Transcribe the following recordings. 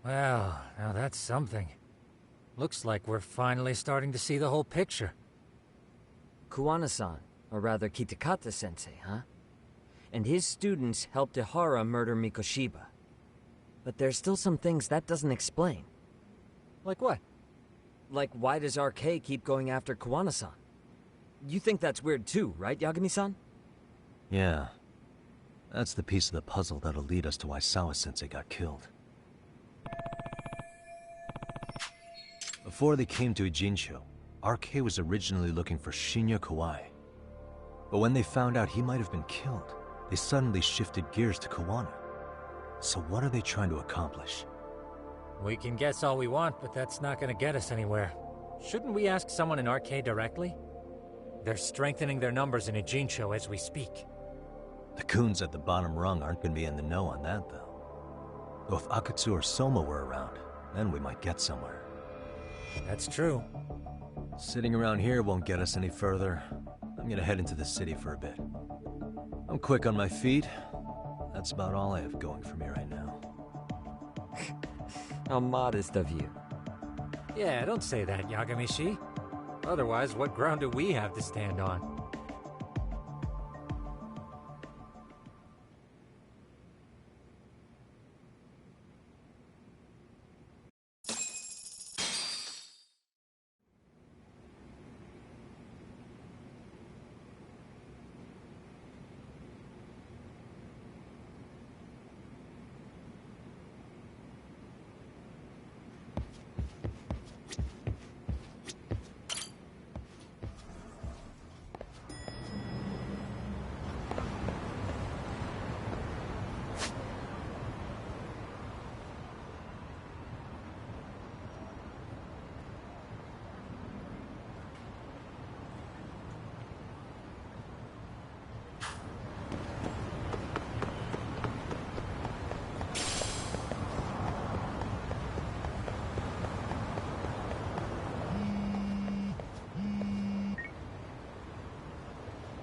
Well, now that's something. Looks like we're finally starting to see the whole picture. Kuwana-san, or rather Kitakata-sensei, huh? And his students helped Ihara murder Mikoshiba. But there's still some things that doesn't explain. Like what? Like, why does RK keep going after Kuwana-san? You think that's weird too, right, Yagami-san? Yeah. That's the piece of the puzzle that'll lead us to why Sawa-sensei got killed. Before they came to Ijincho, RK was originally looking for Shinya Kawai. But when they found out he might have been killed, they suddenly shifted gears to Kawana. So what are they trying to accomplish? We can guess all we want, but that's not gonna get us anywhere. Shouldn't we ask someone in RK directly? They're strengthening their numbers in Ijincho as we speak. The goons at the bottom rung aren't gonna be in the know on that, though. Though if Akatsu or Soma were around, then we might get somewhere. That's true. Sitting around here won't get us any further. I'm gonna head into the city for a bit. I'm quick on my feet. That's about all I have going for me right now. How modest of you. Yeah, don't say that, Yagami-shi. Otherwise, what ground do we have to stand on?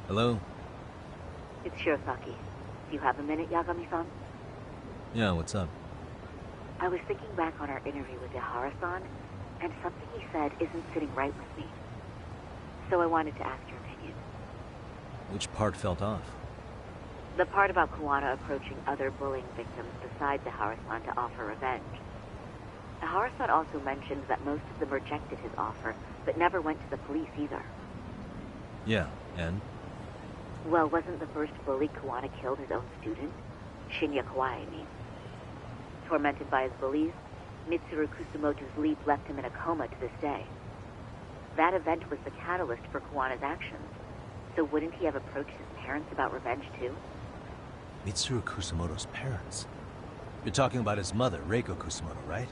Hello? It's Shirosaki. Do you have a minute, Yagami-san? Yeah, what's up? I was thinking back on our interview with Ihara-san, and something he said isn't sitting right with me. So I wanted to ask your opinion. Which part felt off? The part about Kuwana approaching other bullying victims besides Ihara-san to offer revenge. Ihara-san also mentioned that most of them rejected his offer, but never went to the police either. Yeah, and? Well, wasn't the first bully Kuwana killed his own student? Shinya Kawai, I mean. Tormented by his bullies, Mitsuru Kusumoto's leap left him in a coma to this day. That event was the catalyst for Kawana's actions, so wouldn't he have approached his parents about revenge too? Mitsuru Kusumoto's parents? You're talking about his mother, Reiko Kusumoto, right?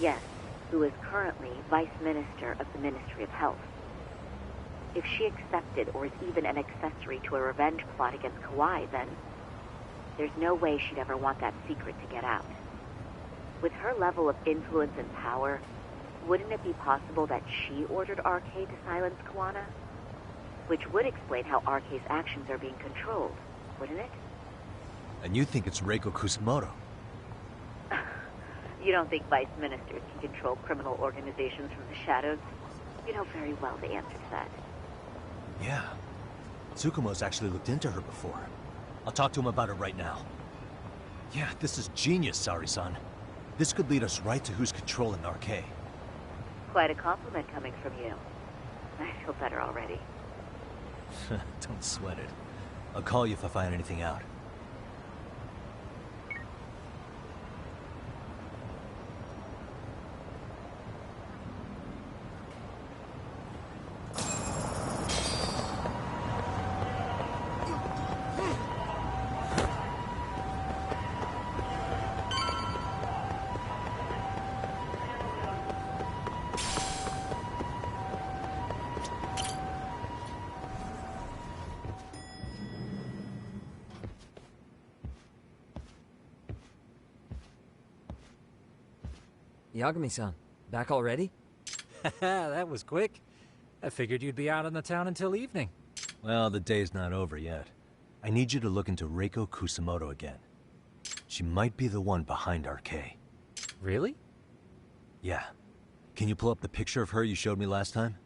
Yes, who is currently Vice Minister of the Ministry of Health. If she accepted or is even an accessory to a revenge plot against Kawai, then there's no way she'd ever want that secret to get out. With her level of influence and power, wouldn't it be possible that she ordered RK to silence Kawana? Which would explain how RK's actions are being controlled, wouldn't it? And you think it's Reiko Kusumoto? You don't think vice ministers can control criminal organizations from the shadows? You know very well the answer to that. Yeah. Tsukumo's actually looked into her before. I'll talk to him about it right now. Yeah, this is genius, Sari-san. This could lead us right to who's controlling RK. Quite a compliment coming from you. I feel better already. Don't sweat it. I'll call you if I find anything out. Yagami-san, back already? That was quick. I figured you'd be out in the town until evening. Well, the day's not over yet. I need you to look into Reiko Kusamoto again. She might be the one behind RK. Really? Yeah. Can you pull up the picture of her you showed me last time?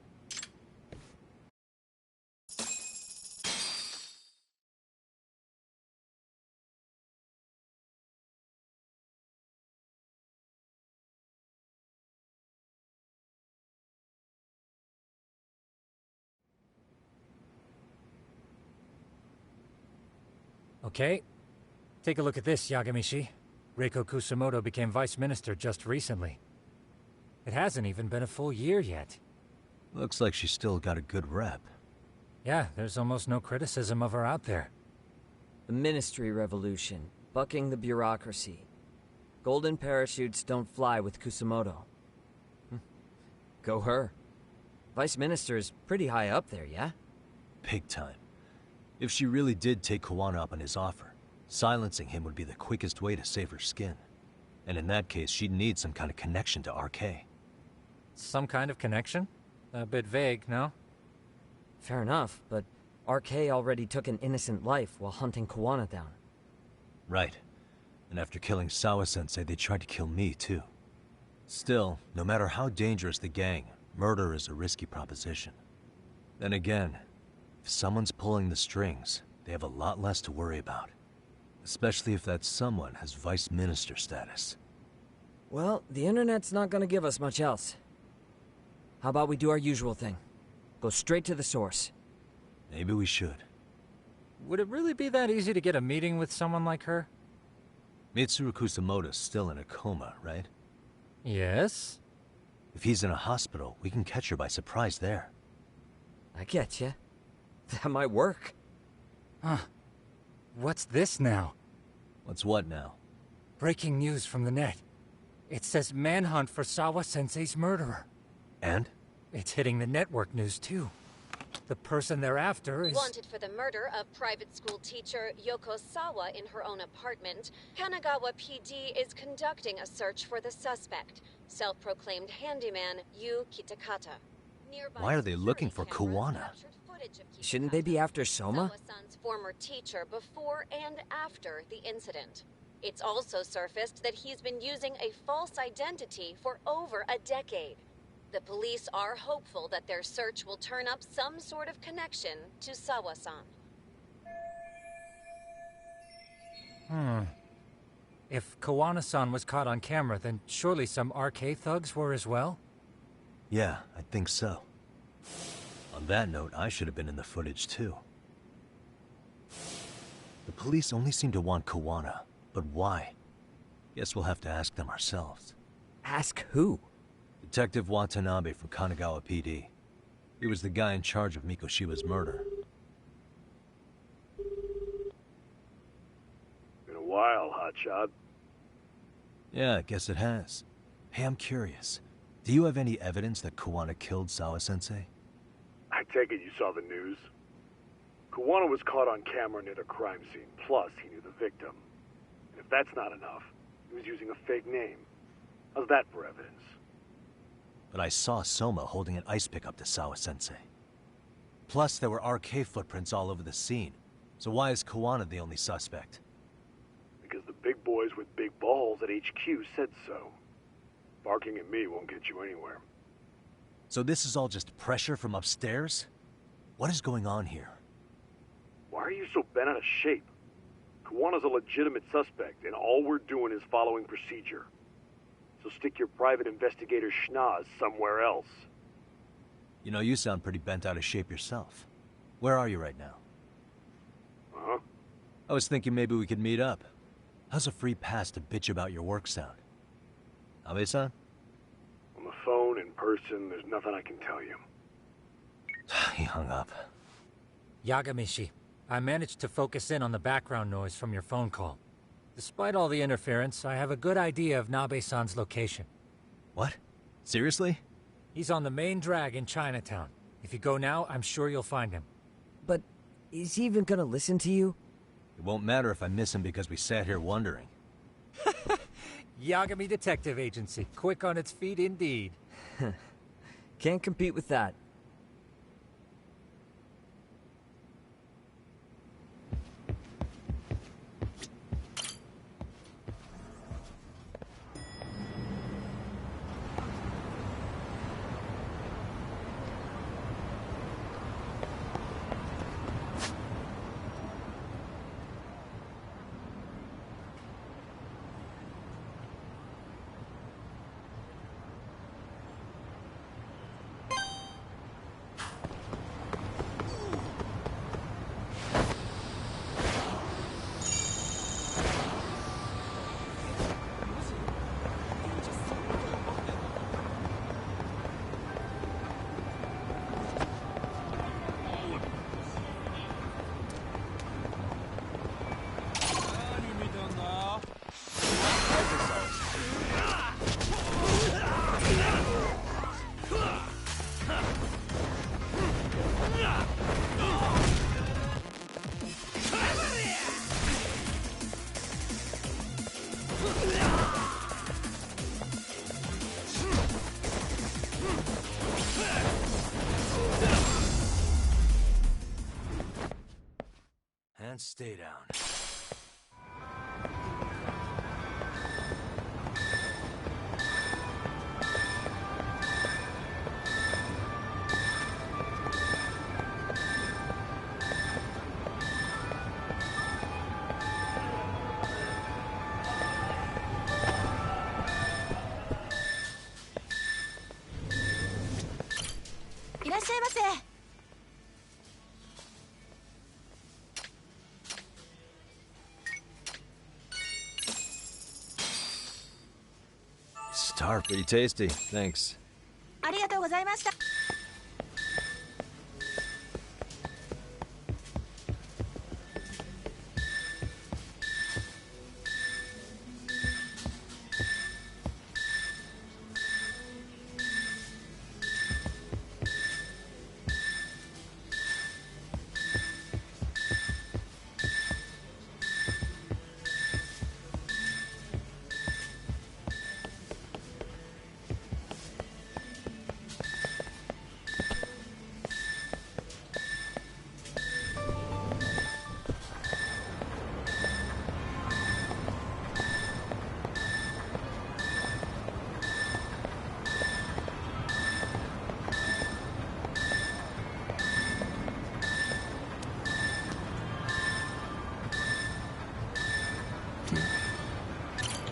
Okay. Take a look at this, Yagamishi. Reiko Kusamoto became vice minister just recently. It hasn't even been a full year yet. Looks like she's still got a good rep. Yeah, there's almost no criticism of her out there. The Ministry Revolution, bucking the bureaucracy. Golden parachutes don't fly with Kusamoto. Go her. Vice Minister is pretty high up there, yeah? Big time. If she really did take Kuwana up on his offer, silencing him would be the quickest way to save her skin. And in that case, she'd need some kind of connection to RK. Some kind of connection? A bit vague, no? Fair enough, but RK already took an innocent life while hunting Kuwana down. Right. And after killing Sawa-sensei, they tried to kill me, too. Still, no matter how dangerous the gang, murder is a risky proposition. Then again, if someone's pulling the strings, they have a lot less to worry about. Especially if that someone has vice minister status. Well, the internet's not gonna give us much else. How about we do our usual thing? Go straight to the source. Maybe we should. Would it really be that easy to get a meeting with someone like her? Mitsuru Kusamoto's still in a coma, right? Yes? If he's in a hospital, we can catch her by surprise there. I get ya. That might work. Huh. What's this now? What's what now? Breaking news from the net. It says manhunt for Sawa-sensei's murderer. And? It's hitting the network news, too. The person they're after is... Wanted for the murder of private school teacher Yoko Sawa in her own apartment, Kanagawa PD is conducting a search for the suspect, self-proclaimed handyman Yu Kitakata. Nearby Why are they looking for security cameras Kuwana? captured footage of Shouldn't they be Kitakata, after Soma? Sawa-san's former teacher before and after the incident. It's also surfaced that he's been using a false identity for over a decade. The police are hopeful that their search will turn up some sort of connection to Sawa-san. If Kawana-san was caught on camera, then surely some RK thugs were as well? Yeah, I think so. On that note, I should have been in the footage too. The police only seem to want Kuwana, but why? Guess we'll have to ask them ourselves. Ask who? Detective Watanabe from Kanagawa PD. He was the guy in charge of Mikoshiba's murder. Been a while, hotshot. Yeah, I guess it has. Hey, I'm curious. Do you have any evidence that Kuwana killed Sawa-sensei? I take it you saw the news. Kuwana was caught on camera near the crime scene, plus he knew the victim. And if that's not enough, he was using a fake name. How's that for evidence? But I saw Soma holding an ice pick up to Sawa-sensei. Plus, there were RK footprints all over the scene. So why is Kuwana the only suspect? Because the big boys with big balls at HQ said so. Barking at me won't get you anywhere. So this is all just pressure from upstairs? What is going on here? Why are you so bent out of shape? Kuwana's a legitimate suspect, and all we're doing is following procedure. So stick your private investigator schnoz somewhere else. You know, you sound pretty bent out of shape yourself. Where are you right now? Uh-huh. I was thinking maybe we could meet up. How's a free pass to bitch about your work sound? Abe-san? On the phone, in person, there's nothing I can tell you. He hung up. Yagamishi, I managed to focus in on the background noise from your phone call. Despite all the interference, I have a good idea of Nabe-san's location. What? Seriously? He's on the main drag in Chinatown. If you go now, I'm sure you'll find him. But is he even gonna listen to you? It won't matter if I miss him because we sat here wondering. Yagami Detective Agency, quick on its feet indeed. Can't compete with that. and stay down. Star, pretty tasty. Thanks. ありがとうございました。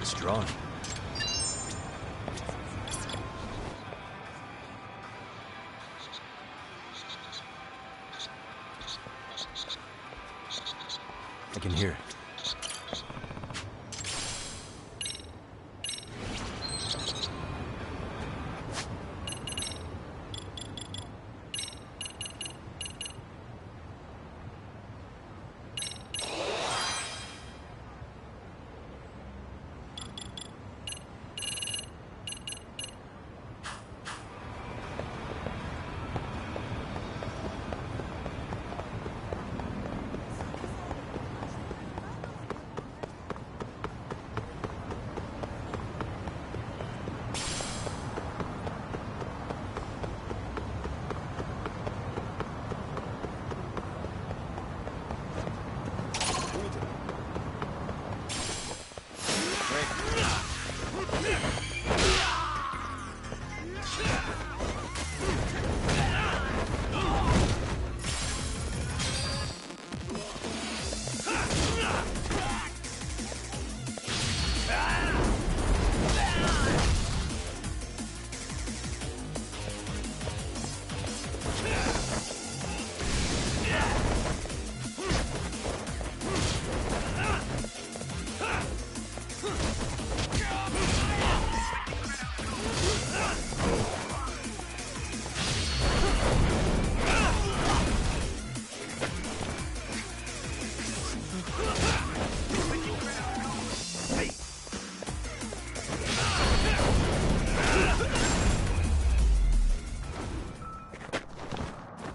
It's drawn. I can hear it.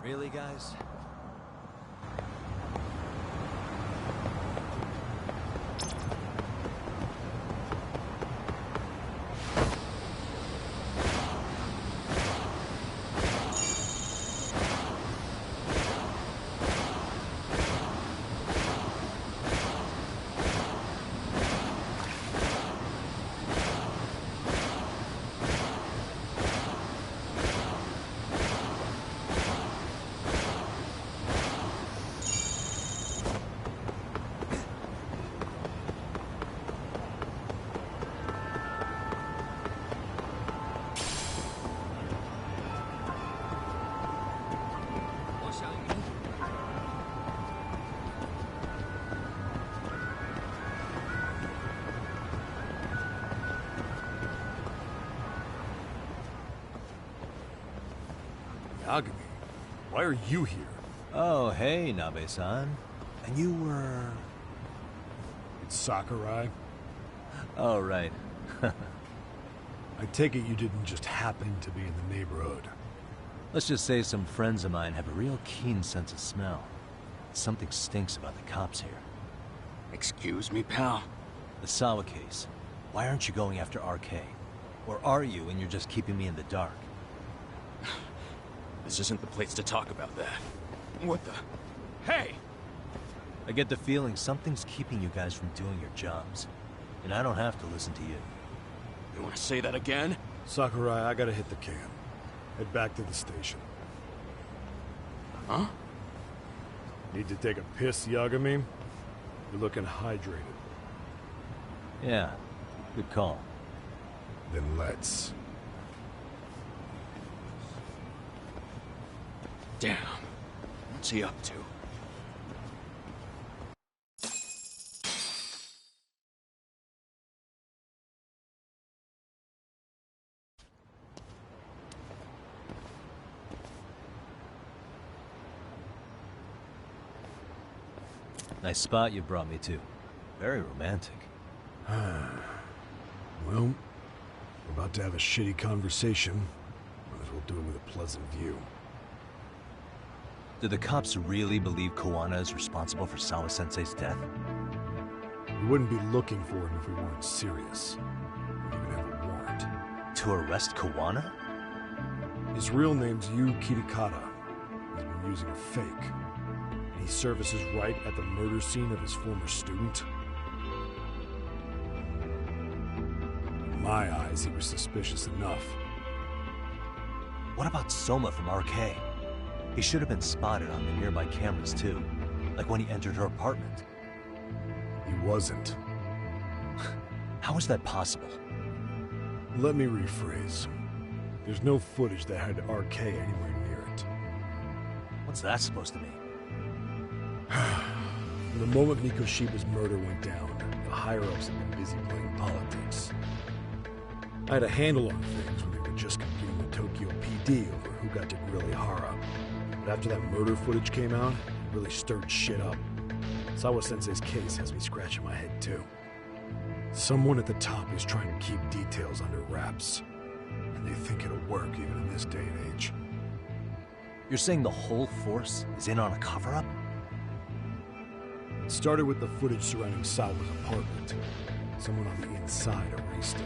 Really, guys? Yagami, why are you here? Oh, hey, Nabe-san. And you were... It's Sakurai. Oh, right. I take it you didn't just happen to be in the neighborhood. Let's just say some friends of mine have a real keen sense of smell. Something stinks about the cops here. Excuse me, pal? The Sawa case. Why aren't you going after RK? Or are you and you're just keeping me in the dark? This isn't the place to talk about that. What the... Hey! I get the feeling something's keeping you guys from doing your jobs. And I don't have to listen to you. You want to say that again? Sakurai, I gotta hit the can. Head back to the station. Huh? Need to take a piss, Yagami? You're looking hydrated. Yeah, good call. Then let's. Damn. What's he up to? Nice spot you brought me to. Very romantic. Well, we're about to have a shitty conversation. Might as well do it with a pleasant view. Do the cops really believe Koana is responsible for Sawa-sensei's death? We wouldn't be looking for him if we weren't serious. We even have a warrant. To arrest Koana? His real name's Yu Kitakata. He's been using a fake. And he services right at the murder scene of his former student. In my eyes, he was suspicious enough. What about Soma from RK? He should have been spotted on the nearby cameras too. Like when he entered her apartment. He wasn't. How is that possible? Let me rephrase. There's no footage that had RK anywhere near it. What's that supposed to mean? From the moment Mikoshiba's murder went down, the higher-ups have been busy playing politics. I had a handle on things when they were just competing with Tokyo PD over who got to grill Ihara. But after that murder footage came out, it really stirred shit up. Sawa-sensei's case has me scratching my head too. Someone at the top is trying to keep details under wraps. And they think it'll work even in this day and age. You're saying the whole force is in on a cover-up? It started with the footage surrounding Sawa's apartment. Someone on the inside erased it.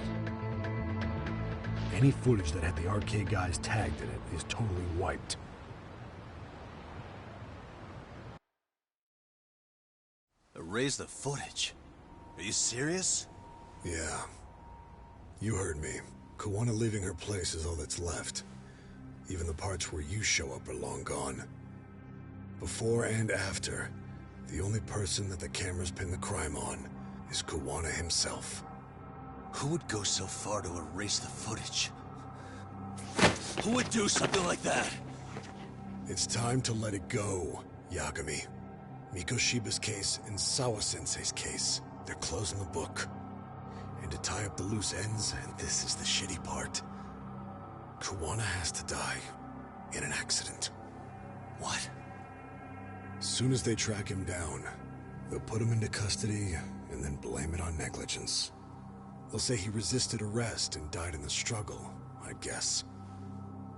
Any footage that had the RK guys tagged in it is totally wiped. Erase the footage? Are you serious? Yeah. You heard me. Koana leaving her place is all that's left. Even the parts where you show up are long gone. Before and after, the only person that the cameras pin the crime on is Koana himself. Who would go so far to erase the footage? Who would do something like that? It's time to let it go, Yagami. Mikoshiba's case and Sawa-sensei's case, they're closing the book. And to tie up the loose ends, and this is the shitty part, Koana has to die in an accident. What? As soon as they track him down, they'll put him into custody and then blame it on negligence. They'll say he resisted arrest and died in the struggle, I guess.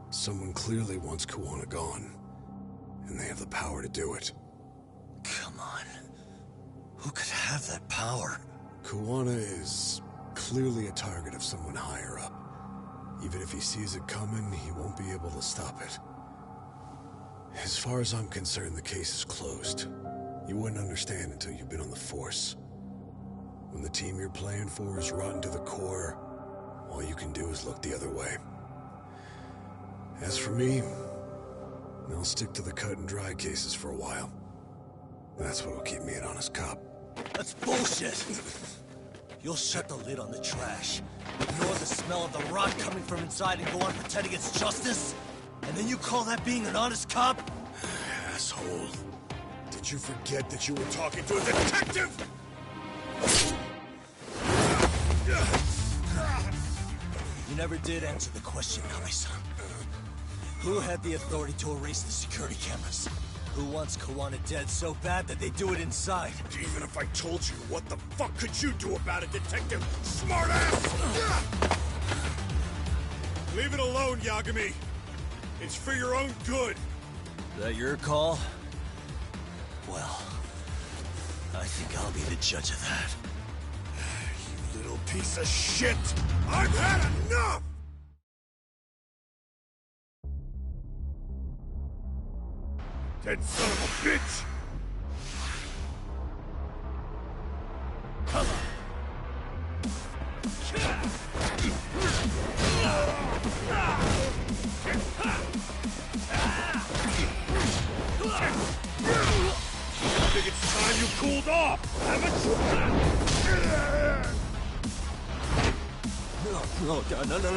Someone clearly wants Koana gone, and they have the power to do it. Come on. Who could have that power? Koana is clearly a target of someone higher up. Even if he sees it coming, he won't be able to stop it. As far as I'm concerned, the case is closed. You wouldn't understand until you've been on the force. When the team you're playing for is rotten to the core, all you can do is look the other way. As for me, I'll stick to the cut and dry cases for a while. That's what'll keep me an honest cop. That's bullshit! You'll shut the lid on the trash, ignore the smell of the rot coming from inside and go on pretending it's justice? And then you call that being an honest cop? Asshole. Did you forget that you were talking to a detective? You never did answer the question, Kami-san. Who had the authority to erase the security cameras? Who wants Koana dead so bad that they do it inside? Even if I told you, what the fuck could you do about it, detective? Smartass! Leave it alone, Yagami. It's for your own good. Is that your call? Well, I think I'll be the judge of that. You little piece of shit! I've had enough! Dead son of a bitch! cooled off, haven't you? No, no.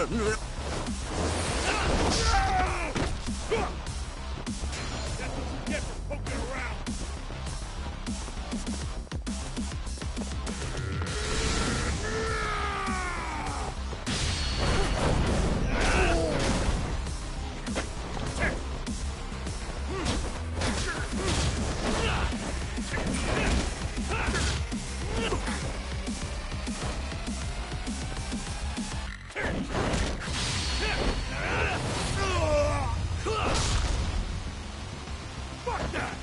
That's what you get for poking around. Fuck that!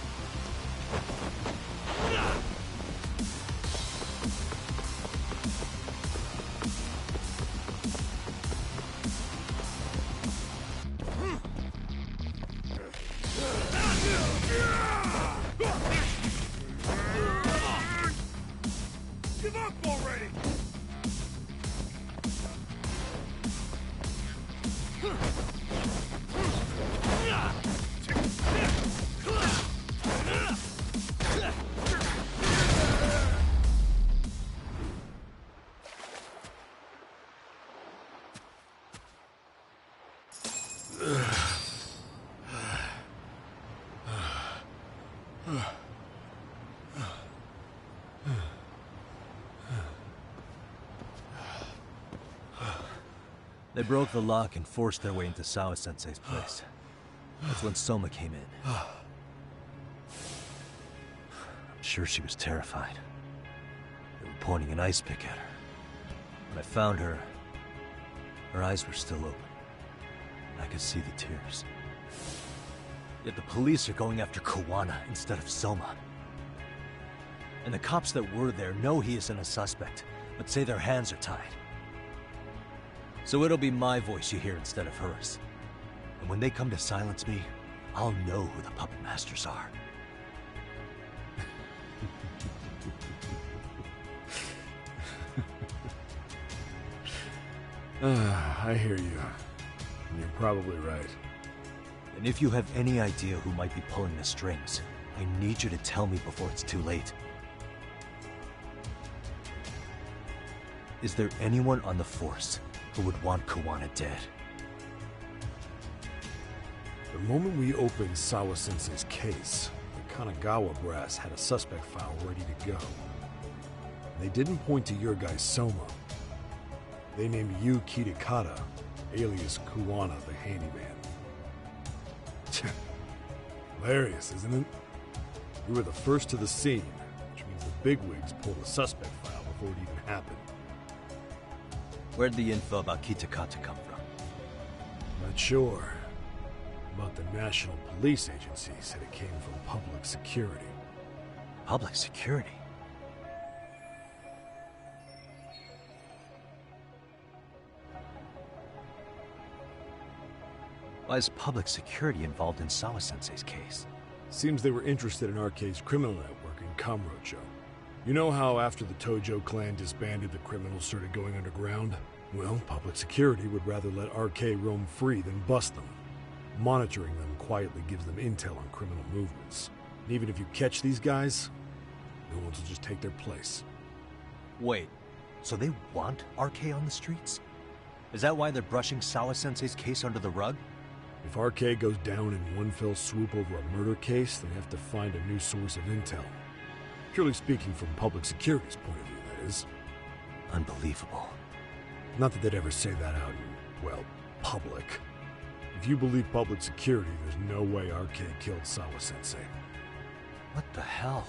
Give up already! They broke the lock and forced their way into Sawa-sensei's place. That's when Soma came in. I'm sure she was terrified. They were pointing an ice pick at her. When I found her, her eyes were still open. I could see the tears. Yet the police are going after Kawana instead of Soma. And the cops that were there know he isn't a suspect, but say their hands are tied. So it'll be my voice you hear instead of hers. And when they come to silence me, I'll know who the puppet masters are. I hear you. You're probably right. And if you have any idea who might be pulling the strings, I need you to tell me before it's too late. Is there anyone on the force who would want Kawana dead? The moment we opened Sawa-sensei's case, the Kanagawa brass had a suspect file ready to go. They didn't point to your guy Soma. They named you Kitakata, alias Kawana the handyman. Hilarious, isn't it? You were the first to the scene, which means the bigwigs pulled a suspect file before it even happened. Where'd the info about Kitakata come from? Not sure. But the National Police Agency said it came from public security. Public security? Why is public security involved in Sawa-sensei's case? Seems they were interested in RK's criminal network in Kamurocho. You know how after the Tojo clan disbanded, the criminals started going underground? Well, public security would rather let RK roam free than bust them. Monitoring them quietly gives them intel on criminal movements. And even if you catch these guys, no one will just take their place. Wait, so they want RK on the streets? Is that why they're brushing Sawa-sensei's case under the rug? If RK goes down in one fell swoop over a murder case, they have to find a new source of intel. Purely speaking, from public security's point of view, that is. Unbelievable. Not that they'd ever say that out in, well, public. If you believe public security, there's no way RK killed Sawa-sensei. What the hell?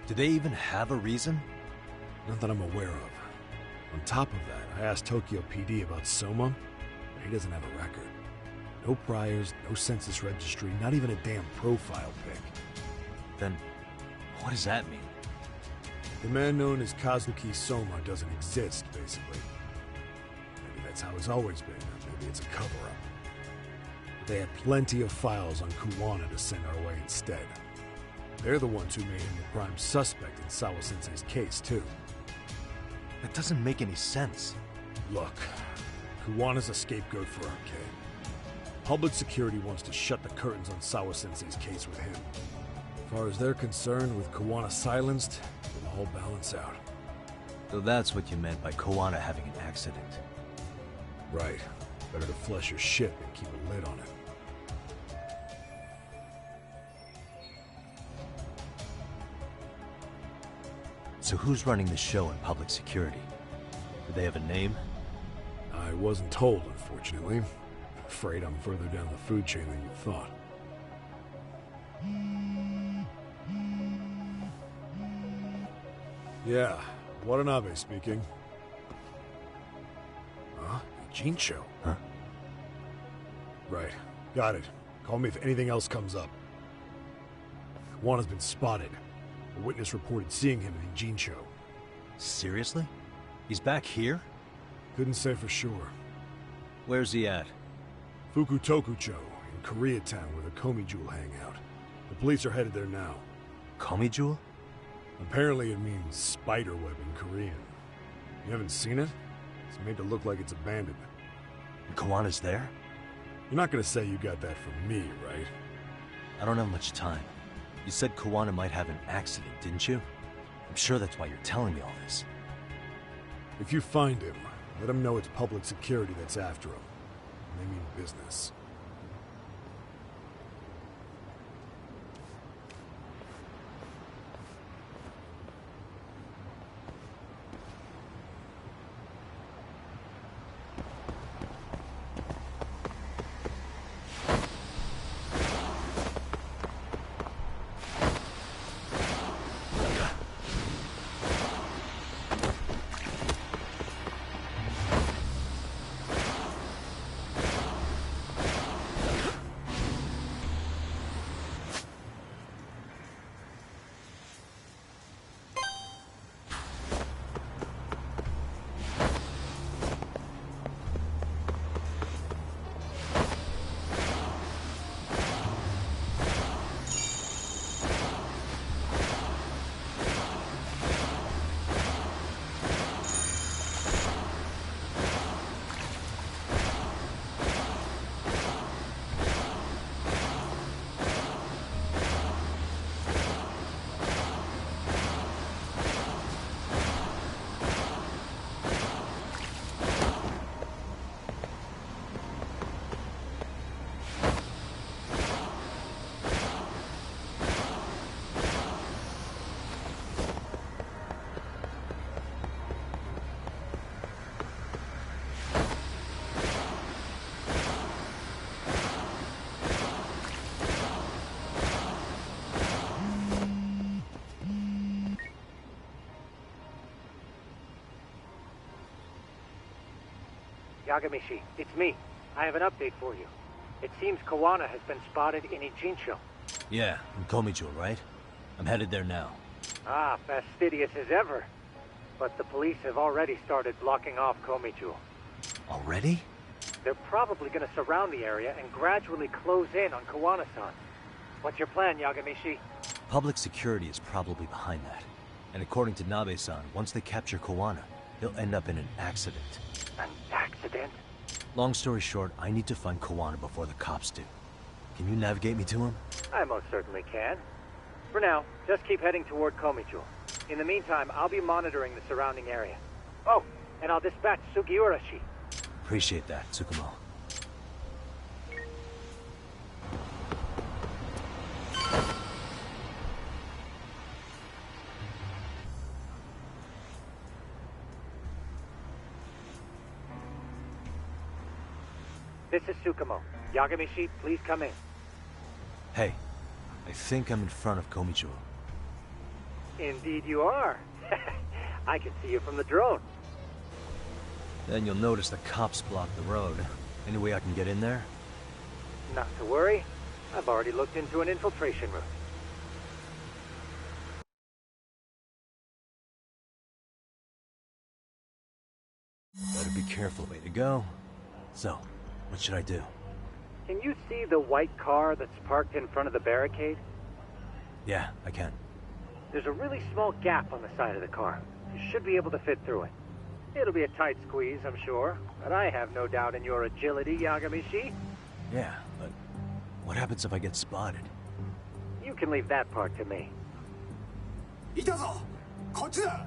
Do they even have a reason? Not that I'm aware of. On top of that, I asked Tokyo PD about Soma, and he doesn't have a record. No priors, no census registry, not even a damn profile pic. Then, what does that mean? The man known as Kazuki Soma doesn't exist, basically. Maybe that's how it's always been, or maybe it's a cover-up. But they had plenty of files on Kawana to send our way instead. They're the ones who made him the prime suspect in Sawa-sensei's case, too. That doesn't make any sense. Look, Kawana's a scapegoat for RK. Public security wants to shut the curtains on Sawa-sensei's case with him. far as they're concerned, with Kawana silenced, it'll all balance out. So that's what you meant by Kawana having an accident. Right. Better to flush your shit and keep a lid on it. So who's running the show in public security? Do they have a name? I wasn't told, unfortunately. Afraid I'm further down the food chain than you thought. Yeah, Watanabe speaking. Huh? Jincho? Huh? Right. Got it. Call me if anything else comes up. Kawana's been spotted. A witness reported seeing him in Jincho. Seriously? He's back here? Couldn't say for sure. Where's he at? Fukutokucho, in Koreatown, where the Komi Jewel hang out. The police are headed there now. Komi Jewel? Apparently it means spider web in Korean. You haven't seen it? It's made to look like it's abandoned. And Kawana's there? You're not gonna say you got that from me, right? I don't have much time. You said Kawana might have an accident, didn't you? I'm sure that's why you're telling me all this. If you find him, let him know it's public security that's after him. They mean business. Yagamishi, it's me. I have an update for you. It seems Kawana has been spotted in Ijincho. Yeah, in Komi Jewel, right? I'm headed there now. Ah, fastidious as ever. But the police have already started blocking off Komi Jewel. Already? They're probably going to surround the area and gradually close in on Kawana-san. What's your plan, Yagamishi? Public security is probably behind that. And according to Nabe-san, once they capture Kawana, he'll end up in an accident. An accident? Long story short, I need to find Kawana before the cops do. Can you navigate me to him? I most certainly can. For now, just keep heading toward Komi Jewel. In the meantime, I'll be monitoring the surrounding area. Oh, and I'll dispatch Sugiurashi. Appreciate that, Tsukumo. This is Tsukumo. Yagamishi, please come in. Hey, I think I'm in front of Komi Jewel. Indeed you are. I can see you from the drone. Then you'll notice the cops block the road. Any way I can get in there? Not to worry. I've already looked into an infiltration route. Better be careful. Way to go. So, what should I do? Can you see the white car that's parked in front of the barricade? Yeah, I can. There's a really small gap on the side of the car. You should be able to fit through it. It'll be a tight squeeze, I'm sure, but I have no doubt in your agility, Yagamishi. Yeah, but what happens if I get spotted? You can leave that part to me. いたぞこっちだ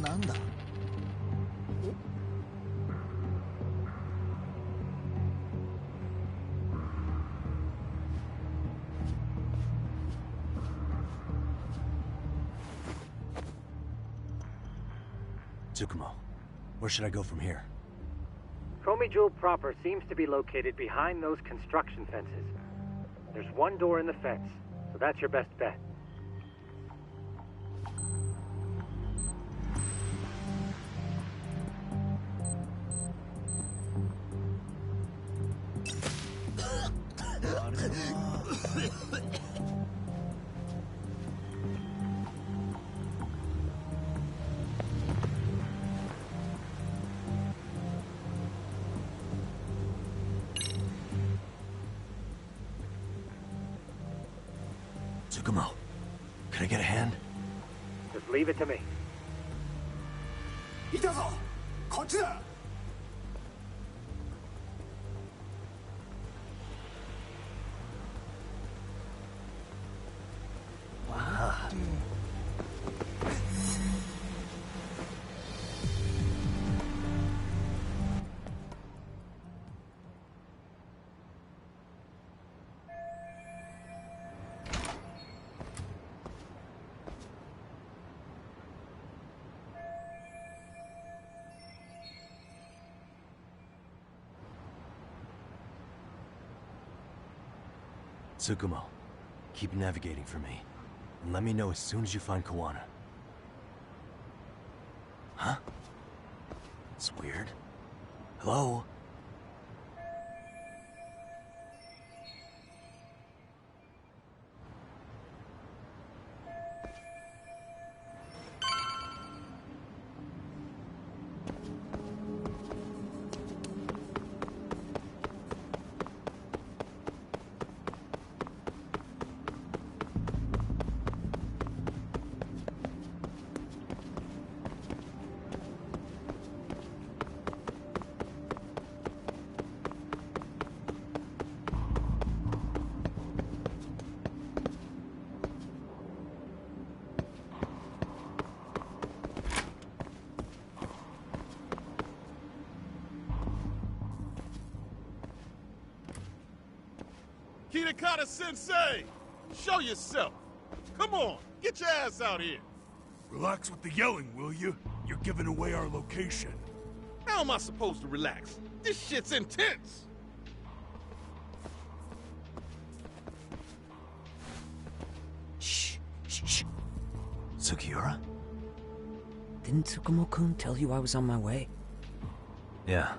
なんだTsukumo, where should I go from here? Komijul proper seems to be located behind those construction fences. There's one door in the fence, so that's your best bet. Tsukumo, can I get a hand? Just leave it to me. いたぞこっちだ Tsukumo, keep navigating for me. And let me know as soon as you find Kawana. Huh? It's weird. Hello? Kitakata-sensei! Show yourself! Come on, get your ass out here! Relax with the yelling, will you? You're giving away our location. How am I supposed to relax? This shit's intense! Shh. Shh. Sugiura? Didn't Tsukumo-kun tell you I was on my way? Yeah,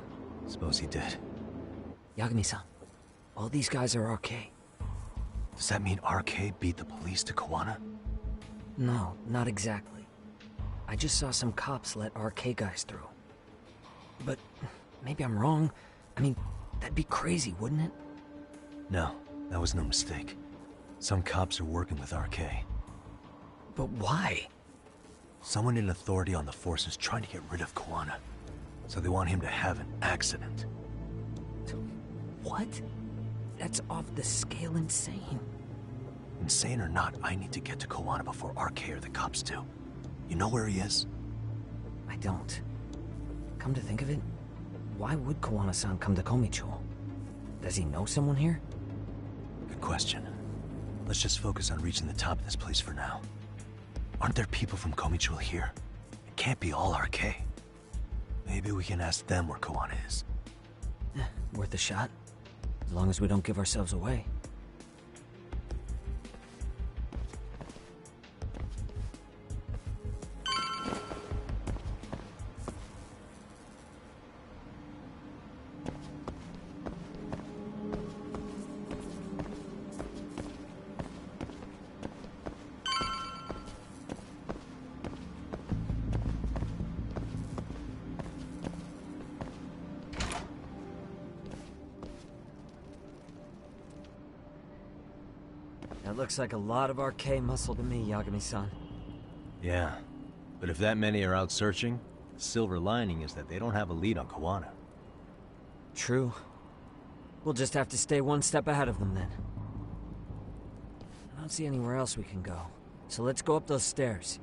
suppose he did. Yagami-san, all these guys are RK. Does that mean RK beat the police to Kawana? No, not exactly. I just saw some cops let RK guys through. But maybe I'm wrong. I mean, that'd be crazy, wouldn't it? No, that was no mistake. Some cops are working with RK. But why? Someone in authority on the force is trying to get rid of Kawana. So they want him to have an accident. What? That's off the scale insane. Insane or not, I need to get to Koana before RK or the cops do. You know where he is? I don't. Come to think of it, why would Koana-san come to Komicho? Does he know someone here? Good question. Let's just focus on reaching the top of this place for now. Aren't there people from Komicho here? It can't be all RK. Maybe we can ask them where Koana is. Worth a shot. As long as we don't give ourselves away. That looks like a lot of RK muscle to me, Yagami-san. Yeah, but if that many are out searching, the silver lining is that they don't have a lead on Koana. True. We'll just have to stay one step ahead of them then. I don't see anywhere else we can go, so let's go up those stairs.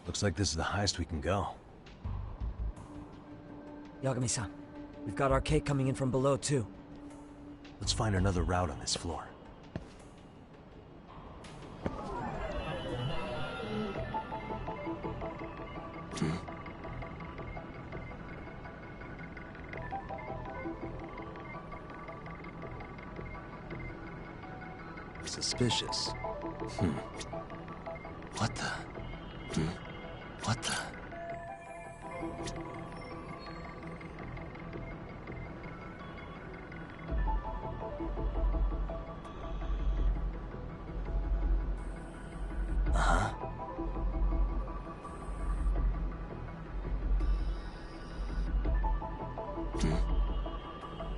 Looks like this is the highest we can go. Yagami-san, we've got RK coming in from below too. Let's find another route on this floor. Suspicious. What the? What the?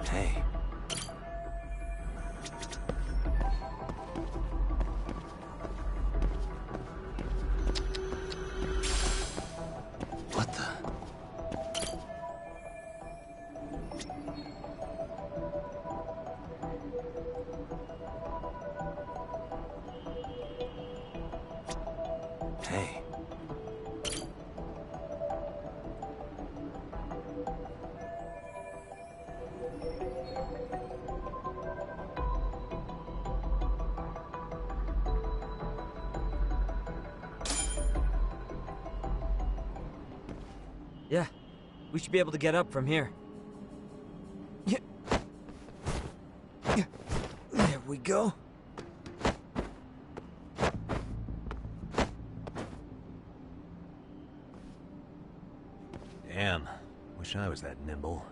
Hey. What the? Hey. Yeah, we should be able to get up from here. There we go. Damn. Wish I was that nimble.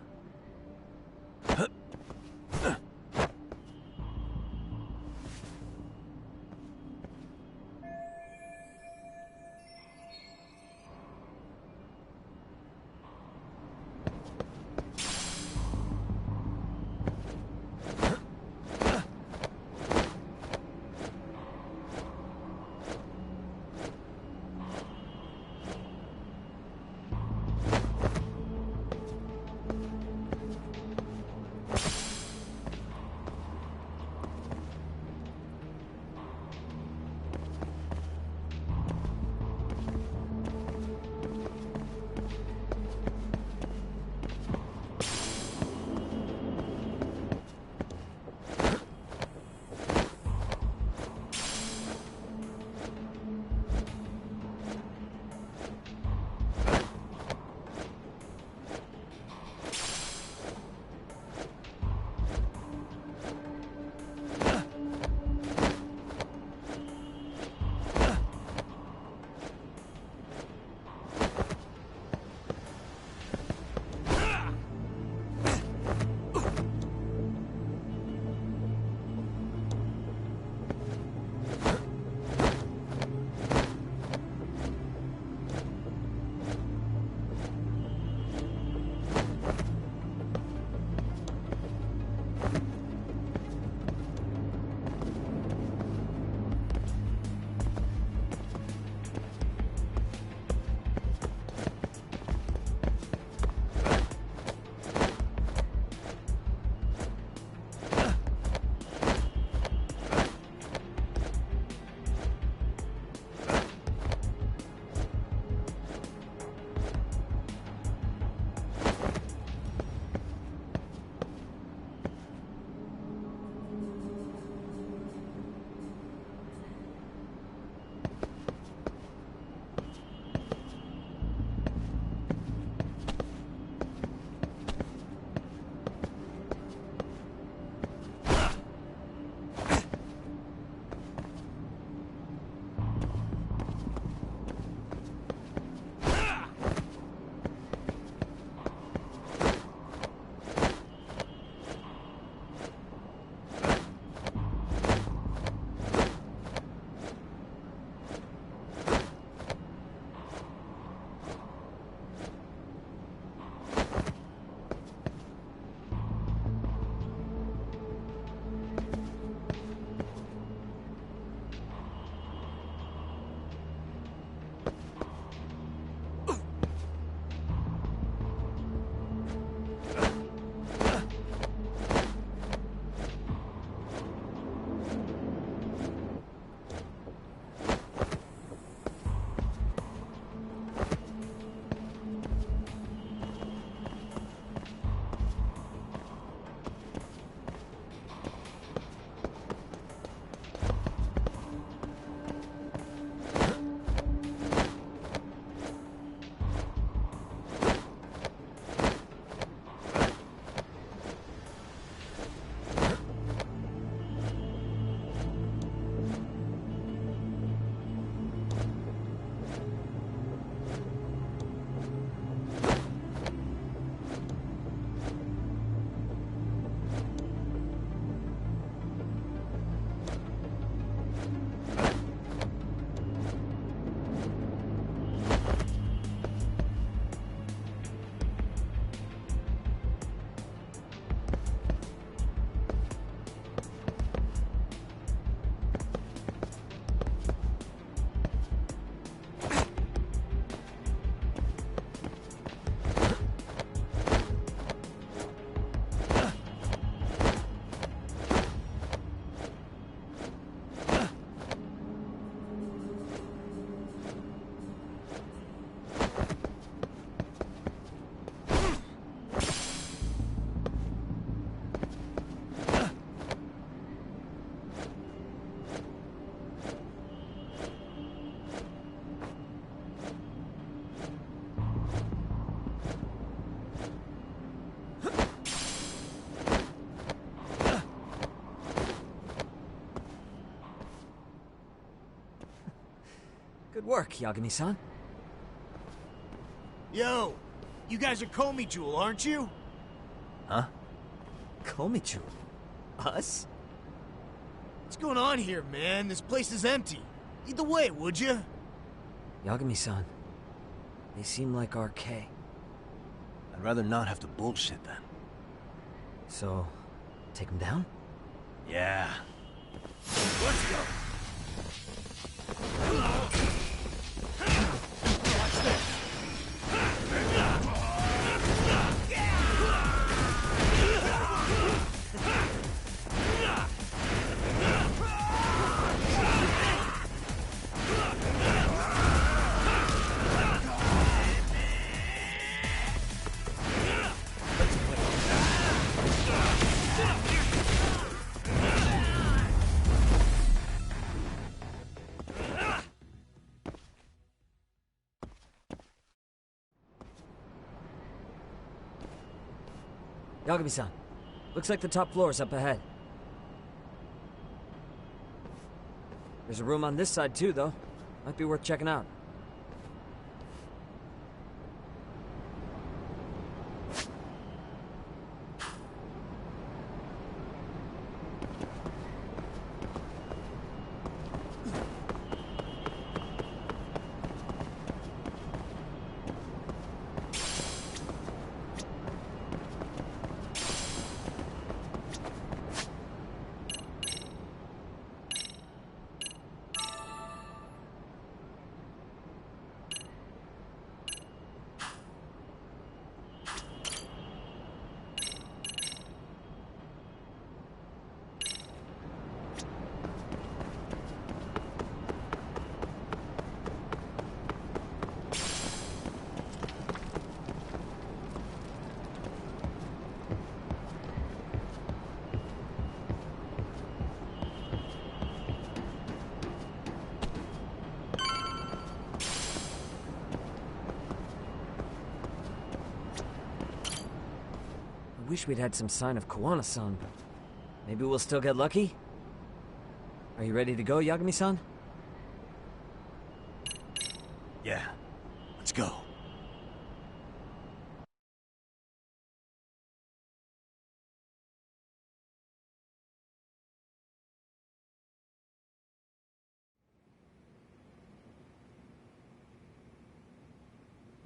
Good work, Yagami-san. Yo, you guys are Comey Jewel, aren't you? Huh? Komichu? Us? What's going on here, man? This place is empty. Lead the way, would you? Yagami-san, they seem like RK. I'd rather not have to bullshit then. So, take them down? Yeah. Let's go. Yagami-san, looks like the top floor is up ahead. There's a room on this side too, though. Might be worth checking out. I wish we'd had some sign of Kawana-san, but maybe we'll still get lucky? Are you ready to go, Yagami-san? Yeah. Let's go.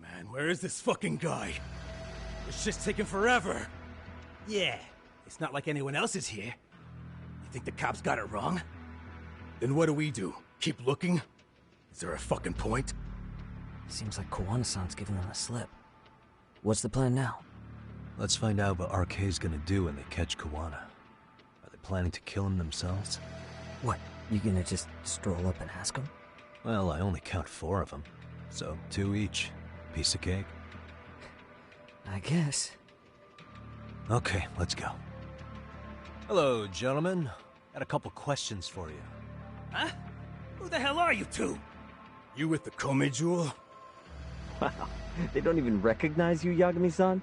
Man, where is this fucking guy? It's just taking forever. Yeah, it's not like anyone else is here. You think the cops got it wrong? Then what do? Keep looking? Is there a fucking point? Seems like Kawana-san's giving them a slip. What's the plan now? Let's find out what RK's gonna do when they catch Kawana. Are they planning to kill him themselves? What, you gonna just stroll up and ask them? Well, I only count 4 of them. So, 2 each. Piece of cake. I guess. Okay, let's go. Hello, gentlemen. Got a couple questions for you. Huh? Who the hell are you two? You with the Comey Jewel? Wow, they don't even recognize you, Yagami-san?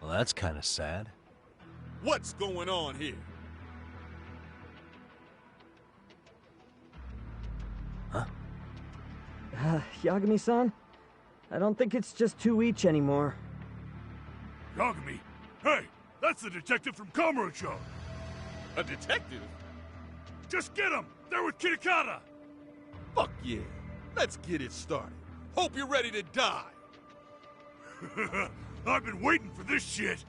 Well, that's kind of sad. What's going on here? Huh? Yagami-san? I don't think it's just 2 each anymore. Yagami? Hey, that's the detective from Kamurocho. A detective? Just get him! They're with Kitakata! Fuck yeah. Let's get it started. Hope you're ready to die. I've been waiting for this shit.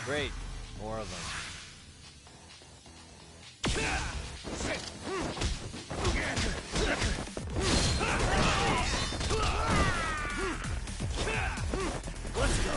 Great. More of them. Let's go.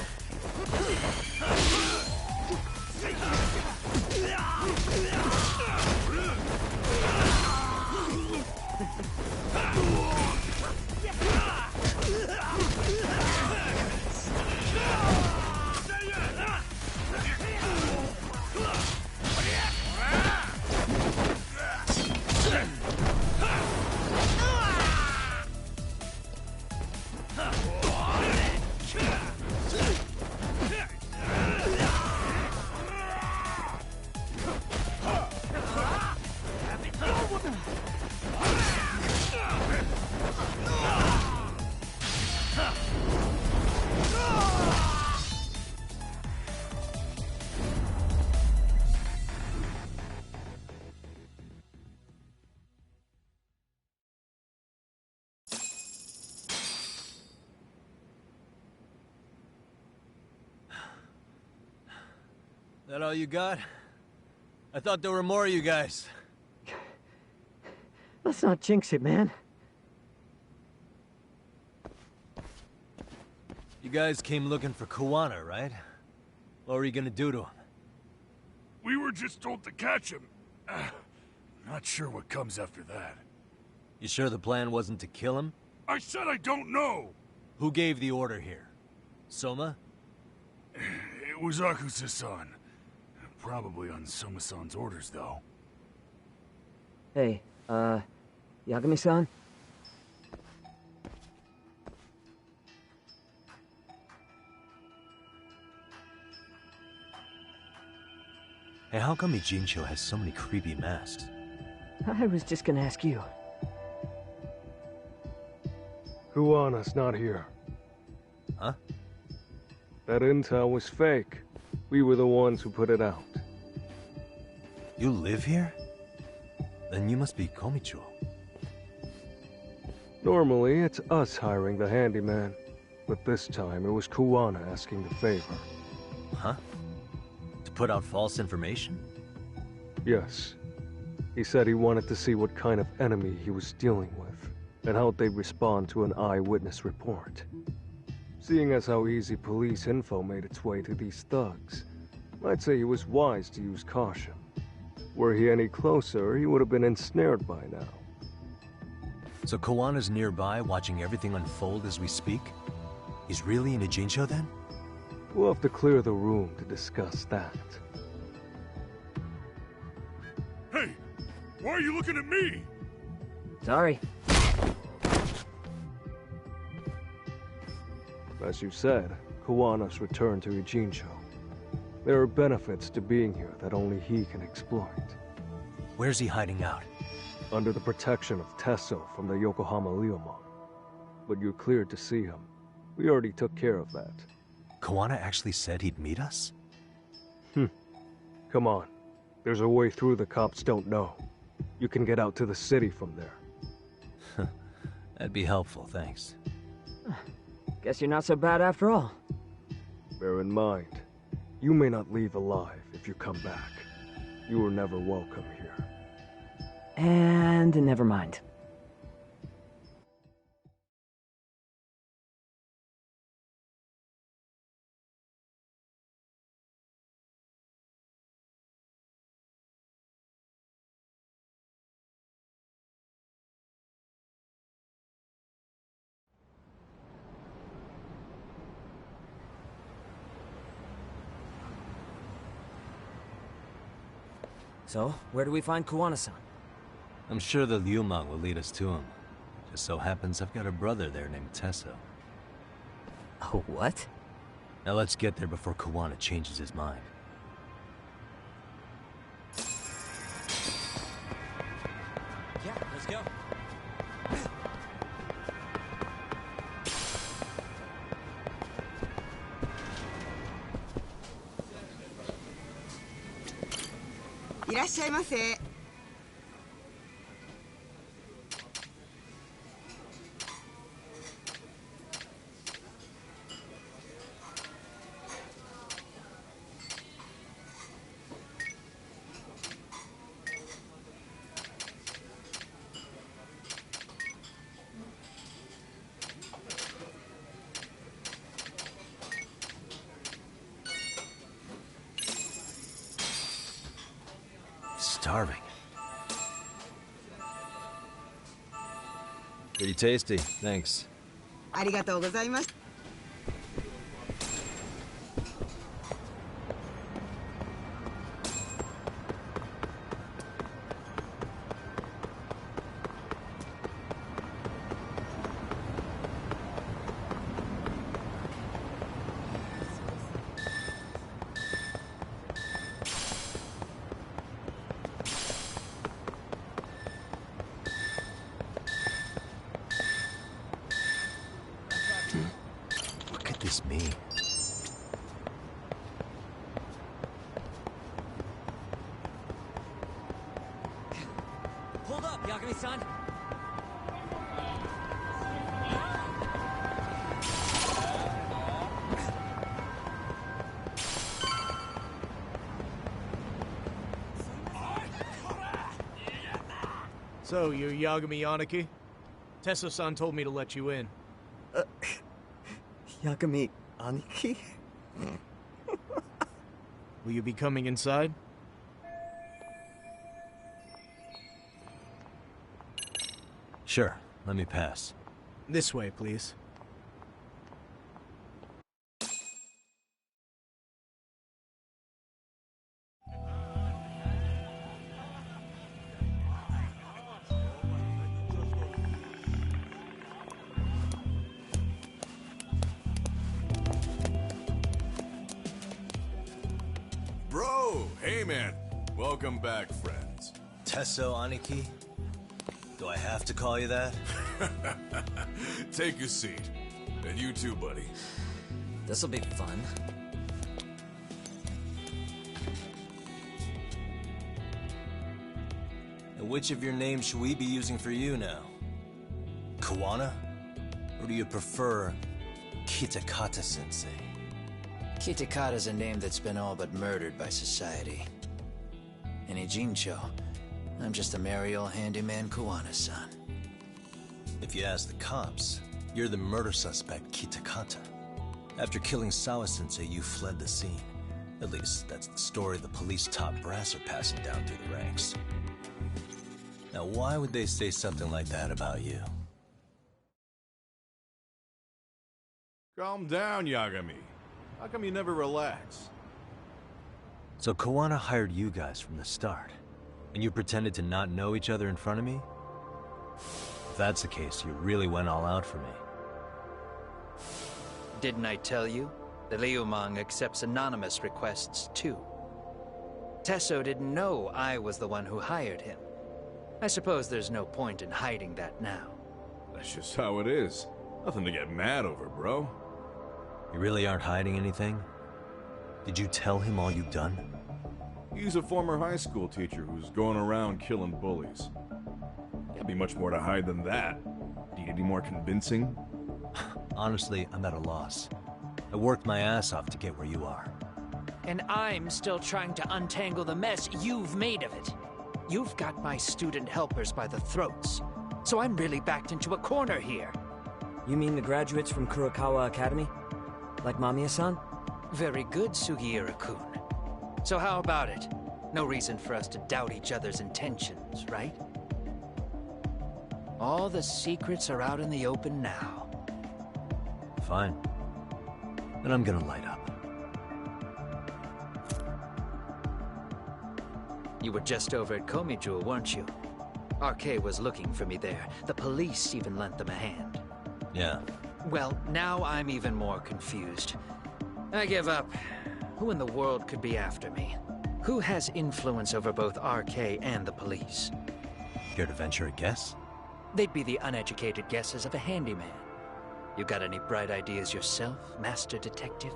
That all you got? I thought there were more of you guys. Let's not jinx it, man. You guys came looking for Kuwana, right? What were you gonna do to him? We were just told to catch him. Not sure what comes after that. You sure the plan wasn't to kill him? I said I don't know! Who gave the order here? Soma? It was Akusa-san. Probably on Soma-san's orders, though. Hey, Yagami-san? Hey, how come Ijincho has so many creepy masks? I was just gonna ask you. Kuwana's not here. Huh? That intel was fake. We were the ones who put it out. You live here? Then you must be Komicho. Normally, it's us hiring the handyman. But this time, it was Kuwana asking the favor. Huh? To put out false information? Yes. He said he wanted to see what kind of enemy he was dealing with, and how they'd respond to an eyewitness report. Seeing as how easy police info made its way to these thugs, I'd say he was wise to use caution. Were he any closer, he would have been ensnared by now. So Kawana's nearby, watching everything unfold as we speak? He's really in Ijincho then? We'll have to clear the room to discuss that. Hey! Why are you looking at me? Sorry. As you said, Kawana's returned to Ijincho. There are benefits to being here that only he can exploit. Where's he hiding out? Under the protection of Tesso from the Yokohama Ryomon. But you're cleared to see him. We already took care of that. Kawana actually said he'd meet us? Come on. There's a way through the cops don't know. You can get out to the city from there. That'd be helpful, thanks. Guess you're not so bad after all. Bear in mind, you may not leave alive if you come back. You were never welcome here. And never mind. So, where do we find Kuwana-san? I'm sure the Ryomon will lead us to him. Just so happens I've got a brother there named Tesso. Oh, what? Now let's get there before Kawana changes his mind. Yeah, let's go. Irashaimase. Starving. Pretty tasty, thanks. ありがとうございます。What could this mean? Hold up, Yagami-san! So, you're Yagami Aniki? Tesso-san told me to let you in. Yagami Aniki? Will you be coming inside? Sure, let me pass. This way, please. Bro, hey man. Welcome back, friends. Tesso Aniki? Do I have to call you that? Take a seat. And you too, buddy. This'll be fun. And which of your names should we be using for you now? Kawana? Or do you prefer Kitakata-sensei? Kitakata's a name that's been all but murdered by society. In Ijincho, I'm just a merry old handyman Kawana-san. If you ask the cops, you're the murder suspect Kitakata. After killing Sawa-sensei, you fled the scene. At least, that's the story the police top brass are passing down through the ranks. Now, why would they say something like that about you? Calm down, Yagami. How come you never relax? So Kawana hired you guys from the start, and you pretended to not know each other in front of me? If that's the case, you really went all out for me. Didn't I tell you? The Liumang accepts anonymous requests, too. Tesso didn't know I was the one who hired him. I suppose there's no point in hiding that now. That's just how it is. Nothing to get mad over, bro. You really aren't hiding anything? Did you tell him all you've done? He's a former high school teacher who's going around killing bullies. Can't be much more to hide than that. Do you need any more convincing? Honestly, I'm at a loss. I worked my ass off to get where you are. And I'm still trying to untangle the mess you've made of it. You've got my student helpers by the throats, so I'm really backed into a corner here. You mean the graduates from Kurokawa Academy? Like Mamiya-san? Very good, Sugiura-kun. So how about it? No reason for us to doubt each other's intentions, right? All the secrets are out in the open now. Fine. Then I'm gonna light up. You were just over at Komijou, weren't you? RK was looking for me there. The police even lent them a hand. Yeah. Well, now I'm even more confused. I give up. Who in the world could be after me? Who has influence over both RK and the police? Care to venture a guess? They'd be the uneducated guesses of a handyman. You got any bright ideas yourself, Master Detective?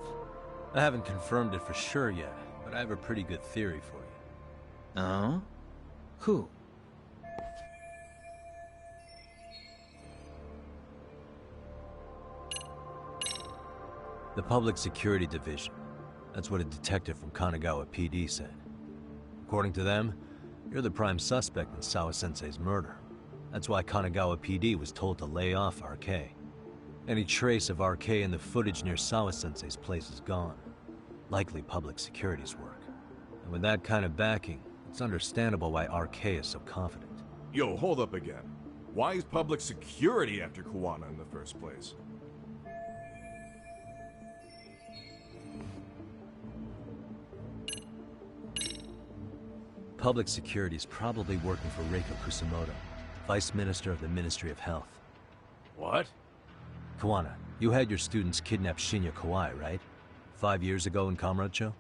I haven't confirmed it for sure yet, but I have a pretty good theory for you. Oh? Who? The Public Security Division. That's what a detective from Kanagawa PD said. According to them, you're the prime suspect in Sawa-sensei's murder. That's why Kanagawa PD was told to lay off RK. Any trace of RK in the footage near Sawa-sensei's place is gone. Likely public security's work. And with that kind of backing, it's understandable why RK is so confident. Yo, hold up again. Why is public security after Kawana in the first place? Public security is probably working for Reiko Kusumoto, Vice Minister of the Ministry of Health. What? Kawana, you had your students kidnap Shinya Kawai, right? 5 years ago in Kamurocho?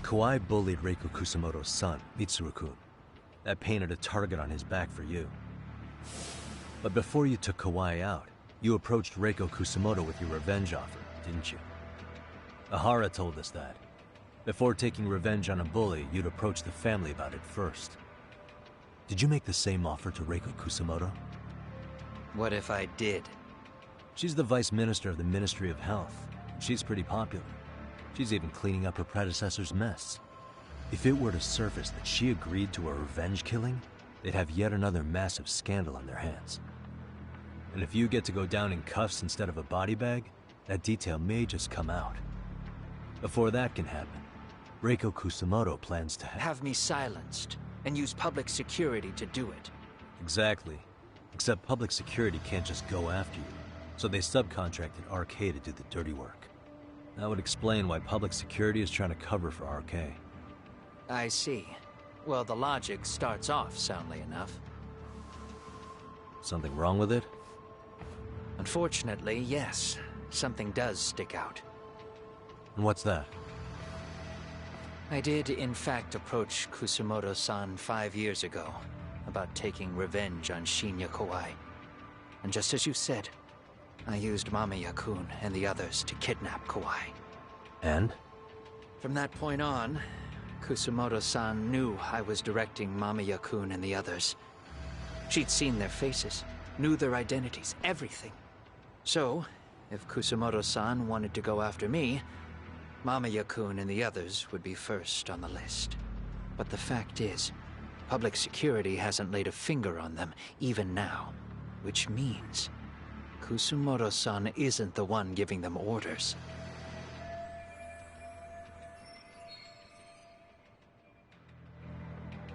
Kawai bullied Reiko Kusumoto's son, Mitsuru-kun. That painted a target on his back for you. But before you took Kawai out, you approached Reiko Kusumoto with your revenge offer, didn't you? Ahara told us that. Before taking revenge on a bully, you'd approach the family about it first. Did you make the same offer to Reiko Kusumoto? What if I did? She's the Vice Minister of the Ministry of Health. She's pretty popular. She's even cleaning up her predecessor's mess. If it were to surface that she agreed to a revenge killing, they'd have yet another massive scandal on their hands. And if you get to go down in cuffs instead of a body bag, that detail may just come out. Before that can happen, Reiko Kusamoto plans to have me silenced and use public security to do it. Exactly. Except public security can't just go after you, so they subcontracted RK to do the dirty work. That would explain why public security is trying to cover for RK. I see. Well, the logic starts off soundly enough. Something wrong with it? Unfortunately, yes. Something does stick out. And what's that? I did, in fact, approach Kusamoto-san 5 years ago about taking revenge on Shinya Kawai. And just as you said, I used Mamiya-kun and the others to kidnap Kawai. And? From that point on, Kusamoto-san knew I was directing Mamiya-kun and the others. She'd seen their faces, knew their identities, everything. So, if Kusamoto-san wanted to go after me, Mamiya-kun and the others would be first on the list. But the fact is, public security hasn't laid a finger on them, even now. Which means, Kusamoto-san isn't the one giving them orders.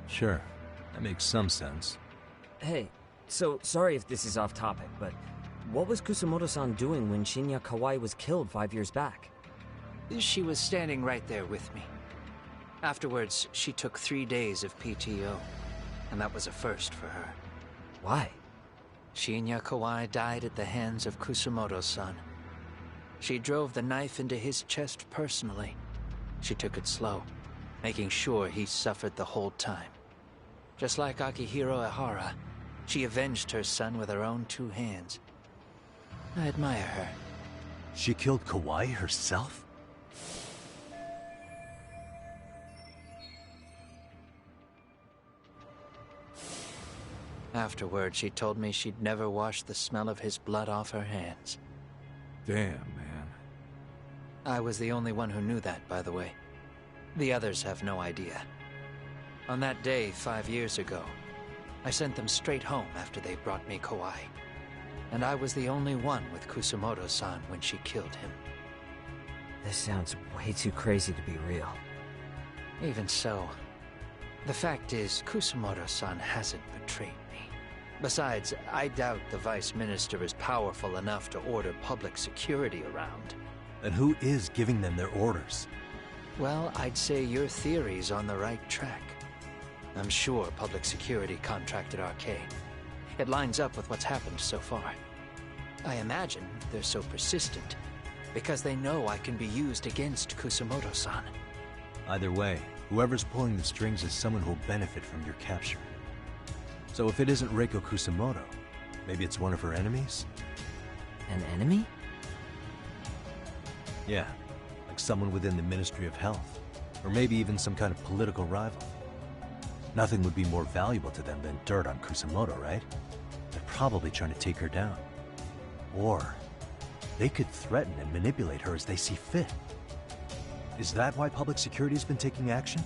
Sure, that makes some sense. Hey, so sorry if this is off topic, but what was Kusamoto-san doing when Shinya Kawai was killed 5 years back? She was standing right there with me. Afterwards, she took 3 days of PTO, and that was a first for her. Why? Shinya Kawai died at the hands of Kusamoto-san. She drove the knife into his chest personally. She took it slow, making sure he suffered the whole time. Just like Akihiro Ehara, she avenged her son with her own 2 hands. I admire her. She killed Kawai herself? Afterward, she told me she'd never wash the smell of his blood off her hands. Damn, man. I was the only one who knew that, by the way. The others have no idea. On that day, 5 years ago, I sent them straight home after they brought me Kawai. And I was the only one with Kusamoto-san when she killed him. This sounds way too crazy to be real. Even so, the fact is, Kusamoto-san hasn't betrayed me. Besides, I doubt the Vice Minister is powerful enough to order public security around. And who is giving them their orders? Well, I'd say your theory's on the right track. I'm sure public security contracted RK. It lines up with what's happened so far. I imagine they're so persistent because they know I can be used against Kusamoto-san. Either way, whoever's pulling the strings is someone who'll benefit from your capture. So if it isn't Reiko Kusamoto, maybe it's one of her enemies? An enemy? Yeah, like someone within the Ministry of Health, or maybe even some kind of political rival. Nothing would be more valuable to them than dirt on Kusamoto, right? They're probably trying to take her down. Or they could threaten and manipulate her as they see fit. Is that why public security's been taking action?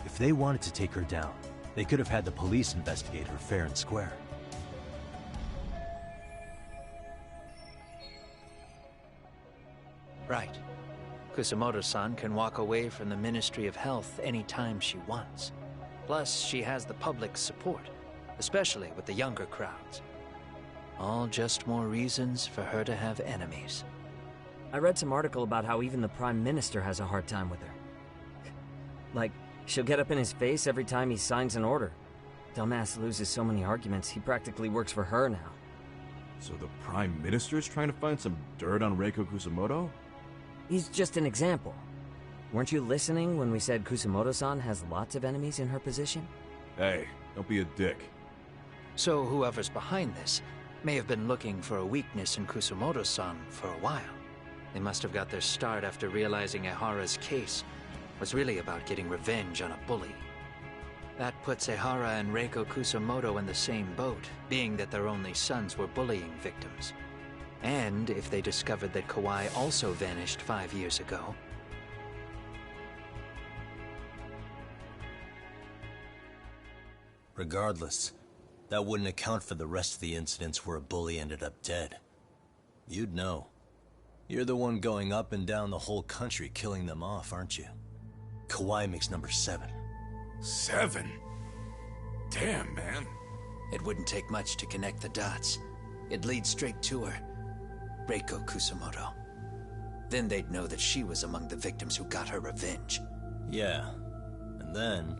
If they wanted to take her down, they could have had the police investigate her fair and square. Right. Kusamoto-san can walk away from the Ministry of Health anytime she wants. Plus, she has the public's support, especially with the younger crowds. All just more reasons for her to have enemies. I read some article about how even the Prime Minister has a hard time with her. Like, she'll get up in his face every time he signs an order. Dumbass loses so many arguments, he practically works for her now. So the Prime Minister's trying to find some dirt on Reiko Kusamoto? He's just an example. Weren't you listening when we said Kusamoto-san has lots of enemies in her position? Hey, don't be a dick. So whoever's behind this may have been looking for a weakness in Kusamoto-san for a while. They must have got their start after realizing Ehara's case was really about getting revenge on a bully. That puts Ehara and Reiko Kusamoto in the same boat, being that their only sons were bullying victims. And if they discovered that Kawai also vanished 5 years ago... Regardless, that wouldn't account for the rest of the incidents where a bully ended up dead. You'd know. You're the one going up and down the whole country killing them off, aren't you? Kawai makes number 7. 7? Damn, man. It wouldn't take much to connect the dots. It'd lead straight to her. Reiko Kusamoto. Then they'd know that she was among the victims who got her revenge. Yeah. And then,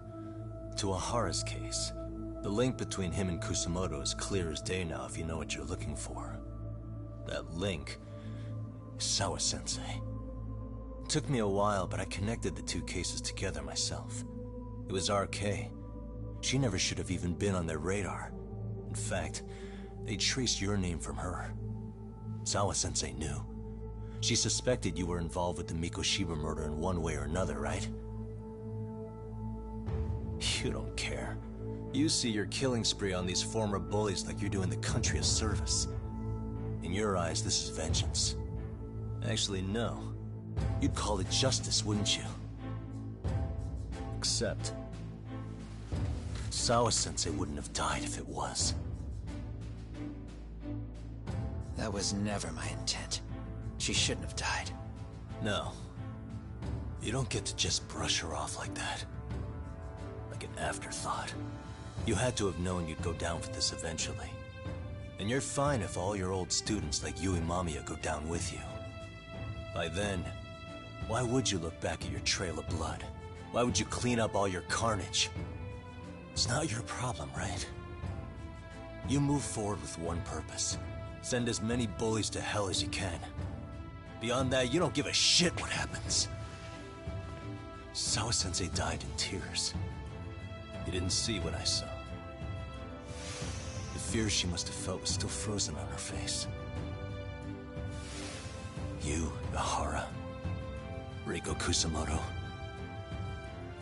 to Ahara's case. The link between him and Kusamoto is clear as day now if you know what you're looking for. That link is Sawa-sensei. It took me a while, but I connected the two cases together myself. It was RK. She never should have even been on their radar. In fact, they traced your name from her. Sawa-sensei knew. She suspected you were involved with the Mikoshiba murder in one way or another, right? You don't care. You see your killing spree on these former bullies like you're doing the country a service. In your eyes, this is vengeance. Actually, no. You'd call it justice, wouldn't you? Except... Sawa-sensei wouldn't have died if it was. That was never my intent. She shouldn't have died. No. You don't get to just brush her off like that. Like an afterthought. You had to have known you'd go down for this eventually. And you're fine if all your old students like Yui Mamiya go down with you. By then, why would you look back at your trail of blood? Why would you clean up all your carnage? It's not your problem, right? You move forward with one purpose. Send as many bullies to hell as you can. Beyond that, you don't give a shit what happens. Sawa-sensei died in tears. You didn't see what I saw. The fear she must have felt was still frozen on her face. You, Ahara, Reiko Kusamoto,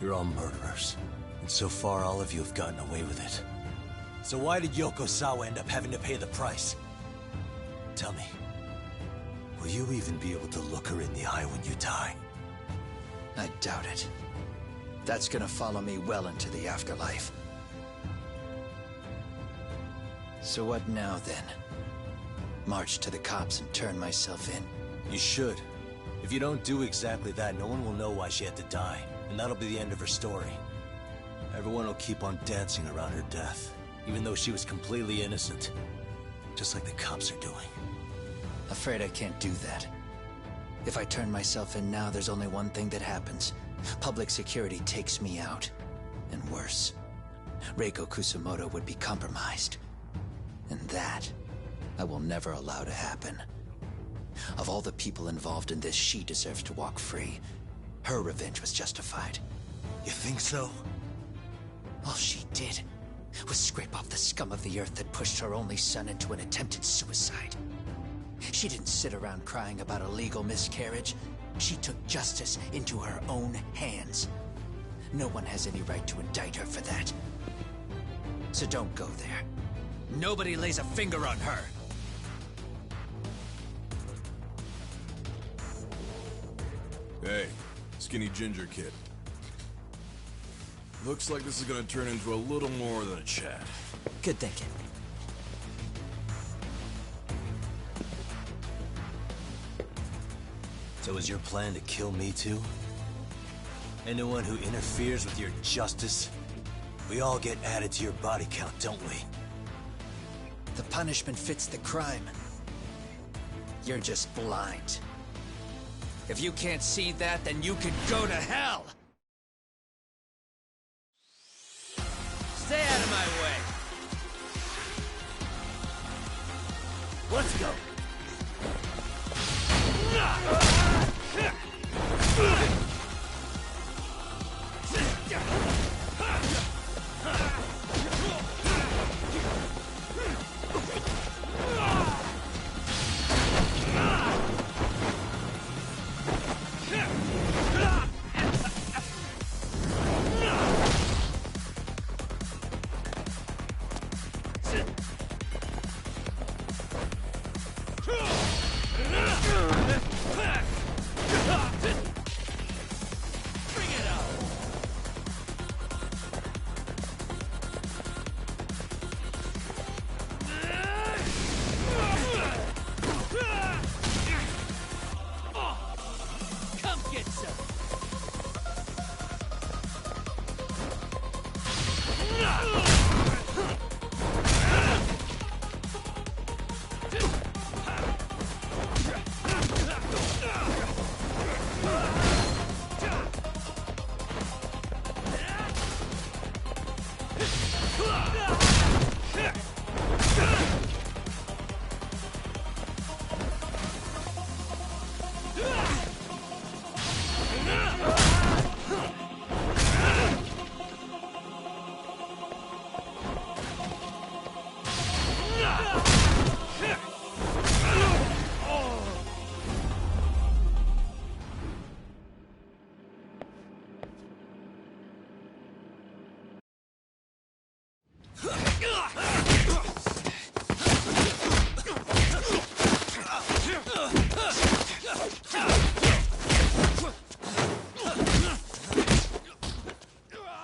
you're all murderers. And so far, all of you have gotten away with it. So why did Yoko Sawa end up having to pay the price? Tell me, will you even be able to look her in the eye when you die? I doubt it. That's gonna follow me well into the afterlife. So what now, then? March to the cops and turn myself in? You should. If you don't do exactly that, no one will know why she had to die. And that'll be the end of her story. Everyone will keep on dancing around her death, even though she was completely innocent. Just like the cops are doing. Afraid I can't do that. If I turn myself in now, there's only one thing that happens. Public security takes me out. And worse, Reiko Kusamoto would be compromised. And that, I will never allow to happen. Of all the people involved in this, she deserves to walk free. Her revenge was justified. You think so? All she did was scrape off the scum of the earth that pushed her only son into an attempted suicide. She didn't sit around crying about a legal miscarriage. She took justice into her own hands. No one has any right to indict her for that. So don't go there. Nobody lays a finger on her. Hey, skinny ginger kid. Looks like this is gonna turn into a little more than a chat. Good thinking. So is your plan to kill me too? Anyone who interferes with your justice? We all get added to your body count, don't we? The punishment fits the crime. You're just blind. If you can't see that, then you can go to hell! Stay out of my way! Let's go!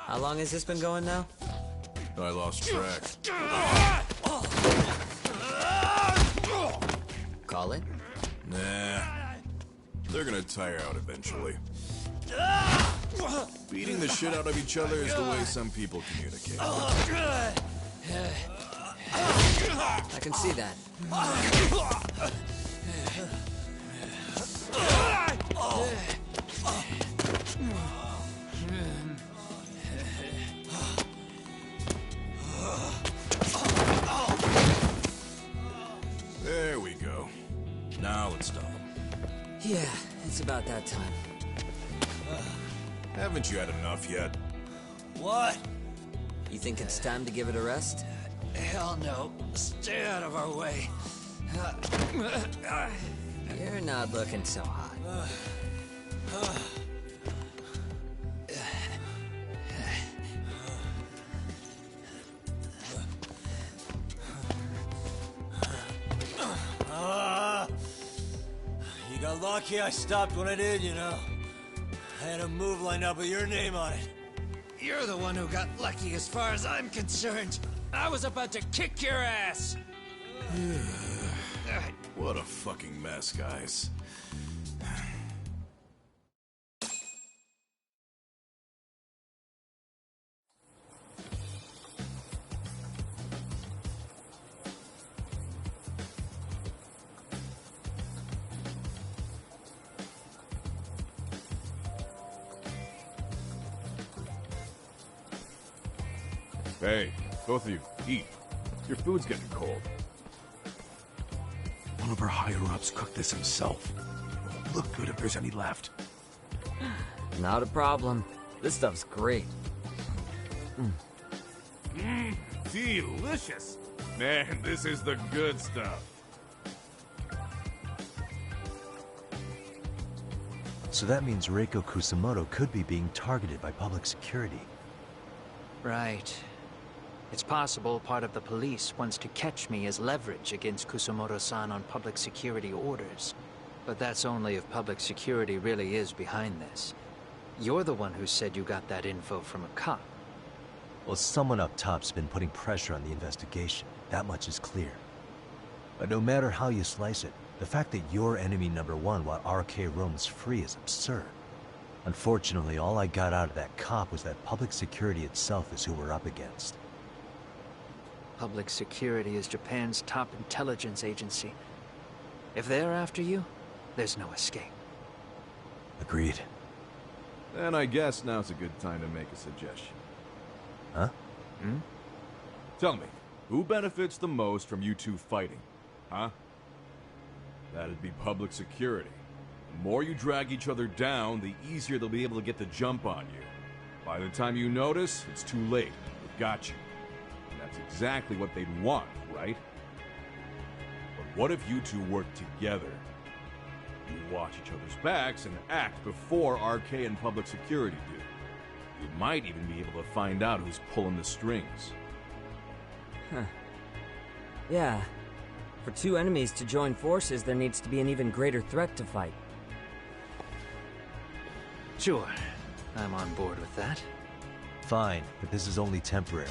How long has this been going now? I lost track. Call it? Nah. They're gonna tire out eventually. Beating the shit out of each other is the way some people communicate. I can see that. There we go. Now let's stop them. Yeah, it's about that time. Haven't you had enough yet? What? You think it's time to give it a rest? Hell no. Stay out of our way. You're not looking so hot. You got lucky I stopped when I did, you know. I had a move lined up with your name on it. You're the one who got lucky as far as I'm concerned. I was about to kick your ass. What a fucking mess, guys. Hey, both of you, eat. Your food's getting cold. One of our higher-ups cooked this himself. It won't look good if there's any left. Not a problem. This stuff's great. Delicious! Man, this is the good stuff. So that means Reiko Kusamoto could be being targeted by public security. Right. It's possible part of the police wants to catch me as leverage against Kusamoto-san on public security orders. But that's only if public security really is behind this. You're the one who said you got that info from a cop. Well, someone up top's been putting pressure on the investigation. That much is clear. But no matter how you slice it, the fact that you're enemy number one while RK roams free is absurd. Unfortunately, all I got out of that cop was that public security itself is who we're up against. Public security is Japan's top intelligence agency. If they're after you, there's no escape. Agreed. Then I guess now's a good time to make a suggestion. Huh? Tell me, who benefits the most from you two fighting? Huh? That'd be public security. The more you drag each other down, the easier they'll be able to get the jump on you. By the time you notice, it's too late. They've got you. And that's exactly what they'd want, right? But what if you two work together? You watch each other's backs and act before RK and public security do. You might even be able to find out who's pulling the strings. Huh. Yeah. For two enemies to join forces, there needs to be an even greater threat to fight. Sure. I'm on board with that. Fine, but this is only temporary.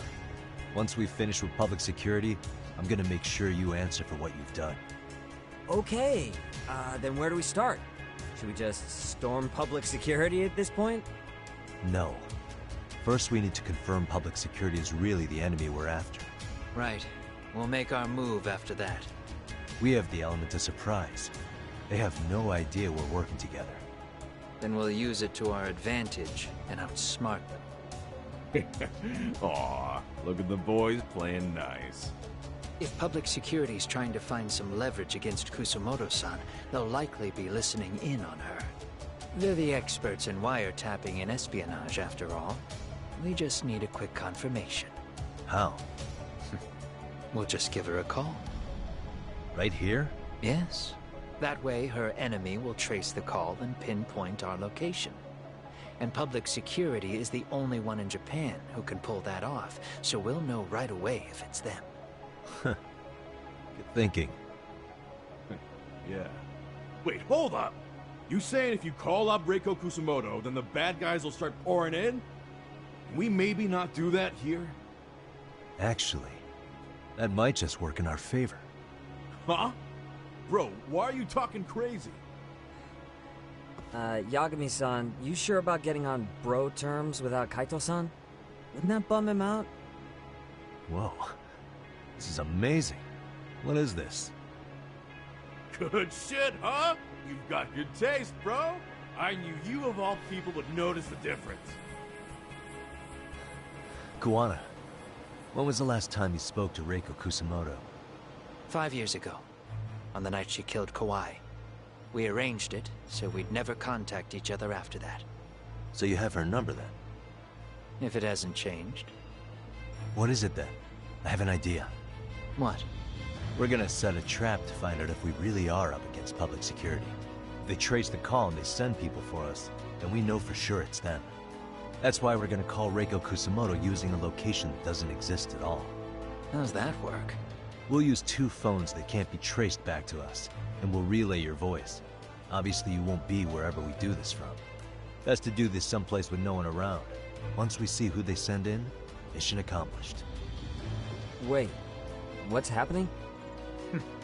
Once we finish with public security, I'm gonna make sure you answer for what you've done. Okay. Then where do we start? Should we just storm public security at this point? No. First, we need to confirm public security is really the enemy we're after. Right. We'll make our move after that. We have the element of surprise. They have no idea we're working together. Then we'll use it to our advantage and outsmart them. Aw, look at the boys playing nice. If public security's trying to find some leverage against Kusumoto-san, they'll likely be listening in on her. They're the experts in wiretapping and espionage, after all. We just need a quick confirmation. How? We'll just give her a call. Right here? Yes. That way, her enemy will trace the call and pinpoint our location. And public security is the only one in Japan who can pull that off, so we'll know right away if it's them. Good thinking. Yeah. Wait, hold up! You saying if you call up Reiko Kusumoto, then the bad guys will start pouring in? Can we maybe not do that here? Actually, that might just work in our favor. Huh? Bro, why are you talking crazy? Yagami-san, you sure about getting on bro terms without Kaito-san? Wouldn't that bum him out? Whoa. This is amazing. What is this? Good shit, huh? You've got good taste, bro. I knew you of all people would notice the difference. Kuwana, when was the last time you spoke to Reiko Kusumoto? 5 years ago, on the night she killed Kawai. We arranged it, so we'd never contact each other after that. So you have her number then? If it hasn't changed. What is it then? I have an idea. What? We're gonna set a trap to find out if we really are up against public security. If they trace the call and they send people for us, then we know for sure it's them. That's why we're gonna call Reiko Kusumoto using a location that doesn't exist at all. How's that work? We'll use 2 phones that can't be traced back to us, and we'll relay your voice. Obviously you won't be wherever we do this from. Best to do this someplace with no one around. Once we see who they send in, mission accomplished. Wait, what's happening?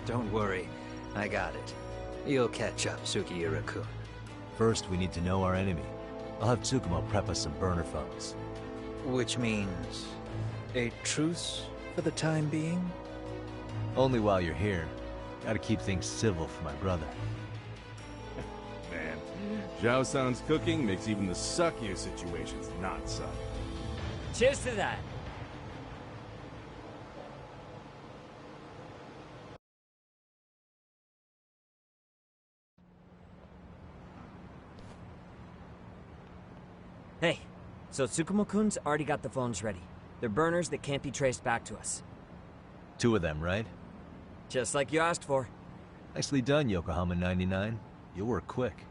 Don't worry, I got it. You'll catch up, Sugiura-kun. First, we need to know our enemy. I'll have Tsukumo prep us some burner phones. Which means a truce for the time being? Only while you're here. Gotta keep things civil for my brother. Man, Zhao-san's cooking makes even the suckiest situations not suck. Cheers to that! Hey, so Tsukumo-kun's already got the phones ready. They're burners that can't be traced back to us. 2 of them, right? Just like you asked for. Nicely done, Yokohama 99. You work quick.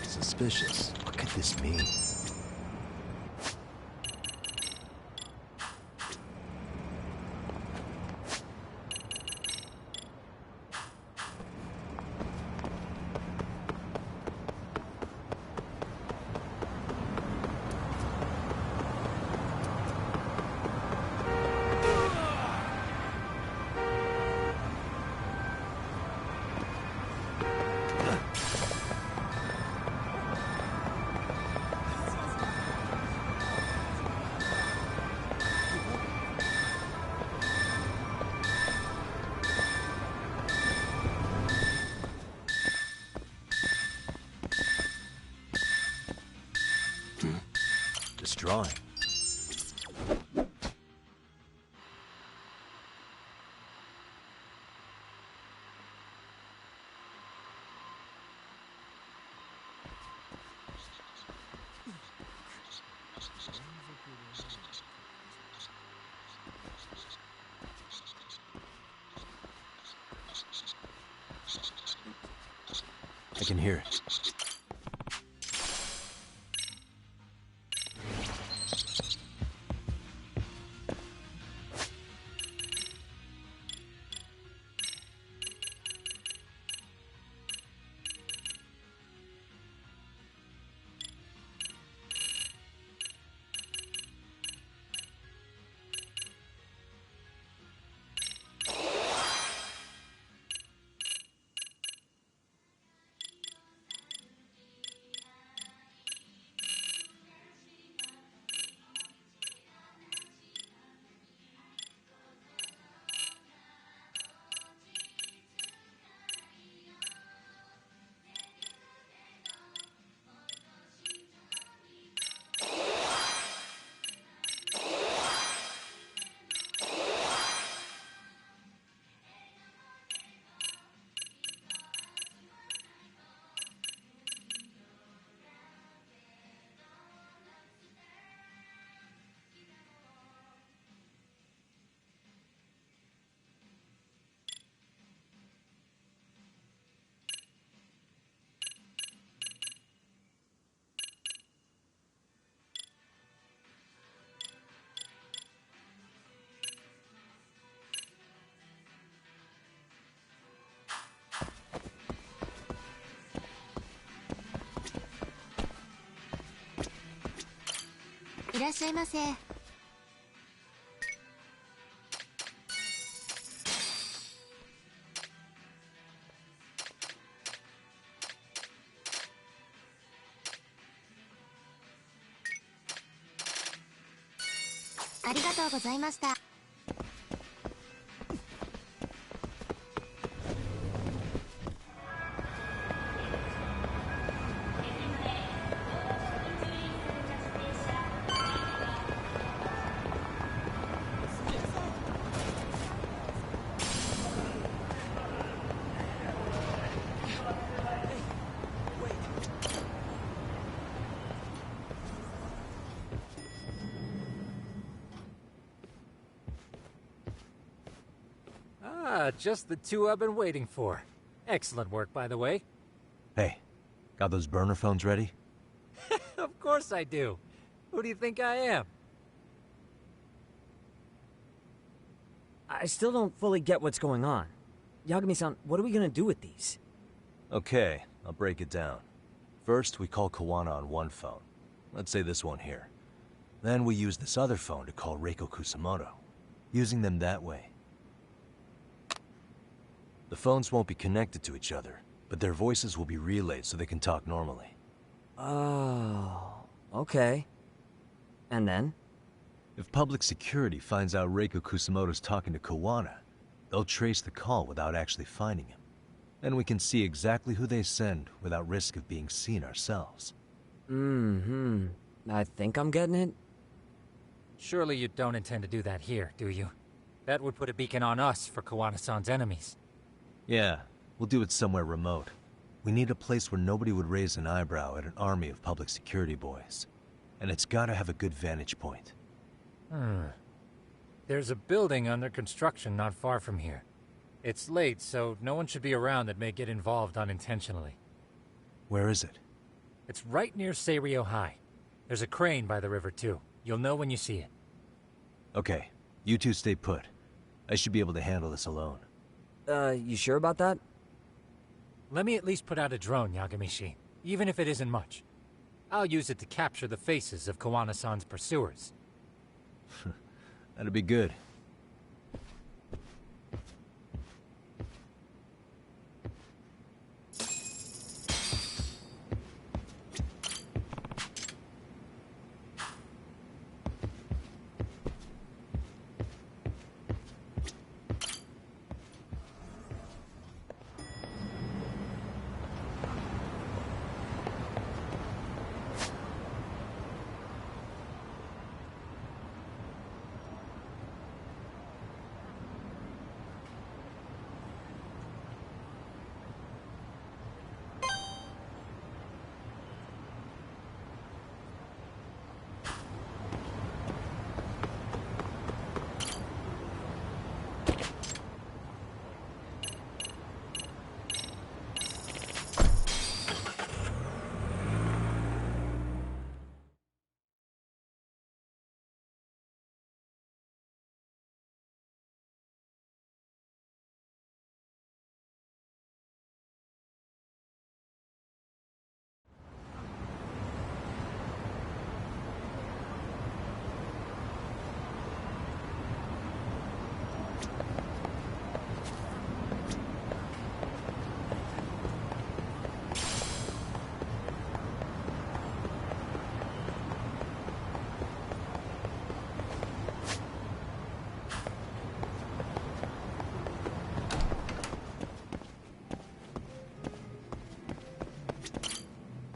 Suspicious. What could this mean? Drawing. I can hear it. らっしゃいませ。ありがとうございました。Just the two I've been waiting for. Excellent work, by the way. Hey, got those burner phones ready? Of course I do. Who do you think I am? I still don't fully get what's going on. Yagami-san, what are we gonna do with these? Okay, I'll break it down. First, we call Kawana on one phone. Let's say this one here. Then we use this other phone to call Reiko Kusamoto. Using them that way. The phones won't be connected to each other, but their voices will be relayed so they can talk normally. Oh, okay. And then? If public security finds out Reiko Kusamoto's talking to Kawana, they'll trace the call without actually finding him. Then we can see exactly who they send without risk of being seen ourselves. I think I'm getting it. Surely you don't intend to do that here, do you? That would put a beacon on us for Kawana-san's enemies. Yeah, we'll do it somewhere remote. We need a place where nobody would raise an eyebrow at an army of public security boys. And it's gotta have a good vantage point. There's a building under construction not far from here. It's late, so no one should be around that may get involved unintentionally. Where is it? It's right near Seiryo High. There's a crane by the river, too. You'll know when you see it. Okay, you two stay put. I should be able to handle this alone. You sure about that? Let me at least put out a drone, Yagami-shi, even if it isn't much. I'll use it to capture the faces of Kawana-san's pursuers. That'd be good.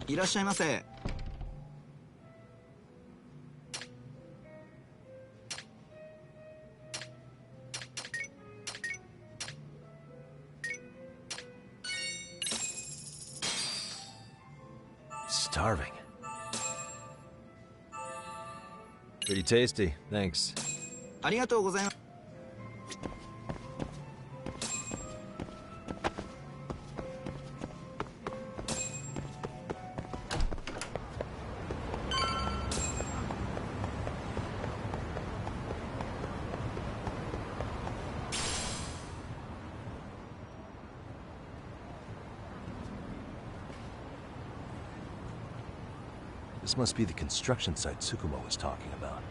いらっしゃいませ。Starving. Pretty tasty, thanks. ありがとうございます。This must be the construction site Tsukumo was talking about.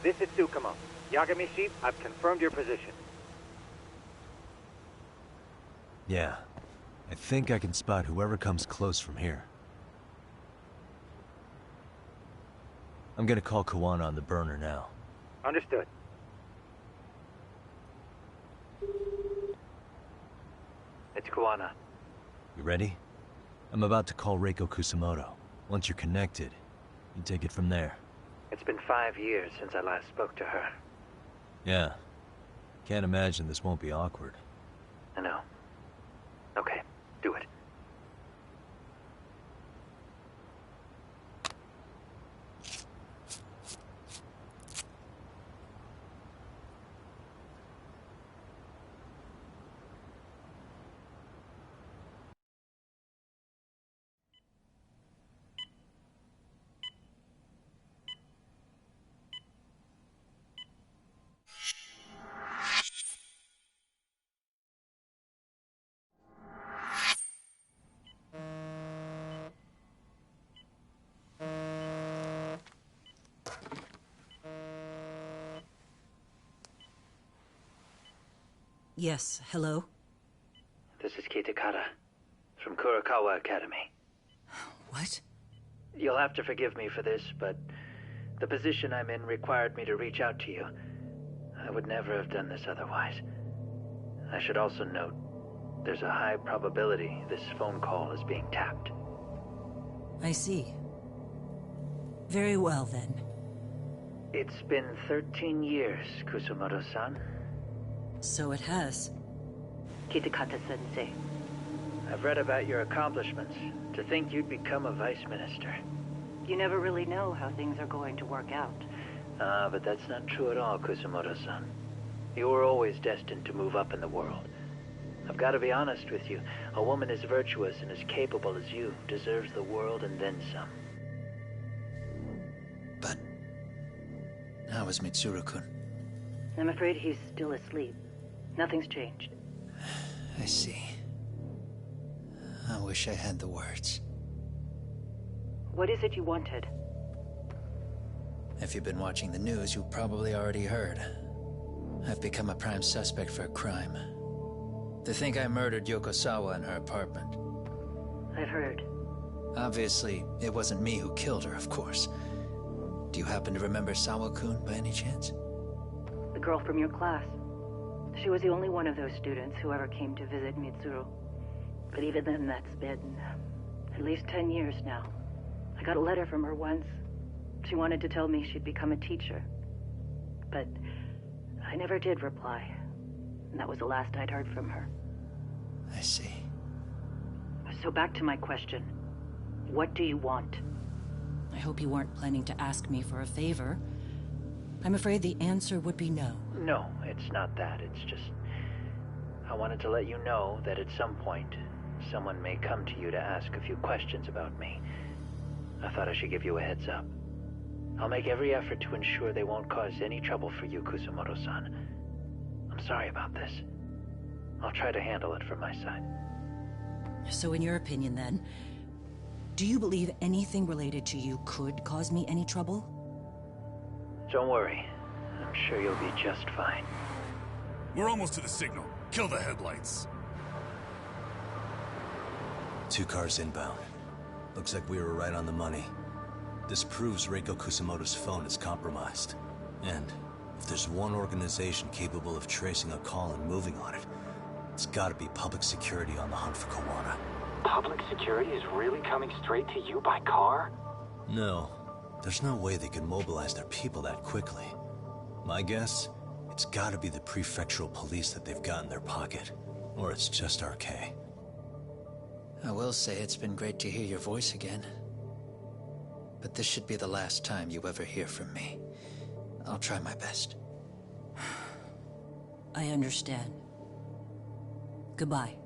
This is Tsukumo. Yagami-shi, I've confirmed your position. Yeah. I think I can spot whoever comes close from here. I'm gonna call Kawana on the burner now. Understood. It's Kawana. You ready? I'm about to call Reiko Kusamoto. Once you're connected, you take it from there. It's been 5 years since I last spoke to her. Yeah. Can't imagine this won't be awkward. I know. Okay, do it. Yes, hello? This is Kitakata, from Kurakawa Academy. What? You'll have to forgive me for this, but the position I'm in required me to reach out to you. I would never have done this otherwise. I should also note, there's a high probability this phone call is being tapped. I see. Very well, then. It's been 13 years, Kusumoto-san. So it has. Kitakata-sensei. I've read about your accomplishments. To think you'd become a vice minister. You never really know how things are going to work out. But that's not true at all, Kusumoto-san. You were always destined to move up in the world. I've got to be honest with you. A woman as virtuous and as capable as you deserves the world and then some. But how is Mitsuru-kun? I'm afraid he's still asleep. Nothing's changed. I see. I wish I had the words. What is it you wanted? If you've been watching the news, you probably already heard. I've become a prime suspect for a crime. They think I murdered Yokosawa in her apartment. I've heard. Obviously, it wasn't me who killed her, of course. Do you happen to remember Sawa-kun by any chance? The girl from your class. She was the only one of those students who ever came to visit Mitsuru. But even then, that's been at least 10 years now. I got a letter from her once. She wanted to tell me she'd become a teacher. But I never did reply. And that was the last I'd heard from her. I see. So back to my question. What do you want? I hope you weren't planning to ask me for a favor. I'm afraid the answer would be no. No, it's not that. It's just... I wanted to let you know that at some point, someone may come to you to ask a few questions about me. I thought I should give you a heads up. I'll make every effort to ensure they won't cause any trouble for you, Kusumoto-san. I'm sorry about this. I'll try to handle it from my side. So in your opinion, then, do you believe anything related to you could cause me any trouble? Don't worry. I'm sure you'll be just fine. We're almost to the signal. Kill the headlights. 2 cars inbound. Looks like we were right on the money. This proves Reiko Kusamoto's phone is compromised. And if there's one organization capable of tracing a call and moving on it, it's gotta be public security on the hunt for Kawana. Public security is really coming straight to you by car? No. There's no way they could mobilize their people that quickly. My guess, it's gotta be the prefectural police that they've got in their pocket. Or it's just RK. I will say it's been great to hear your voice again. But this should be the last time you ever hear from me. I'll try my best. I understand. Goodbye.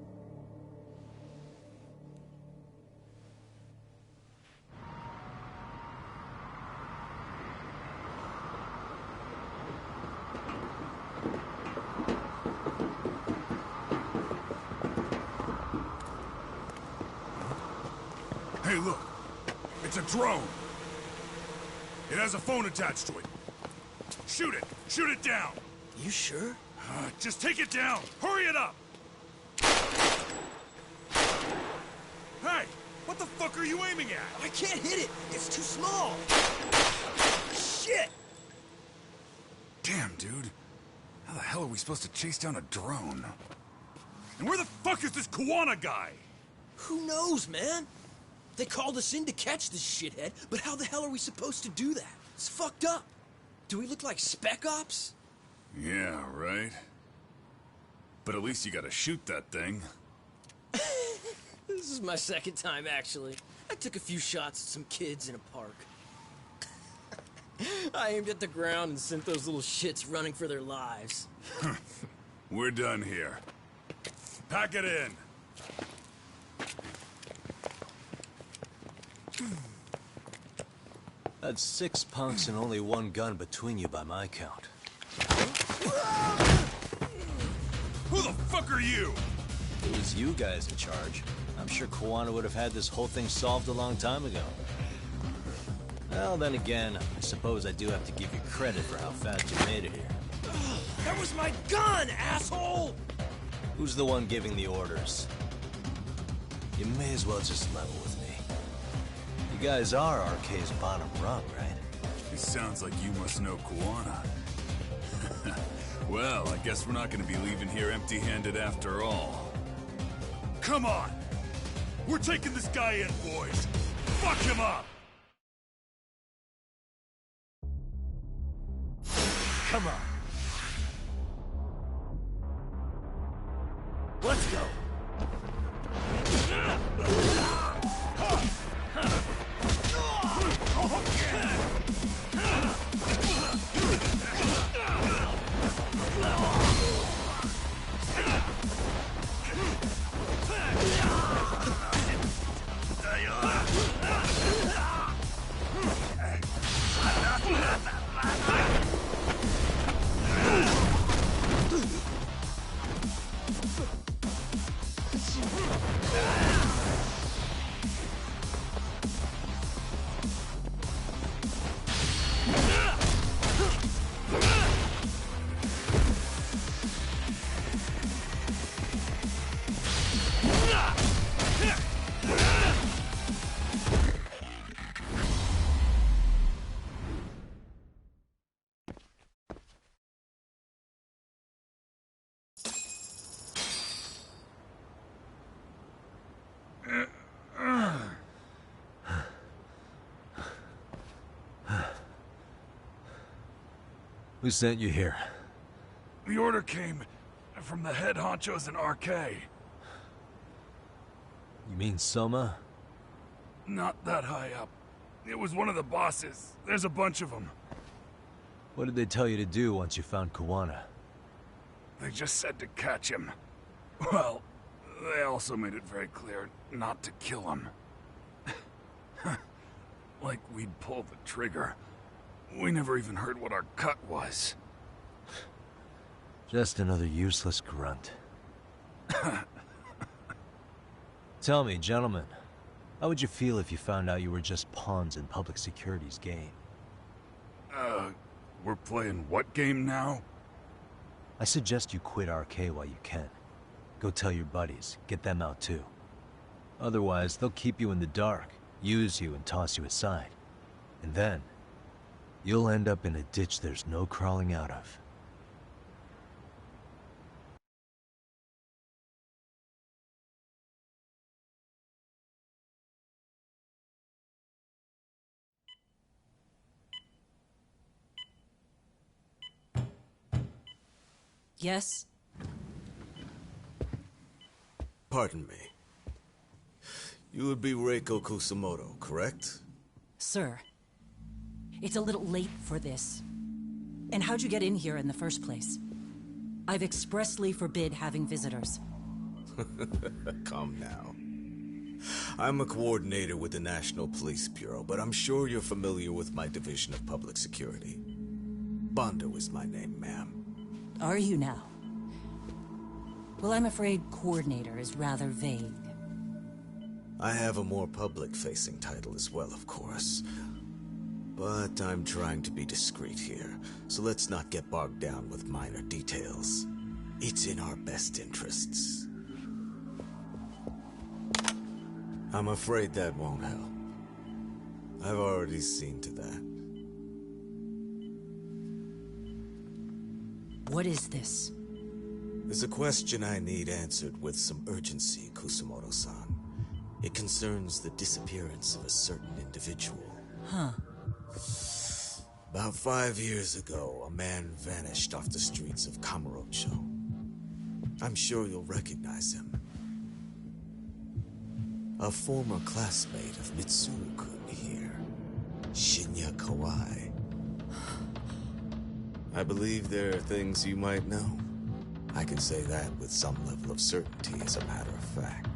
Hey, look. It's a drone. It has a phone attached to it. Shoot it! Shoot it down! You sure? Just take it down! Hurry it up! Hey! What the fuck are you aiming at? I can't hit it! It's too small! Shit! Damn, dude. How the hell are we supposed to chase down a drone? And where the fuck is this Kuwana guy? Who knows, man? They called us in to catch this shithead, but how the hell are we supposed to do that? It's fucked up. Do we look like spec ops? Yeah, right. But at least you gotta shoot that thing. This is my second time, actually. I took a few shots at some kids in a park. I aimed at the ground and sent those little shits running for their lives. We're done here. Pack it in. That's 6 punks and only 1 gun between you by my count. Who the fuck are you? It was you guys in charge. I'm sure Kuwana would have had this whole thing solved a long time ago. Well, then again, I suppose I do have to give you credit for how fast you made it here. That was my gun, asshole! Who's the one giving the orders? You may as well just level with me. You guys are RK's bottom rung, right? It sounds like you must know Kuwana. Well, I guess we're not gonna be leaving here empty-handed after all. Come on! We're taking this guy in, boys! Fuck him up! Come on. Let's go. Who sent you here? The order came from the head honchos in RK. You mean Soma? Not that high up. It was one of the bosses. There's a bunch of them. What did they tell you to do once you found Kuwana? They just said to catch him. Well, they also made it very clear not to kill him. Like we'd pull the trigger. We never even heard what our cut was. Just another useless grunt. Tell me, gentlemen, how would you feel if you found out you were just pawns in public security's game? We're playing what game now? I suggest you quit RK while you can. Go tell your buddies, get them out too. Otherwise, they'll keep you in the dark, use you and toss you aside. And then, you'll end up in a ditch there's no crawling out of. Yes? Pardon me. You would be Reiko Kusamoto, correct? Sir, it's a little late for this. And how'd you get in here in the first place? I've expressly forbid having visitors. Calm now. I'm a coordinator with the National Police Bureau, but I'm sure you're familiar with my Division of Public Security. Bondo is my name, ma'am. Are you now? Well, I'm afraid coordinator is rather vague. I have a more public-facing title as well, of course. But I'm trying to be discreet here, so let's not get bogged down with minor details. It's in our best interests. I'm afraid that won't help. I've already seen to that. What is this? There's a question I need answered with some urgency, Kusumoto-san. It concerns the disappearance of a certain individual. Huh. About 5 years ago, a man vanished off the streets of Kamurocho. I'm sure you'll recognize him. A former classmate of Mitsuru-kun here, Shinya Kawai. I believe there are things you might know. I can say that with some level of certainty, as a matter of fact.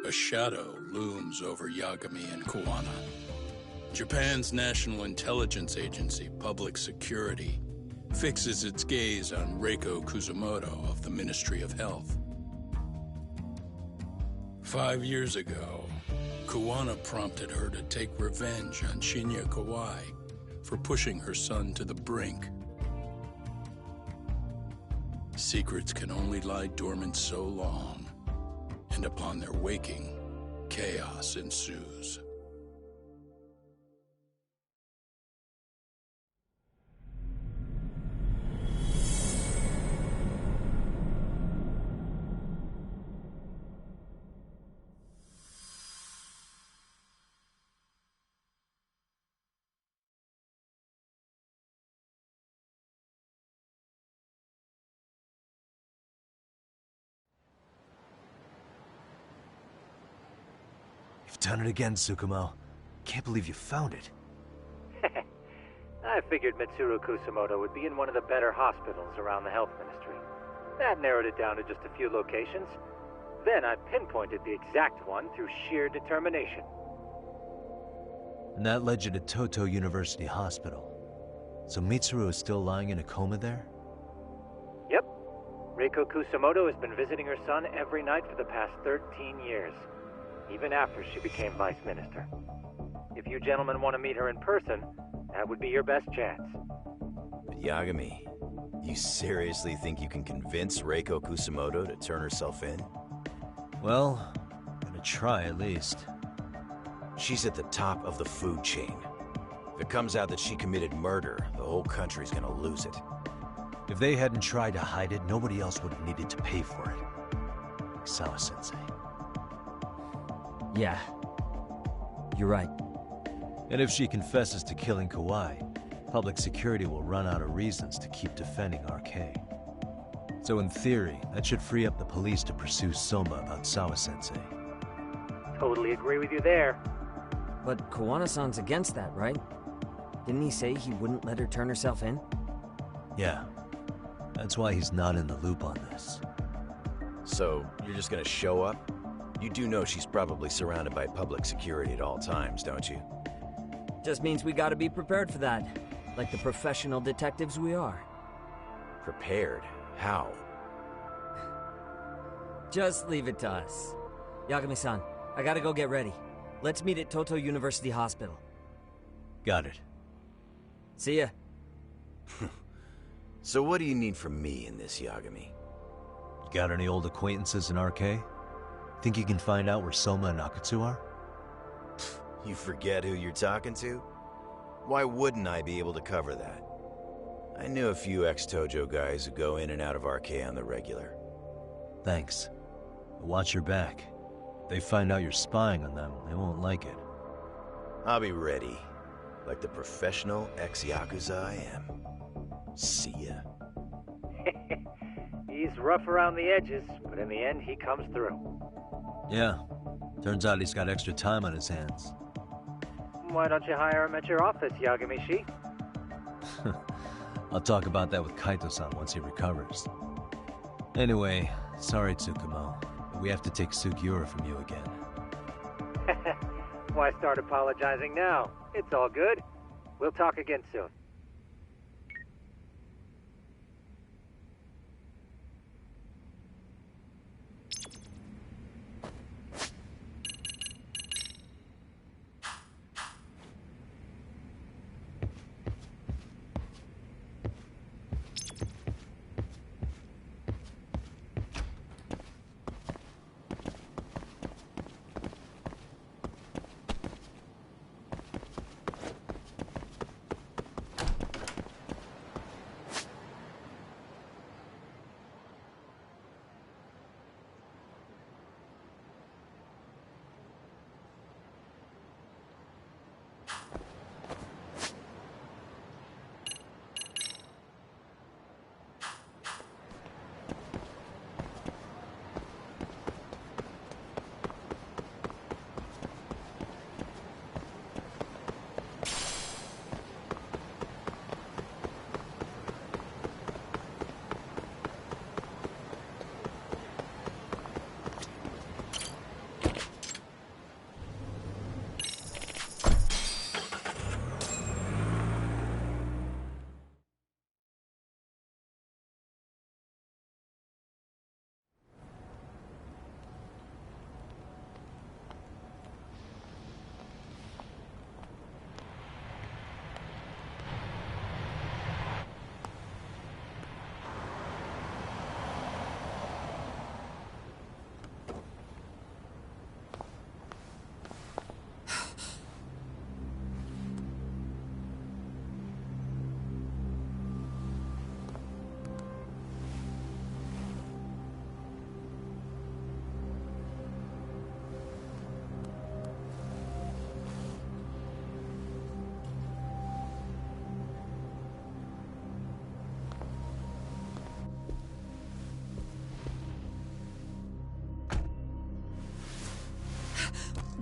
A shadow looms over Yagami and Kawana. Japan's National Intelligence Agency, Public Security, fixes its gaze on Reiko Kusumoto of the Ministry of Health. 5 years ago, Kawana prompted her to take revenge on Shinya Kawai for pushing her son to the brink. Secrets can only lie dormant so long, and upon their waking, chaos ensues. You've done it again, Tsukumo. Can't believe you found it. I figured Mitsuru Kusumoto would be in one of the better hospitals around the health ministry. That narrowed it down to just a few locations. Then I pinpointed the exact one through sheer determination. And that led you to Toto University Hospital. So Mitsuru is still lying in a coma there? Yep. Reiko Kusumoto has been visiting her son every night for the past 13 years. Even after she became vice minister. If you gentlemen want to meet her in person, that would be your best chance. But Yagami, you seriously think you can convince Reiko Kusumoto to turn herself in? Well, I'm gonna try at least. She's at the top of the food chain. If it comes out that she committed murder, the whole country's gonna lose it. If they hadn't tried to hide it, nobody else would have needed to pay for it. Like Sawa-sensei. Yeah. You're right. And if she confesses to killing Kawai, public security will run out of reasons to keep defending RK. So in theory, that should free up the police to pursue Soma about Sawa-sensei. Totally agree with you there. But Kawana-san's against that, right? Didn't he say he wouldn't let her turn herself in? Yeah. That's why he's not in the loop on this. So, you're just gonna show up? You do know she's probably surrounded by public security at all times, don't you? Just means we gotta be prepared for that. Like the professional detectives we are. Prepared? How? Just leave it to us. Yagami-san, I gotta go get ready. Let's meet at Toto University Hospital. Got it. See ya. So what do you need from me in this, Yagami? Got any old acquaintances in RK? Think you can find out where Soma and Akatsu are? You forget who you're talking to? Why wouldn't I be able to cover that? I knew a few ex-Tojo guys who go in and out of RK on the regular. Thanks. But watch your back. If they find out you're spying on them, they won't like it. I'll be ready. Like the professional ex-Yakuza I am. See ya. He's rough around the edges, but in the end, he comes through. Yeah. Turns out he's got extra time on his hands. Why don't you hire him at your office, Yagami-shi? I'll talk about that with Kaito-san once he recovers. Anyway, sorry Tsukumo, but we have to take Sugiura from you again. Why start apologizing now? It's all good. We'll talk again soon.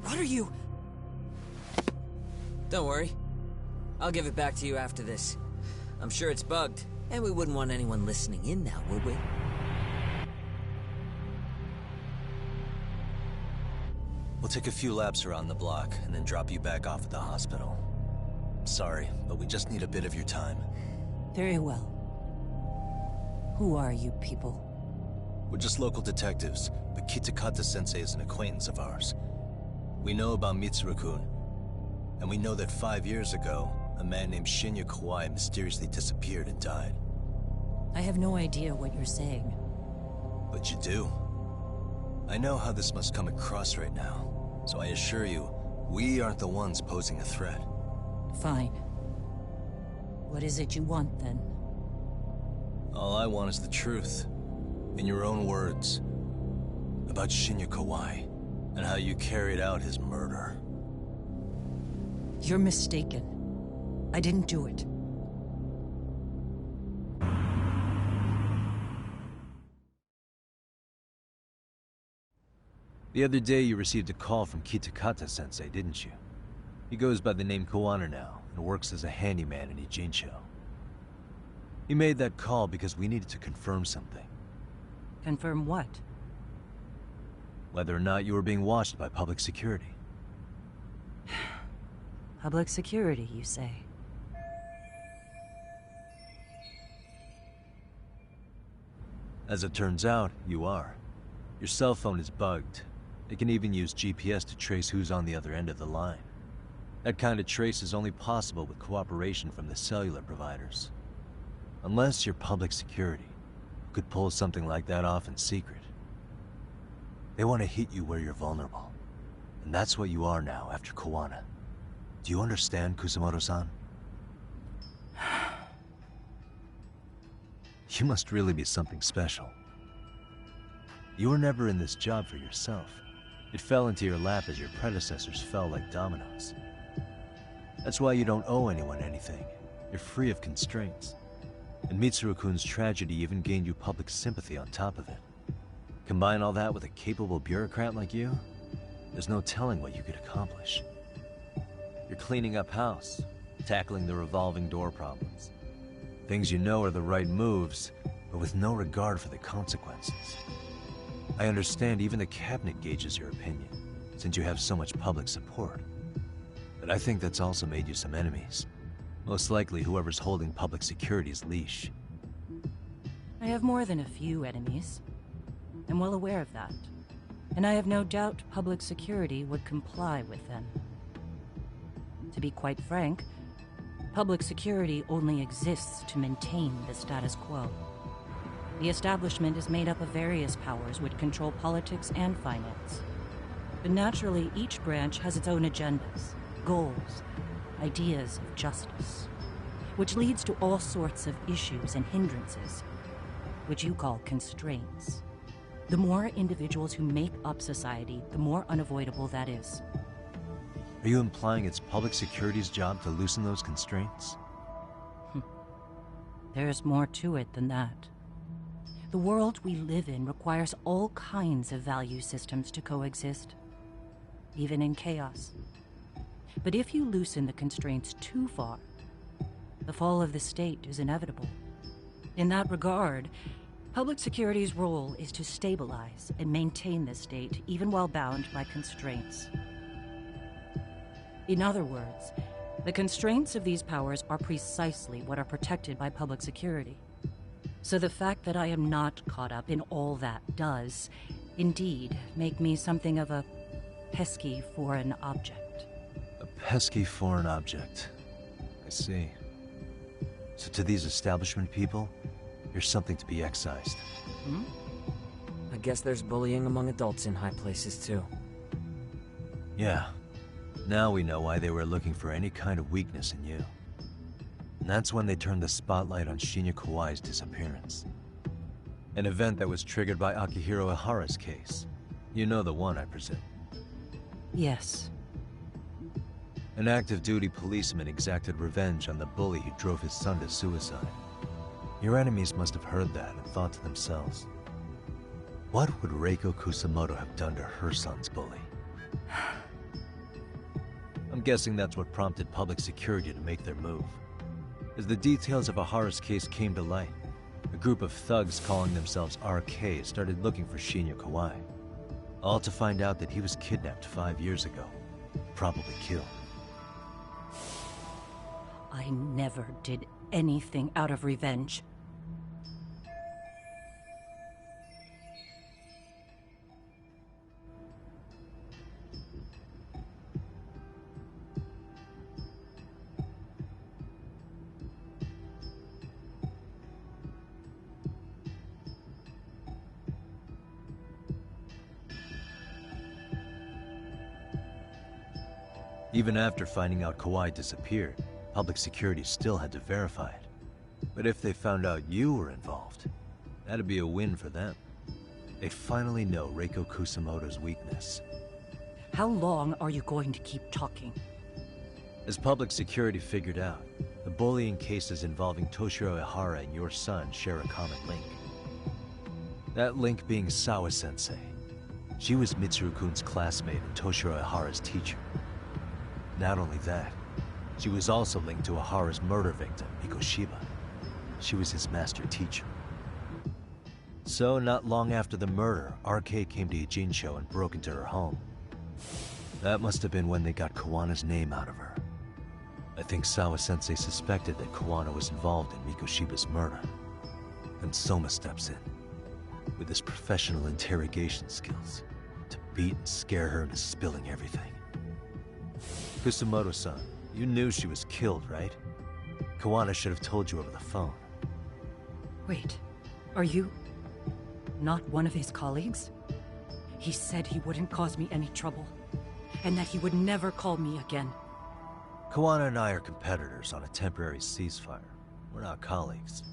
What are you? Don't worry. I'll give it back to you after this. I'm sure it's bugged, and we wouldn't want anyone listening in now, would we? We'll take a few laps around the block, and then drop you back off at the hospital. Sorry, but we just need a bit of your time. Very well. Who are you people? We're just local detectives, but Kitakata-sensei is an acquaintance of ours. We know about Mitsuru-kun, and we know that 5 years ago, a man named Shinya Kawai mysteriously disappeared and died. I have no idea what you're saying. But you do. I know how this must come across right now, so I assure you, we aren't the ones posing a threat. Fine. What is it you want, then? All I want is the truth. In your own words. About Shinya Kawai, and how you carried out his murder. You're mistaken. I didn't do it. The other day you received a call from Kitakata-sensei, didn't you? He goes by the name Kawana now, and works as a handyman in Ijincho. He made that call because we needed to confirm something. Confirm what? Whether or not you were being watched by public security. Public security, you say? As it turns out, you are. Your cell phone is bugged. It can even use GPS to trace who's on the other end of the line. That kind of trace is only possible with cooperation from the cellular providers. Unless you're public security, who could pull something like that off in secret. They want to hit you where you're vulnerable. And that's what you are now after Kawana. Do you understand, Kusamoto-san? You must really be something special. You were never in this job for yourself. It fell into your lap as your predecessors fell like dominoes. That's why you don't owe anyone anything. You're free of constraints. And Mitsuru-kun's tragedy even gained you public sympathy on top of it. Combine all that with a capable bureaucrat like you, there's no telling what you could accomplish. You're cleaning up house, tackling the revolving door problems. Things you know are the right moves, but with no regard for the consequences. I understand even the cabinet gauges your opinion, since you have so much public support. But I think that's also made you some enemies. Most likely whoever's holding public security's leash. I have more than a few enemies. I'm well aware of that. And I have no doubt public security would comply with them. To be quite frank, public security only exists to maintain the status quo. The establishment is made up of various powers which control politics and finance. But naturally, each branch has its own agendas, goals, ideas of justice, which leads to all sorts of issues and hindrances, which you call constraints. The more individuals who make up society, the more unavoidable that is. Are you implying it's public security's job to loosen those constraints? There's more to it than that. The world we live in requires all kinds of value systems to coexist, even in chaos. But if you loosen the constraints too far, the fall of the state is inevitable. In that regard, public security's role is to stabilize and maintain the state, even while bound by constraints. In other words, the constraints of these powers are precisely what are protected by public security. So the fact that I am not caught up in all that does, indeed, make me something of a pesky foreign object. A pesky foreign object. I see. So to these establishment people, you're something to be excised. I guess there's bullying among adults in high places, too. Yeah. Now we know why they were looking for any kind of weakness in you. And that's when they turned the spotlight on Shinya Kawai's disappearance. An event that was triggered by Akihiro Ihara's case. You know the one, I presume. Yes. An active duty policeman exacted revenge on the bully who drove his son to suicide. Your enemies must have heard that and thought to themselves, what would Reiko Kusamoto have done to her son's bully? I'm guessing that's what prompted public security to make their move. As the details of Ihara's case came to light, a group of thugs calling themselves RK started looking for Shinya Kawai. All to find out that he was kidnapped 5 years ago, probably killed. I never did anything out of revenge. Even after finding out Kawai disappeared, public security still had to verify it. But if they found out you were involved, that'd be a win for them. They'd finally know Reiko Kusamoto's weakness. How long are you going to keep talking? As public security figured out, the bullying cases involving Toshiro Ihara and your son share a common link. That link being Sawa-sensei. She was Mitsuru-kun's classmate and Toshiro Ihara's teacher. Not only that, she was also linked to Ihara's murder victim, Mikoshiba. She was his master teacher. So, not long after the murder, RK came to Ijincho and broke into her home. That must have been when they got Kawana's name out of her. I think Sawa-sensei suspected that Kawana was involved in Mikoshiba's murder. And Soma steps in, with his professional interrogation skills, to beat and scare her into spilling everything. Kusamoto-san, you knew she was killed, right? Kawana should have told you over the phone. Wait, are you not one of his colleagues? He said he wouldn't cause me any trouble, and that he would never call me again. Kawana and I are competitors on a temporary ceasefire. We're not colleagues.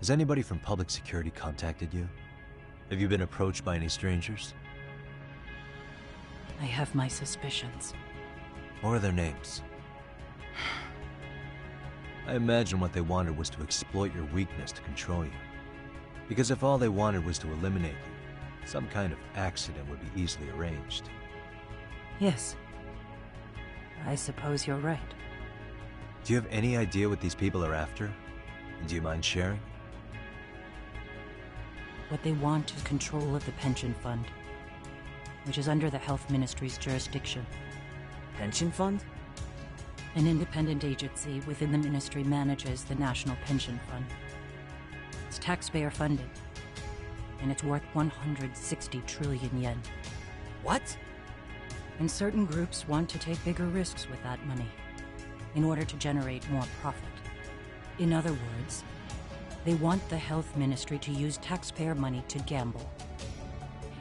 Has anybody from public security contacted you? Have you been approached by any strangers? I have my suspicions. What are their names? I imagine what they wanted was to exploit your weakness to control you. Because if all they wanted was to eliminate you, some kind of accident would be easily arranged. Yes. I suppose you're right. Do you have any idea what these people are after? And do you mind sharing? What they want is control of the pension fund, which is under the Health Ministry's jurisdiction. Pension fund? An independent agency within the ministry manages the National Pension Fund. It's taxpayer funded, and it's worth 160 trillion yen. What? And certain groups want to take bigger risks with that money in order to generate more profit. In other words, they want the health ministry to use taxpayer money to gamble.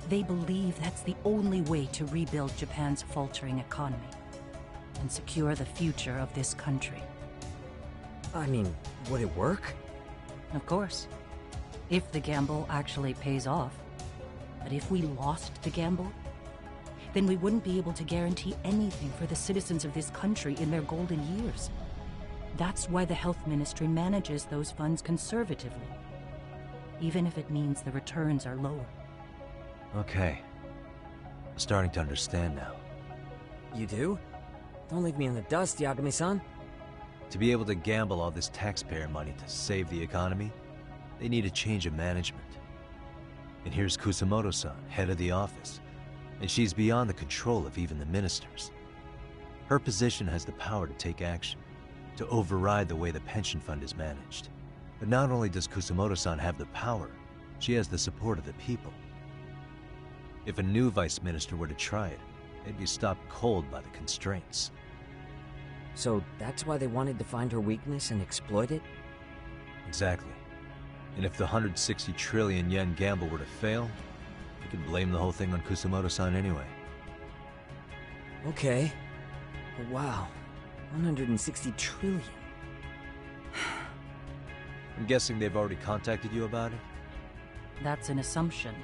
They believe that's the only way to rebuild Japan's faltering economy and secure the future of this country. I mean, would it work? Of course, if the gamble actually pays off. But if we lost the gamble, then we wouldn't be able to guarantee anything for the citizens of this country in their golden years. That's why the health ministry manages those funds conservatively, even if it means the returns are lower. Okay. I'm starting to understand now. You do? Don't leave me in the dust, Yagami-san. To be able to gamble all this taxpayer money to save the economy, they need a change of management. And here's Kusamoto-san, head of the office, and she's beyond the control of even the ministers. Her position has the power to take action, to override the way the pension fund is managed. But not only does Kusamoto-san have the power, she has the support of the people. If a new vice minister were to try it, they'd be stopped cold by the constraints. So that's why they wanted to find her weakness and exploit it? Exactly. And if the 160 trillion yen gamble were to fail, you could blame the whole thing on Kusamoto-san anyway. Okay. But wow, 160 trillion. I'm guessing they've already contacted you about it? That's an assumption.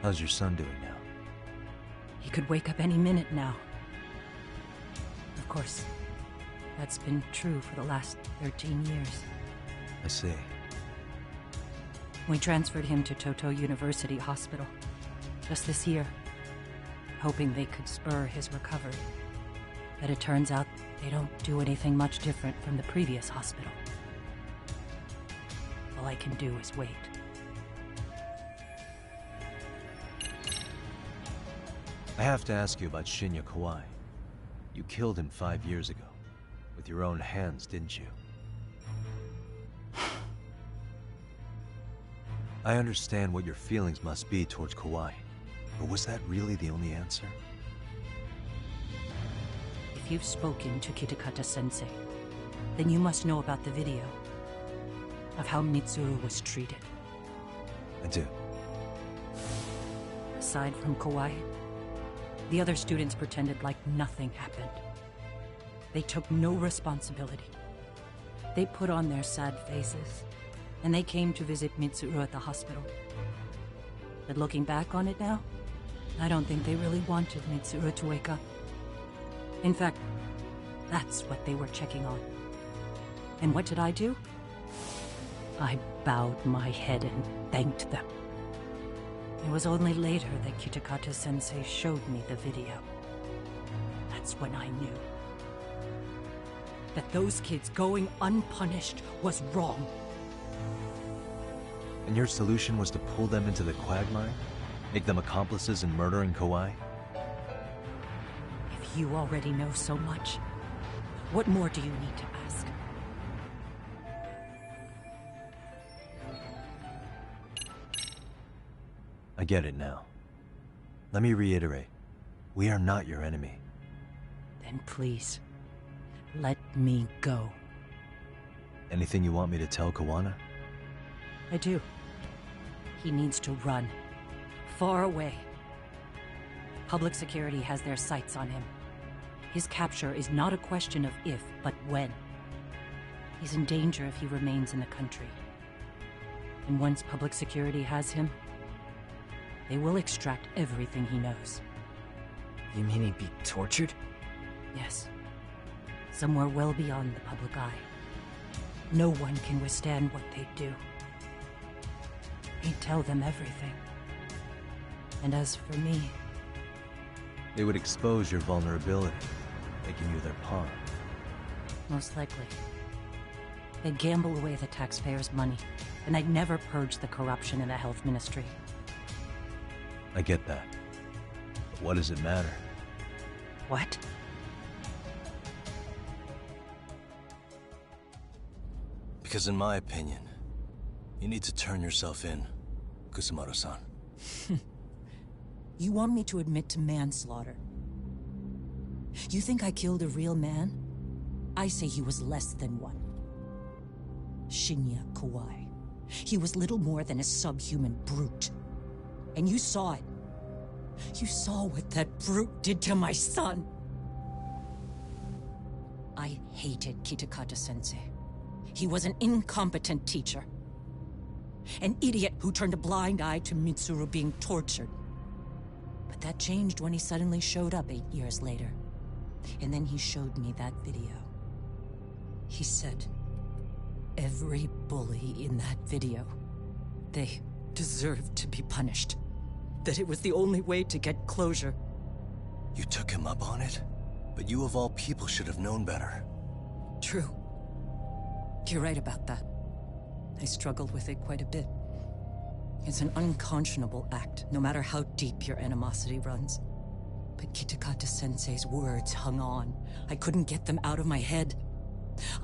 How's your son doing now? He could wake up any minute now. Of course, that's been true for the last 13 years. I see. We transferred him to Toto University Hospital just this year, hoping they could spur his recovery. But it turns out they don't do anything much different from the previous hospital. All I can do is wait. I have to ask you about Shinya Kawai. You killed him 5 years ago. With your own hands, didn't you? I understand what your feelings must be towards Kawai, but was that really the only answer? If you've spoken to Kitakata-sensei, then you must know about the video of how Mitsuru was treated. I do. Aside from Kawai, the other students pretended like nothing happened. They took no responsibility. They put on their sad faces, and they came to visit Mitsuru at the hospital. But looking back on it now, I don't think they really wanted Mitsuru to wake up. In fact, that's what they were checking on. And what did I do? I bowed my head and thanked them. It was only later that Kitakata-sensei showed me the video. That's when I knew that those kids going unpunished was wrong. And your solution was to pull them into the quagmire? Make them accomplices in murdering Kawai? If you already know so much, what more do you need to ask? I get it now. Let me reiterate. We are not your enemy. Then please, let me go. Anything you want me to tell Kawana? I do. He needs to run. Far away. Public security has their sights on him. His capture is not a question of if, but when. He's in danger if he remains in the country. And once public security has him, they will extract everything he knows. You mean he'd be tortured? Yes. Somewhere well beyond the public eye. No one can withstand what they do. He'd tell them everything. And as for me... They would expose your vulnerability, making you their pawn. Most likely. They'd gamble away the taxpayers' money, and I'd never purge the corruption in the health ministry. I get that. But what does it matter? What? Because in my opinion, you need to turn yourself in, Kusumoto-san. You want me to admit to manslaughter? You think I killed a real man? I say he was less than one. Shinya Kawai. He was little more than a subhuman brute. And you saw it. You saw what that brute did to my son. I hated Kitakata-sensei. He was an incompetent teacher. An idiot who turned a blind eye to Mitsuru being tortured. But that changed when he suddenly showed up 8 years later. And then he showed me that video. He said, every bully in that video, they deserved to be punished. That it was the only way to get closure. You took him up on it? But you of all people should have known better. True. You're right about that. I struggled with it quite a bit. It's an unconscionable act, no matter how deep your animosity runs. But Kitakata-sensei's words hung on. I couldn't get them out of my head.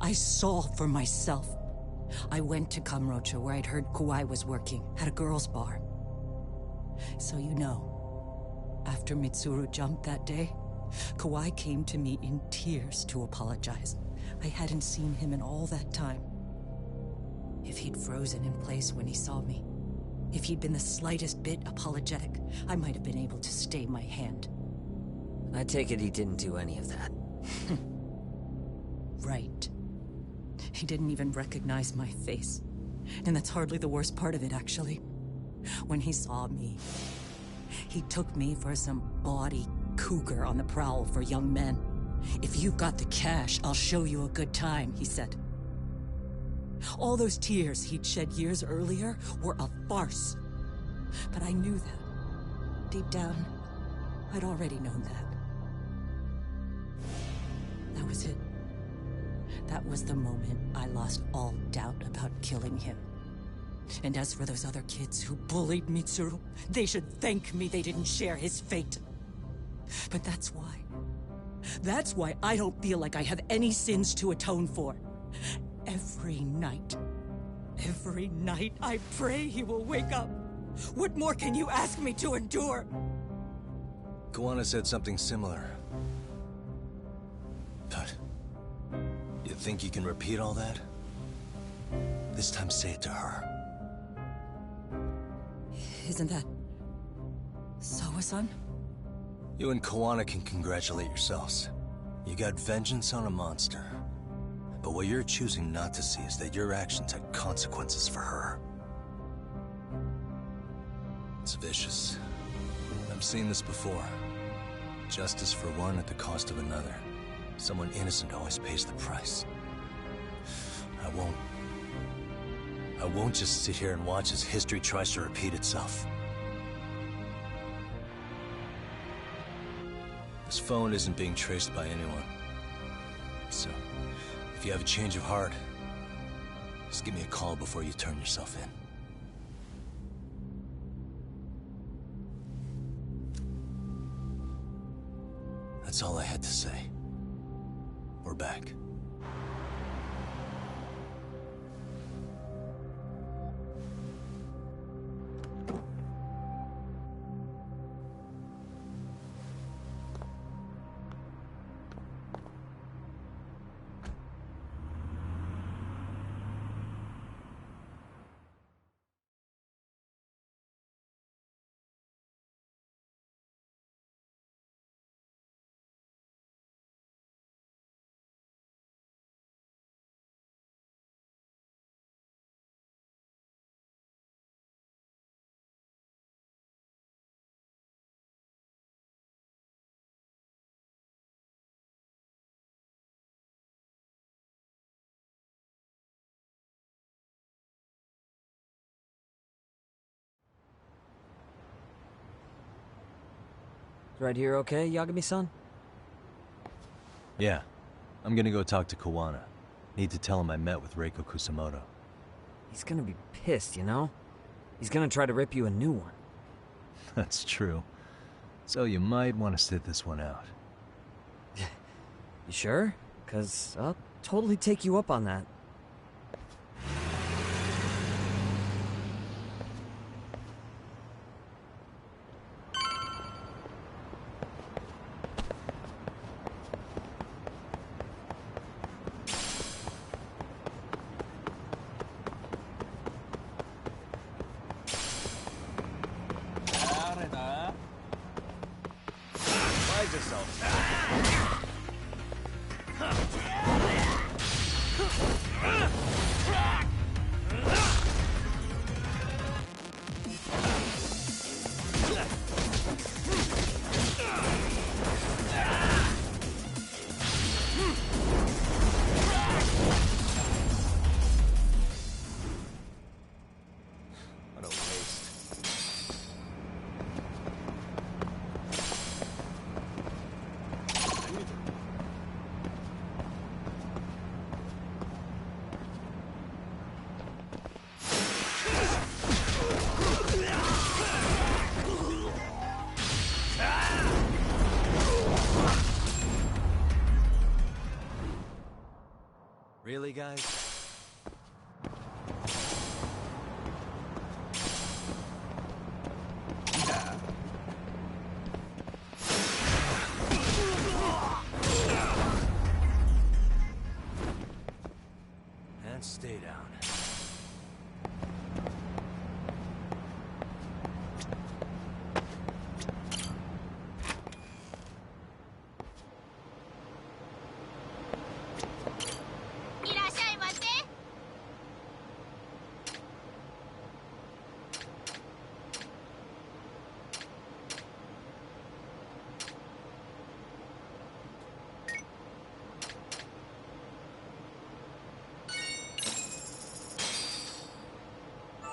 I saw for myself. I went to Kamurocho, where I'd heard Kawai was working, at a girls' bar. So you know, after Mitsuru jumped that day, Kawai came to me in tears to apologize. I hadn't seen him in all that time. If he'd frozen in place when he saw me, if he'd been the slightest bit apologetic, I might have been able to stay my hand. I take it he didn't do any of that. Right. He didn't even recognize my face. And that's hardly the worst part of it, actually. When he saw me, he took me for some bawdy cougar on the prowl for young men. If you've got the cash, I'll show you a good time, he said. All those tears he'd shed years earlier were a farce. But I knew that. Deep down, I'd already known that. That was it. That was the moment I lost all doubt about killing him. And as for those other kids who bullied Mitsuru, they should thank me they didn't share his fate. But that's why. That's why I don't feel like I have any sins to atone for. Every night I pray he will wake up. What more can you ask me to endure? Kawana said something similar. But you think you can repeat all that? This time say it to her. Isn't that Sawa-san? You and Kawana can congratulate yourselves. You got vengeance on a monster. But what you're choosing not to see is that your actions had consequences for her. It's vicious. I've seen this before. Justice for one at the cost of another. Someone innocent always pays the price. I won't just sit here and watch as history tries to repeat itself. This phone isn't being traced by anyone. So, if you have a change of heart, just give me a call before you turn yourself in. That's all I had to say. We're back. Right here okay, Yagami-san? Yeah. I'm gonna go talk to Kawana. Need to tell him I met with Reiko Kusamoto. He's gonna be pissed, you know? He's gonna try to rip you a new one. That's true. So you might want to sit this one out. You sure? 'Cause I'll totally take you up on that. Really, guys? And stay down.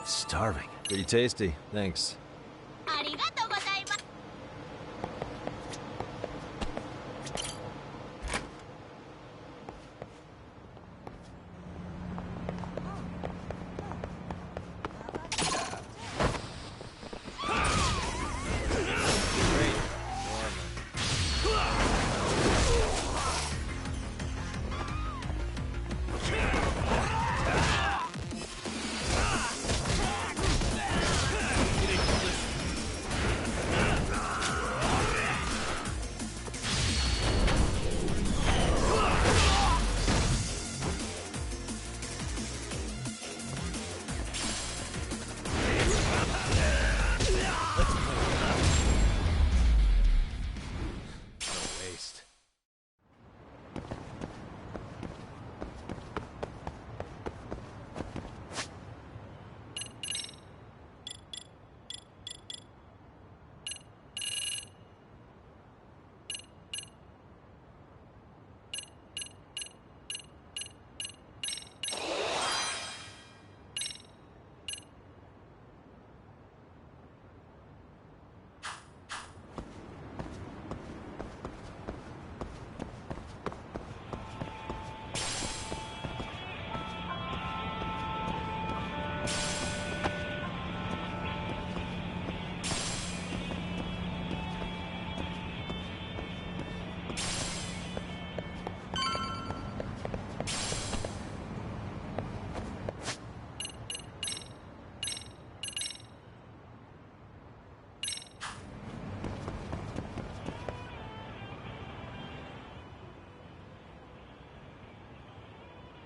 Starving. Pretty tasty, thanks.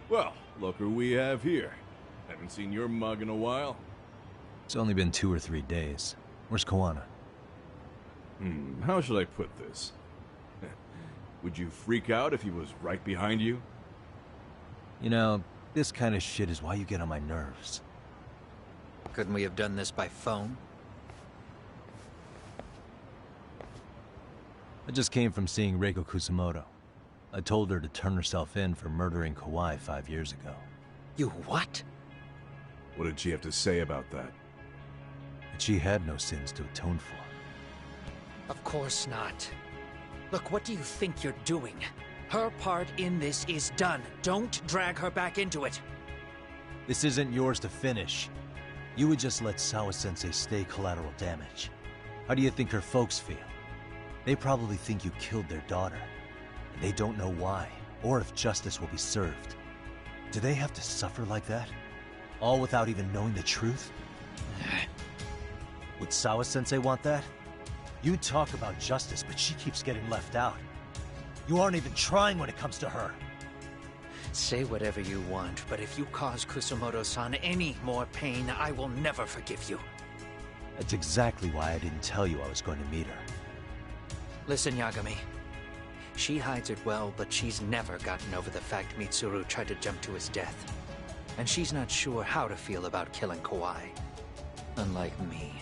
Well, look who we have here. Haven't seen your mug in a while. It's only been 2 or 3 days. Where's Kawana? How should I put this? Would you freak out if he was right behind you? You know, this kind of shit is why you get on my nerves. Couldn't we have done this by phone? I just came from seeing Reiko Kusamoto. I told her to turn herself in for murdering Kawai 5 years ago. You what? What did she have to say about that? That she had no sins to atone for. Of course not. Look, what do you think you're doing? Her part in this is done. Don't drag her back into it. This isn't yours to finish. You would just let Sawa-sensei stay collateral damage. How do you think her folks feel? They probably think you killed their daughter, and they don't know why, or if justice will be served. Do they have to suffer like that? All without even knowing the truth? Would Sawa-sensei want that? You talk about justice, but she keeps getting left out. You aren't even trying when it comes to her. Say whatever you want, but if you cause Kusumoto-san any more pain, I will never forgive you. That's exactly why I didn't tell you I was going to meet her. Listen, Yagami. She hides it well, but she's never gotten over the fact Mitsuru tried to jump to his death. And she's not sure how to feel about killing Kawai. Unlike me.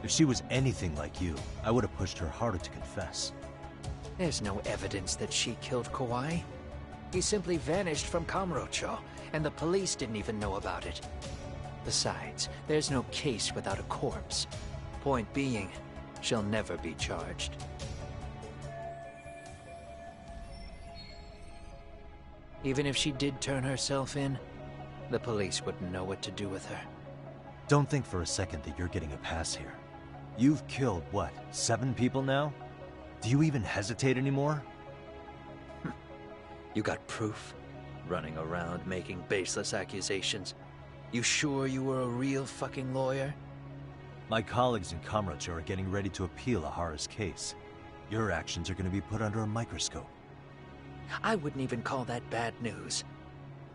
If she was anything like you, I would have pushed her harder to confess. There's no evidence that she killed Kawai. He simply vanished from Kamurocho, and the police didn't even know about it. Besides, there's no case without a corpse. Point being, she'll never be charged. Even if she did turn herself in, the police wouldn't know what to do with her. Don't think for a second that you're getting a pass here. You've killed, what, 7 people now? Do you even hesitate anymore? You got proof? Running around making baseless accusations. You sure you were a real fucking lawyer? My colleagues in Kamurocho are getting ready to appeal Ahara's case. Your actions are going to be put under a microscope. I wouldn't even call that bad news.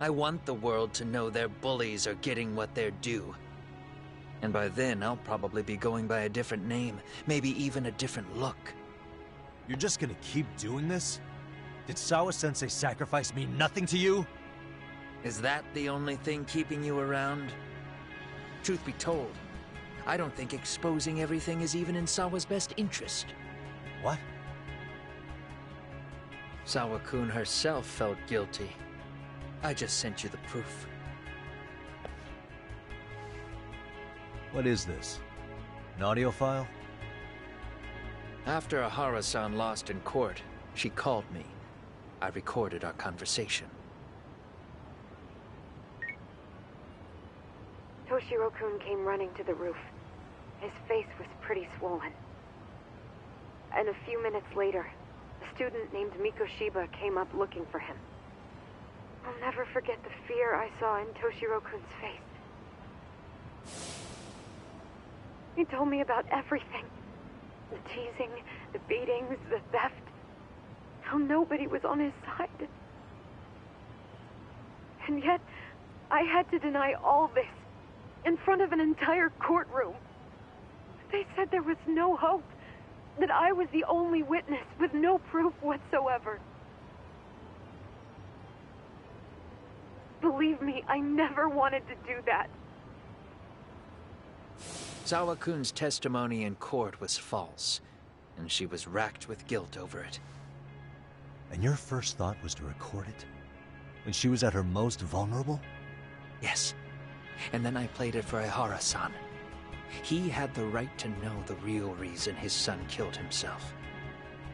I want the world to know their bullies are getting what they're due. And by then, I'll probably be going by a different name, maybe even a different look. You're just gonna keep doing this? Did Sawa-sensei sacrifice mean nothing to you? Is that the only thing keeping you around? Truth be told, I don't think exposing everything is even in Sawa's best interest. What? Sawa-kun herself felt guilty. I just sent you the proof. What is this? An audio file? After Ahara-san lost in court, she called me. I recorded our conversation. Toshiro-kun came running to the roof. His face was pretty swollen. And a few minutes later, a student named Mikoshiba came up looking for him. I'll never forget the fear I saw in Toshiro-kun's face. He told me about everything. The teasing, the beatings, the theft. How nobody was on his side. And yet, I had to deny all this in front of an entire courtroom. They said there was no hope, that I was the only witness with no proof whatsoever. Believe me, I never wanted to do that. Sawa-kun's testimony in court was false, and she was racked with guilt over it. And your first thought was to record it? When she was at her most vulnerable? Yes. And then I played it for Ahara-san. He had the right to know the real reason his son killed himself.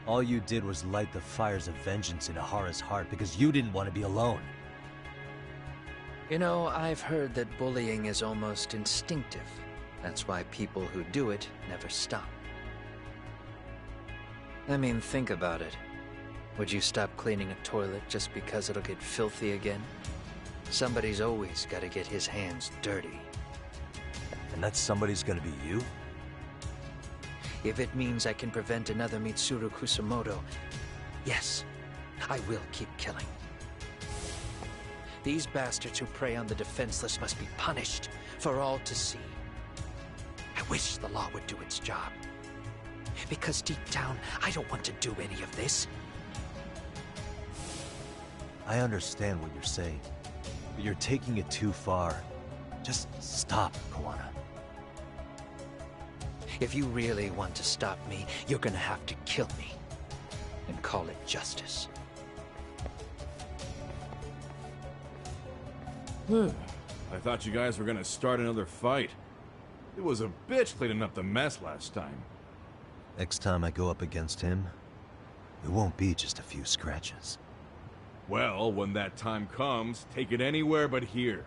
All you did was light the fires of vengeance in Ahara's heart because you didn't want to be alone. You know, I've heard that bullying is almost instinctive. That's why people who do it never stop. I mean, think about it. Would you stop cleaning a toilet just because it'll get filthy again? Somebody's always got to get his hands dirty. And that somebody's gonna be you? If it means I can prevent another Mitsuru Kusumoto, yes, I will keep killing. These bastards who prey on the defenseless must be punished for all to see. I wish the law would do its job. Because deep down, I don't want to do any of this. I understand what you're saying, but you're taking it too far. Just stop, Kawana. If you really want to stop me, you're gonna have to kill me. And call it justice. I thought you guys were gonna start another fight. It was a bitch cleaning up the mess last time. Next time I go up against him, it won't be just a few scratches. Well, when that time comes, take it anywhere but here.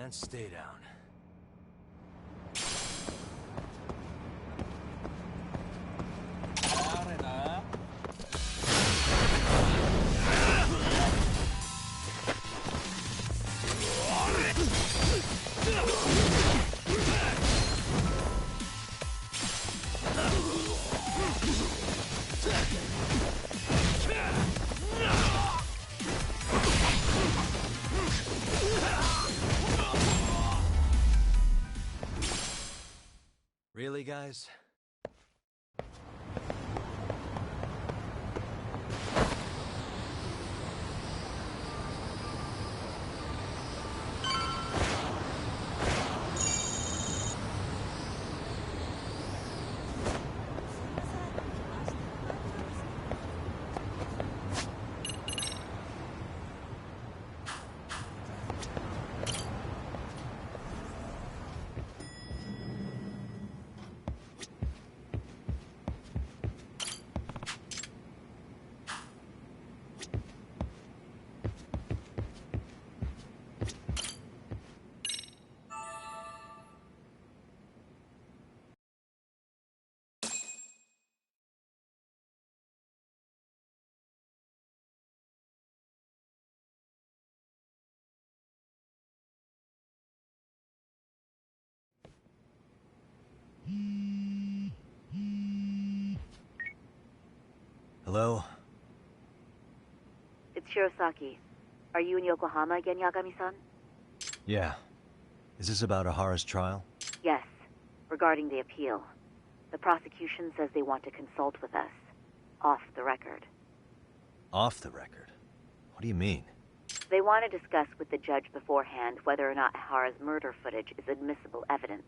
And stay down. guys. Hello? It's Shirosaki. Are you in Yokohama again, Yagami-san? Yeah. Is this about Ahara's trial? Yes. Regarding the appeal. The prosecution says they want to consult with us. Off the record. Off the record? What do you mean? They want to discuss with the judge beforehand whether or not Ahara's murder footage is admissible evidence.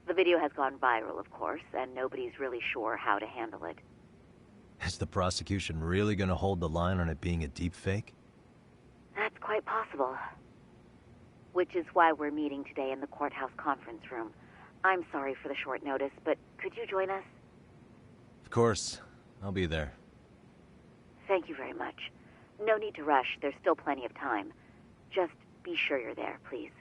The video has gone viral, of course, and nobody's really sure how to handle it. Is the prosecution really gonna hold the line on it being a deepfake? That's quite possible. Which is why we're meeting today in the courthouse conference room. I'm sorry for the short notice, but could you join us? Of course. I'll be there. Thank you very much. No need to rush. There's still plenty of time. Just be sure you're there, please.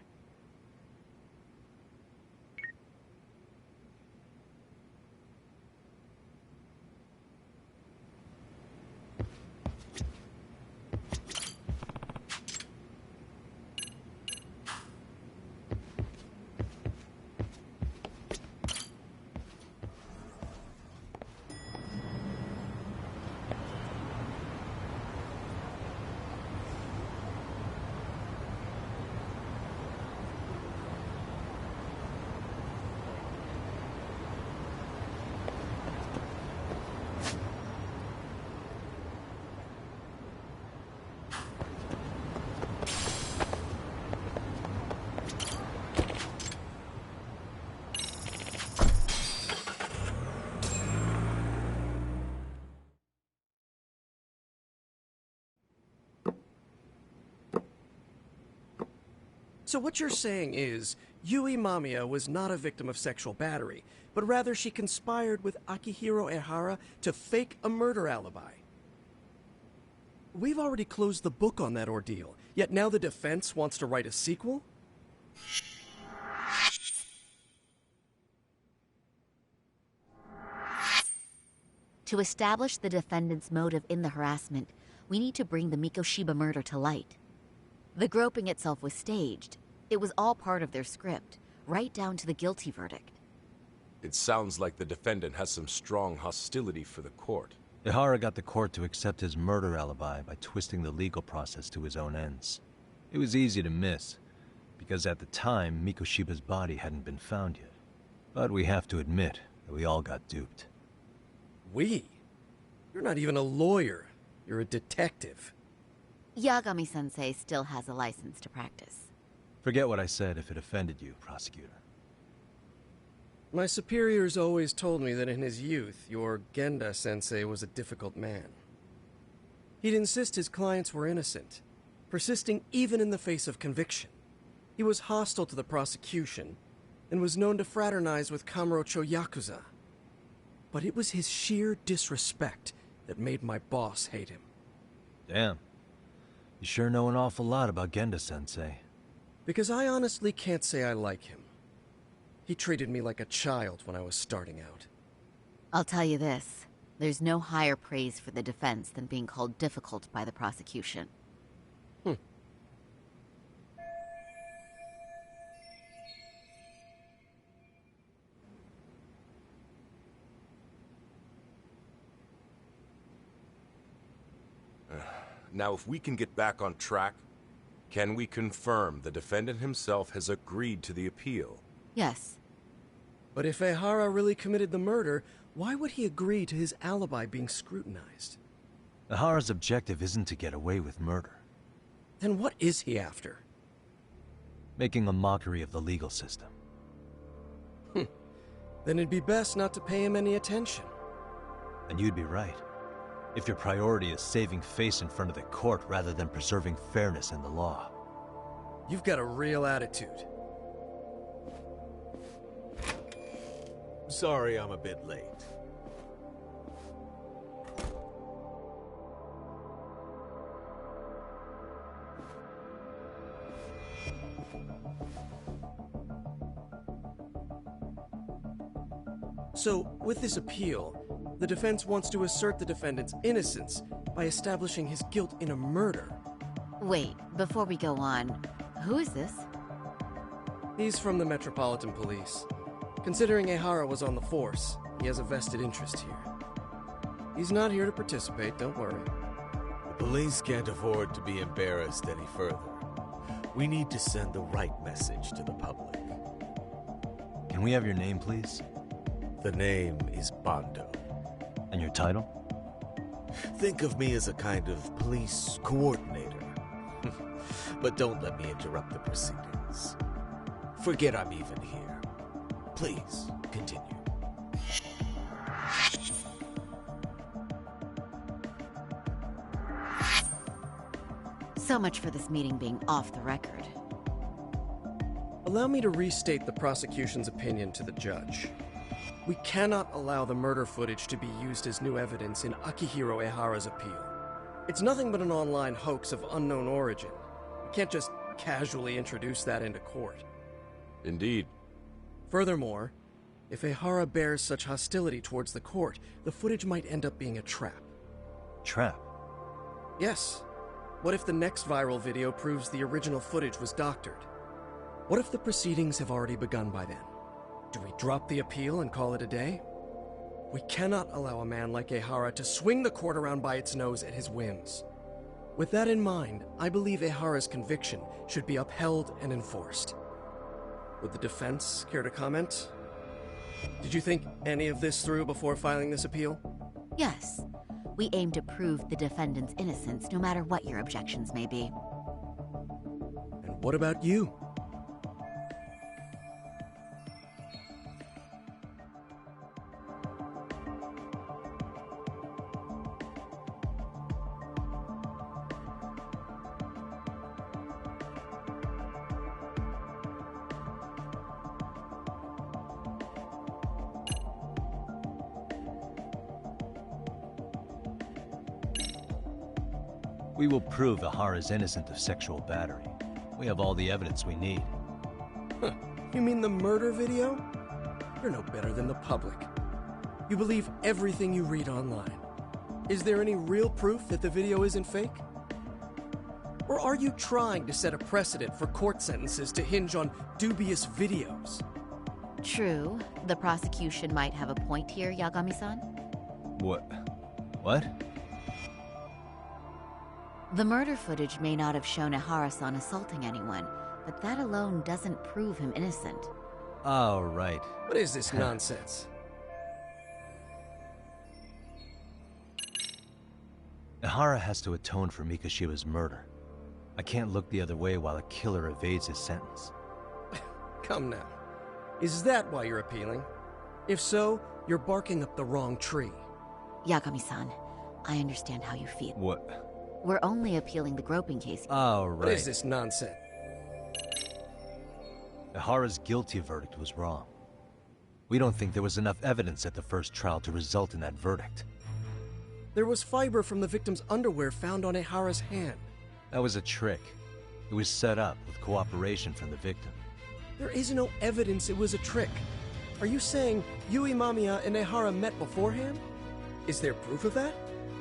So what you're saying is, Yui Mamiya was not a victim of sexual battery, but rather she conspired with Akihiro Ehara to fake a murder alibi. We've already closed the book on that ordeal, yet now the defense wants to write a sequel? To establish the defendant's motive in the harassment, we need to bring the Mikoshiba murder to light. The groping itself was staged. It was all part of their script, right down to the guilty verdict. It sounds like the defendant has some strong hostility for the court. Ehara got the court to accept his murder alibi by twisting the legal process to his own ends. It was easy to miss, because at the time, Mikoshiba's body hadn't been found yet. But we have to admit that we all got duped. We? You're not even a lawyer. You're a detective. Yagami-sensei still has a license to practice. Forget what I said if it offended you, prosecutor. My superiors always told me that in his youth, your Genda-sensei was a difficult man. He'd insist his clients were innocent, persisting even in the face of conviction. He was hostile to the prosecution, and was known to fraternize with Kamurocho Yakuza. But it was his sheer disrespect that made my boss hate him. Damn. You sure know an awful lot about Genda-sensei. Because I honestly can't say I like him. He treated me like a child when I was starting out. I'll tell you this. There's no higher praise for the defense than being called difficult by the prosecution. Now, if we can get back on track, can we confirm the defendant himself has agreed to the appeal? Yes. But if Ehara really committed the murder, why would he agree to his alibi being scrutinized? Ehara's objective isn't to get away with murder. Then what is he after? Making a mockery of the legal system. Then it'd be best not to pay him any attention. And you'd be right. If your priority is saving face in front of the court rather than preserving fairness in the law. You've got a real attitude. Sorry I'm a bit late. So, with this appeal, the defense wants to assert the defendant's innocence by establishing his guilt in a murder. Wait, before we go on, who is this? He's from the Metropolitan Police. Considering Ehara was on the force, he has a vested interest here. He's not here to participate, don't worry. The police can't afford to be embarrassed any further. We need to send the right message to the public. Can we have your name, please? The name is Bando. And your title? Think of me as a kind of police coordinator. But don't let me interrupt the proceedings. Forget I'm even here. Please, continue. So much for this meeting being off the record. Allow me to restate the prosecution's opinion to the judge. We cannot allow the murder footage to be used as new evidence in Akihiro Ehara's appeal. It's nothing but an online hoax of unknown origin. We can't just casually introduce that into court. Indeed. Furthermore, if Ehara bears such hostility towards the court, the footage might end up being a trap. Trap? Yes. What if the next viral video proves the original footage was doctored? What if the proceedings have already begun by then? Do we drop the appeal and call it a day? We cannot allow a man like Ehara to swing the court around by its nose at his whims. With that in mind, I believe Ehara's conviction should be upheld and enforced. Would the defense care to comment? Did you think any of this through before filing this appeal? Yes. We aim to prove the defendant's innocence, no matter what your objections may be. And what about you? We will prove Ehara is innocent of sexual battery. We have all the evidence we need. Huh. You mean the murder video? You're no better than the public. You believe everything you read online. Is there any real proof that the video isn't fake? Or are you trying to set a precedent for court sentences to hinge on dubious videos? True. The prosecution might have a point here, Yagami-san. What? The murder footage may not have shown Ehara-san assaulting anyone, but that alone doesn't prove him innocent. Oh, right. What is this nonsense? Ehara has to atone for Mikoshiba's murder. I can't look the other way while a killer evades his sentence. Come now. Is that why you're appealing? If so, you're barking up the wrong tree. Yagami-san, I understand how you feel. What? We're only appealing the groping case. Oh, right. What is this nonsense? Ehara's guilty verdict was wrong. We don't think there was enough evidence at the first trial to result in that verdict. There was fiber from the victim's underwear found on Ehara's hand. That was a trick. It was set up with cooperation from the victim. There is no evidence it was a trick. Are you saying Yui Mamiya and Ehara met beforehand? Is there proof of that?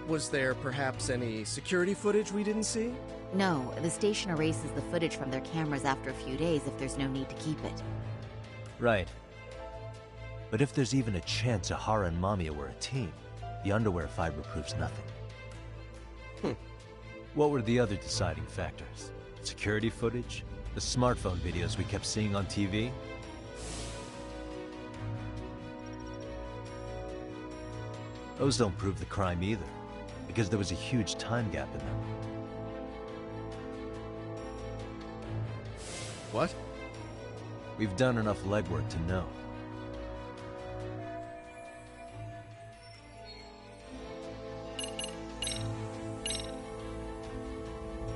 Was there perhaps any security footage we didn't see? No, the station erases the footage from their cameras after a few days if there's no need to keep it. Right. But if there's even a chance Ehara and Mamiya were a team, the underwear fiber proves nothing. What were the other deciding factors? Security footage? The smartphone videos we kept seeing on TV? Those don't prove the crime either, because there was a huge time gap in them. What? We've done enough legwork to know.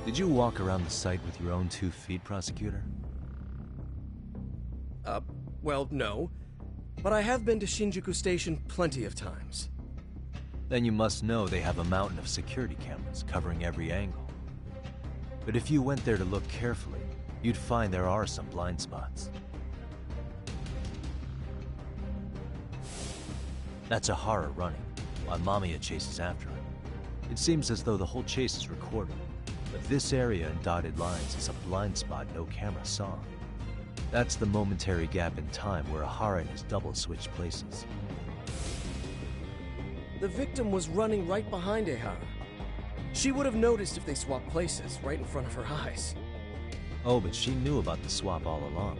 Did you walk around the site with your own 2 feet, Prosecutor? Well, no. But I have been to Shinjuku Station plenty of times. Then you must know they have a mountain of security cameras covering every angle. But if you went there to look carefully, you'd find there are some blind spots. That's Ahara running, while Mamiya chases after him. It seems as though the whole chase is recorded, but this area in dotted lines is a blind spot no camera saw. That's the momentary gap in time where Ahara and his double switched places. The victim was running right behind Ehara. She would have noticed if they swapped places, right in front of her eyes. Oh, but she knew about the swap all along.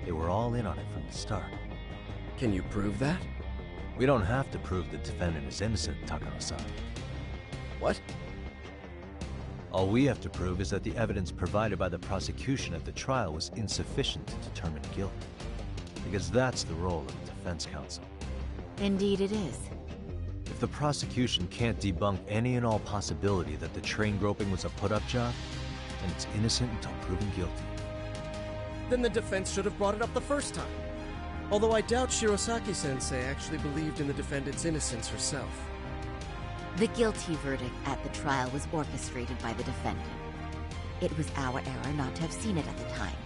They were all in on it from the start. Can you prove that? We don't have to prove the defendant is innocent, Takano-san. What? All we have to prove is that the evidence provided by the prosecution at the trial was insufficient to determine guilt. Because that's the role of the defense counsel. Indeed it is. If the prosecution can't debunk any and all possibility that the train groping was a put-up job, then it's innocent until proven guilty. Then the defense should have brought it up the first time. Although I doubt Shirosaki-sensei actually believed in the defendant's innocence herself. The guilty verdict at the trial was orchestrated by the defendant. It was our error not to have seen it at the time,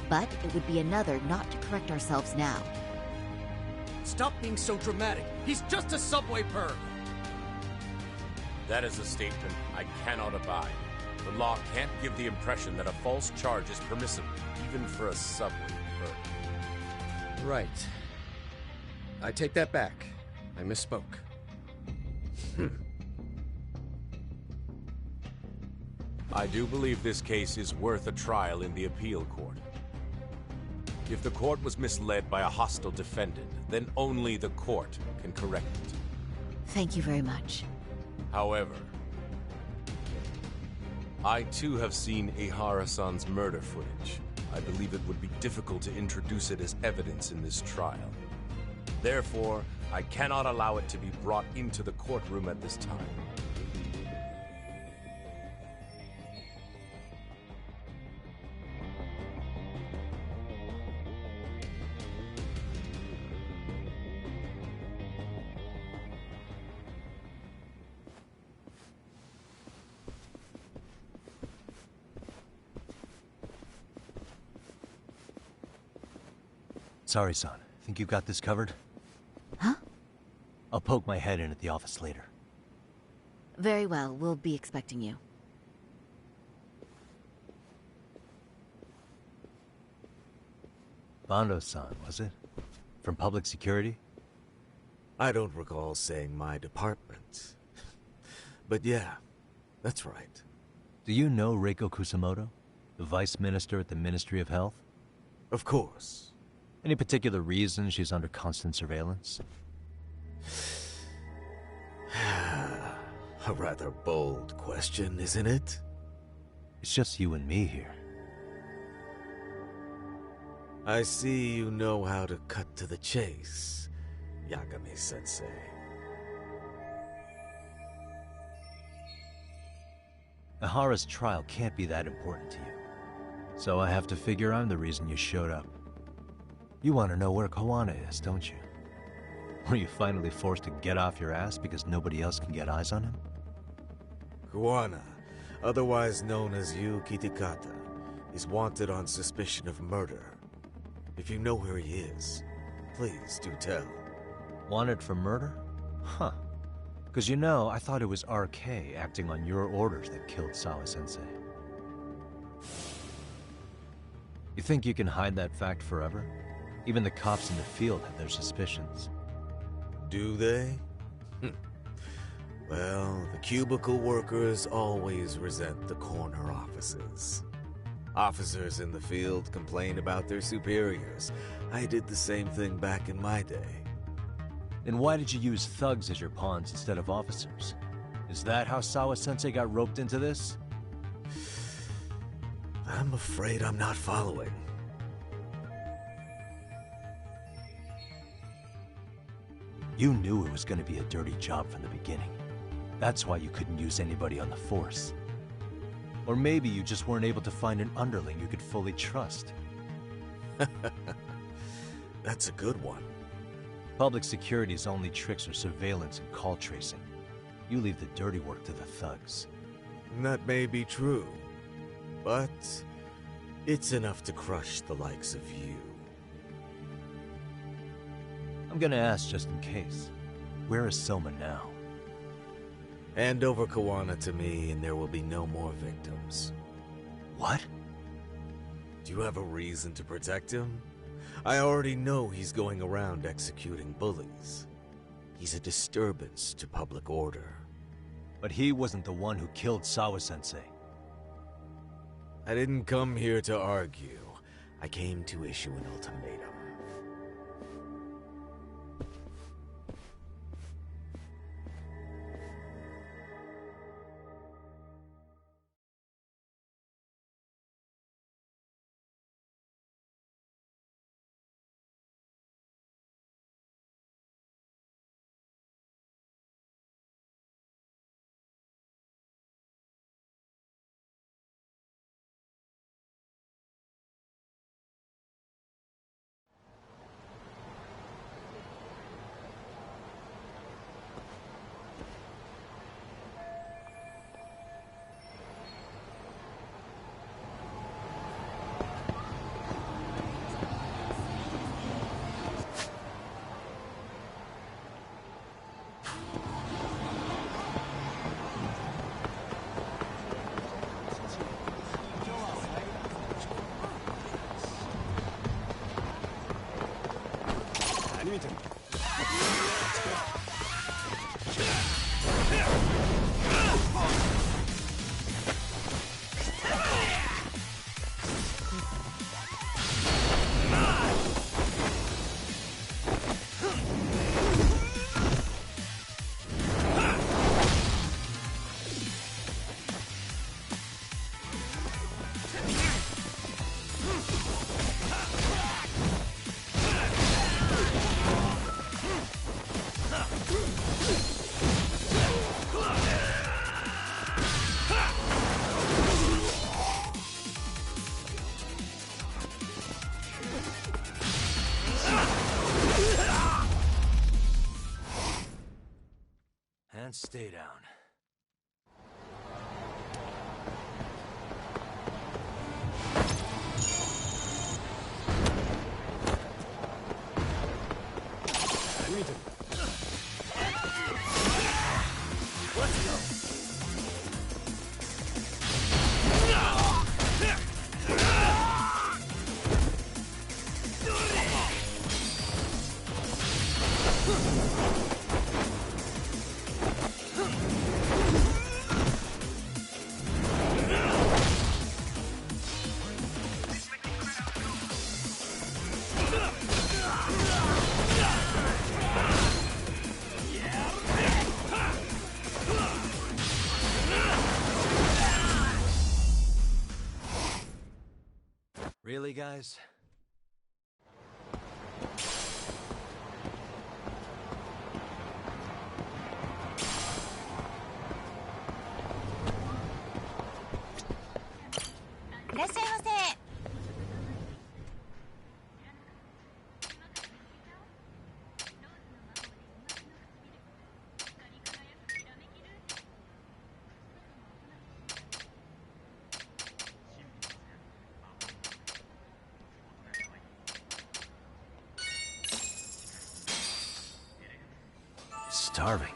but it would be another not to correct ourselves now. Stop being so dramatic. He's just a subway perv. That is a statement I cannot abide. The law can't give the impression that a false charge is permissible, even for a subway perv. Right. I take that back. I misspoke. I do believe this case is worth a trial in the appeal court. If the court was misled by a hostile defendant, then only the court can correct it. Thank you very much. However, I too have seen Ehara-san's murder footage. I believe it would be difficult to introduce it as evidence in this trial. Therefore, I cannot allow it to be brought into the courtroom at this time. Sorry, son. Think you've got this covered? Huh? I'll poke my head in at the office later. Very well, we'll be expecting you. Bando-san, was it? From Public Security? I don't recall saying my department. But yeah, that's right. Do you know Reiko Kusamoto? The Vice Minister at the Ministry of Health? Of course. Any particular reason she's under constant surveillance? A rather bold question, isn't it? It's just you and me here. I see you know how to cut to the chase, Yagami-sensei. Ahara's trial can't be that important to you. So I have to figure I'm the reason you showed up. You want to know where Kawana is, don't you? Were you finally forced to get off your ass because nobody else can get eyes on him? Kawana, otherwise known as Yu Kitakata, is wanted on suspicion of murder. If you know where he is, please do tell. Wanted for murder? Huh. Because you know, I thought it was RK acting on your orders that killed Sawa-sensei. You think you can hide that fact forever? Even the cops in the field have their suspicions. Do they? Well, the cubicle workers always resent the corner offices. Officers in the field complain about their superiors. I did the same thing back in my day. Then why did you use thugs as your pawns instead of officers? Is that how Sawa-sensei got roped into this? I'm afraid I'm not following. You knew it was going to be a dirty job from the beginning. That's why you couldn't use anybody on the force. Or maybe you just weren't able to find an underling you could fully trust. That's a good one. Public security's only tricks are surveillance and call tracing. You leave the dirty work to the thugs. That may be true, but it's enough to crush the likes of you. I'm gonna ask just in case. Where is Soma now? Hand over Kawana to me and there will be no more victims. What? Do you have a reason to protect him? I already know he's going around executing bullies. He's a disturbance to public order. But he wasn't the one who killed Sawa-sensei. I didn't come here to argue. I came to issue an ultimatum. And stay down. Really, guys? Starving.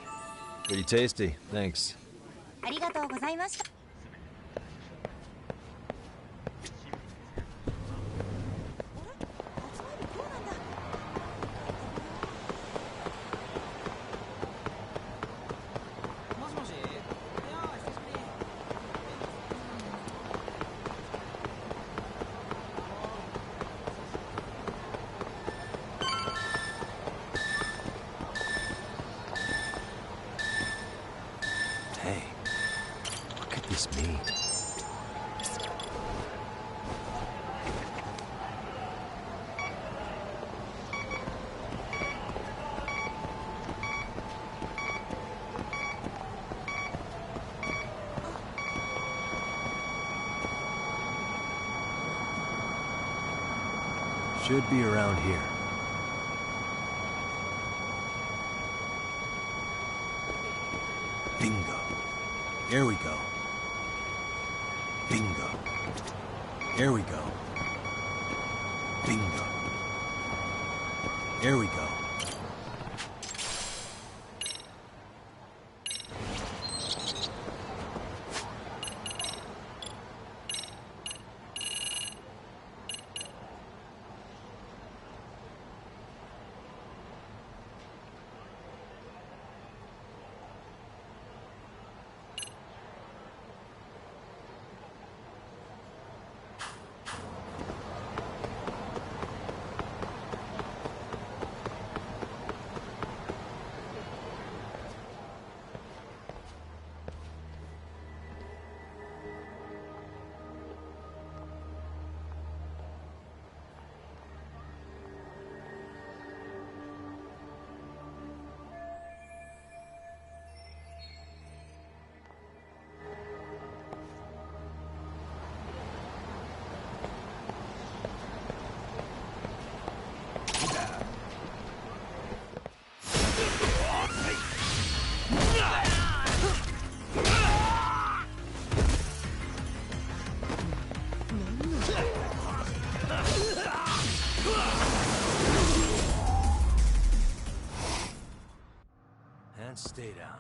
Pretty tasty, thanks. ありがとうございました。Hey, what could this mean? Should be around here. Bingo. Here we go. Bingo. Here we go. Bingo. Here we go. And stay down.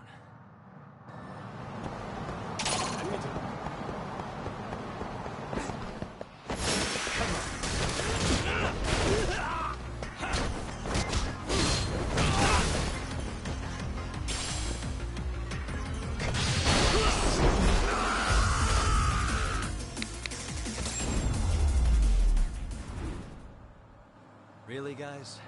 Really, guys?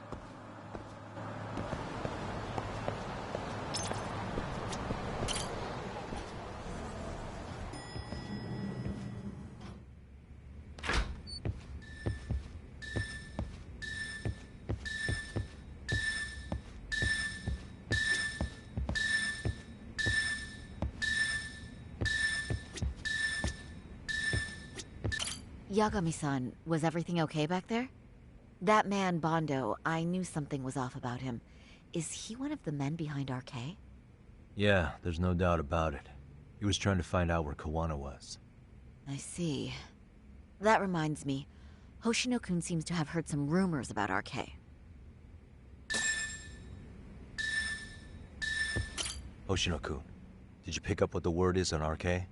Yagami-san, was everything okay back there? That man, Bondo, I knew something was off about him. Is he one of the men behind RK? Yeah, there's no doubt about it. He was trying to find out where Kawana was. I see. That reminds me, Hoshino-kun seems to have heard some rumors about RK. Hoshino-kun, did you pick up what the word is on RK?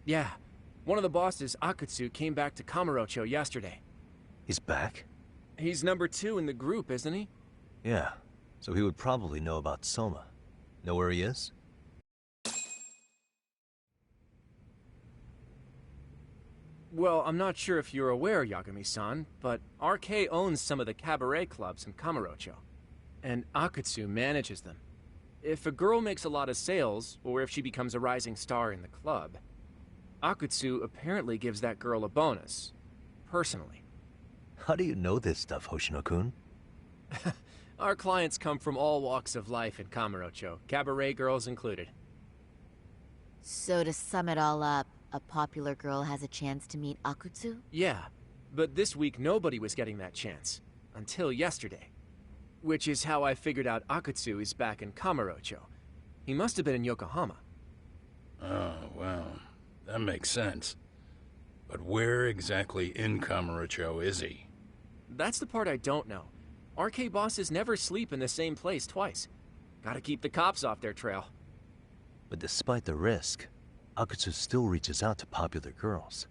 Yeah. One of the bosses, Akutsu, came back to Kamurocho yesterday. He's back? He's number 2 in the group, isn't he? Yeah, so he would probably know about Soma. Know where he is? Well, I'm not sure if you're aware, Yagami-san, but RK owns some of the cabaret clubs in Kamurocho, and Akutsu manages them. If a girl makes a lot of sales, or if she becomes a rising star in the club, Akutsu apparently gives that girl a bonus, personally. How do you know this stuff, Hoshino-kun? Our clients come from all walks of life in Kamurocho, cabaret girls included. So to sum it all up, a popular girl has a chance to meet Akutsu? Yeah, but this week nobody was getting that chance. Until yesterday. Which is how I figured out Akutsu is back in Kamurocho. He must have been in Yokohama. Oh, well, that makes sense. But where exactly in Kamurocho is he? That's the part I don't know. RK bosses never sleep in the same place twice. Gotta keep the cops off their trail. But despite the risk, Akutsu still reaches out to popular girls.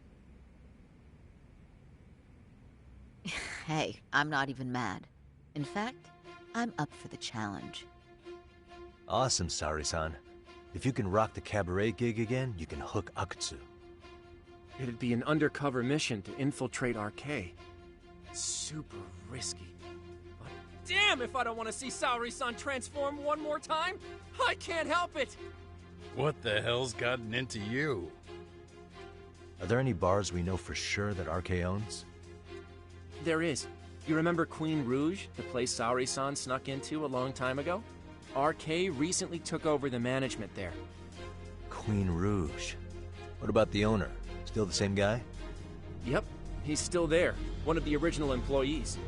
Hey, I'm not even mad. In fact, I'm up for the challenge. Awesome, Sari-san. If you can rock the cabaret gig again, you can hook Akutsu. It'd be an undercover mission to infiltrate RK. Super risky. But damn if I don't want to see Saori-san transform one more time! I can't help it! What the hell's gotten into you? Are there any bars we know for sure that RK owns? There is. You remember Queen Rouge, the place Saori-san snuck into a long time ago? RK recently took over the management there. Queen Rouge. What about the owner? Still the same guy? Yep, he's still there. One of the original employees.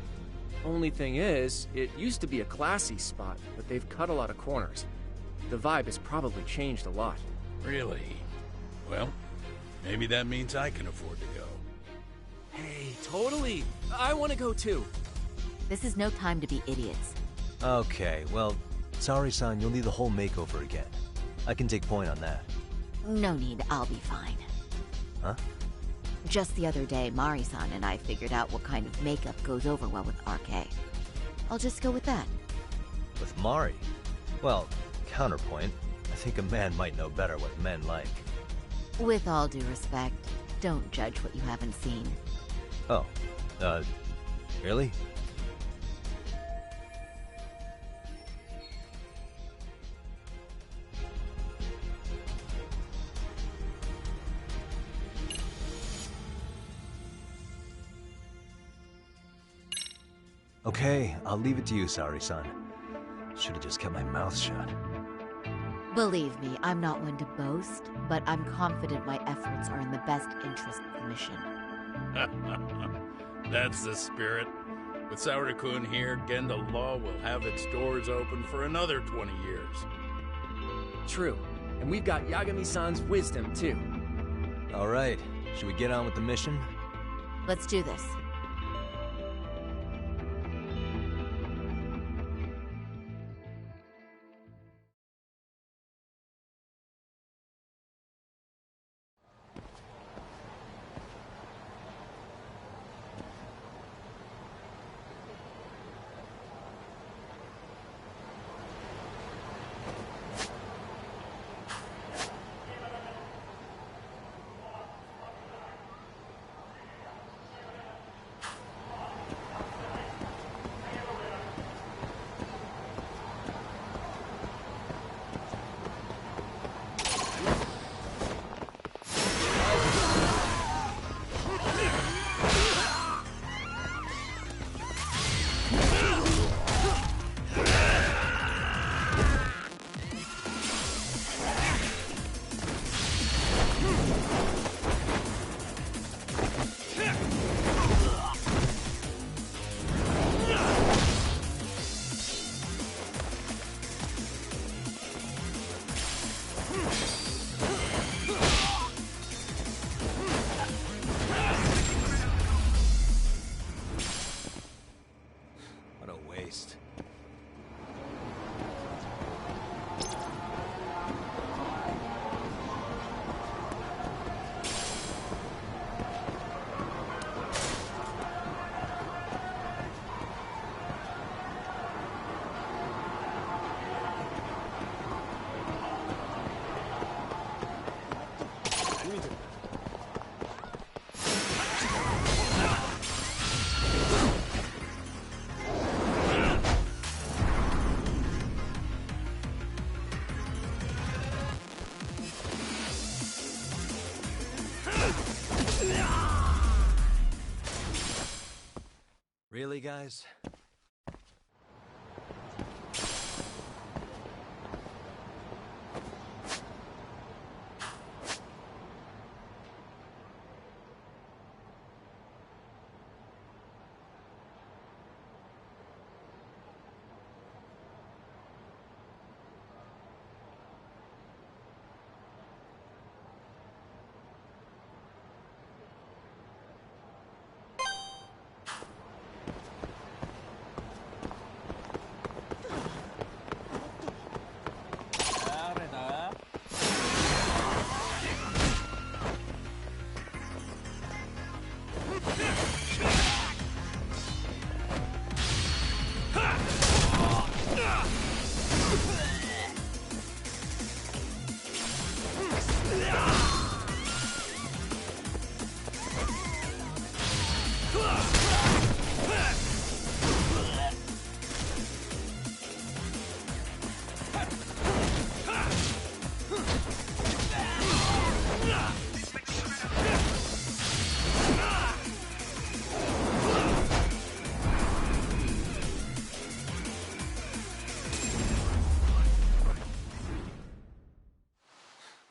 Only thing is, it used to be a classy spot, but they've cut a lot of corners. The vibe has probably changed a lot. Really? Well, maybe that means I can afford to go. Hey, totally! I want to go too! This is no time to be idiots. Okay, well, sorry-san, you'll need the whole makeover again. I can take point on that. No need, I'll be fine. Huh? Just the other day, Mari-san and I figured out what kind of makeup goes over well with RK. I'll just go with that. With Mari? Well, counterpoint, I think a man might know better what men like. With all due respect, don't judge what you haven't seen. Oh, really? Okay, I'll leave it to you, Saori-san. Should have just kept my mouth shut. Believe me, I'm not one to boast, but I'm confident my efforts are in the best interest of the mission. That's the spirit. With Saori-kun here, Genda Law will have its doors open for another 20 years. True. And we've got Yagami-san's wisdom, too. All right, should we get on with the mission? Let's do this. What a waste. Really, guys?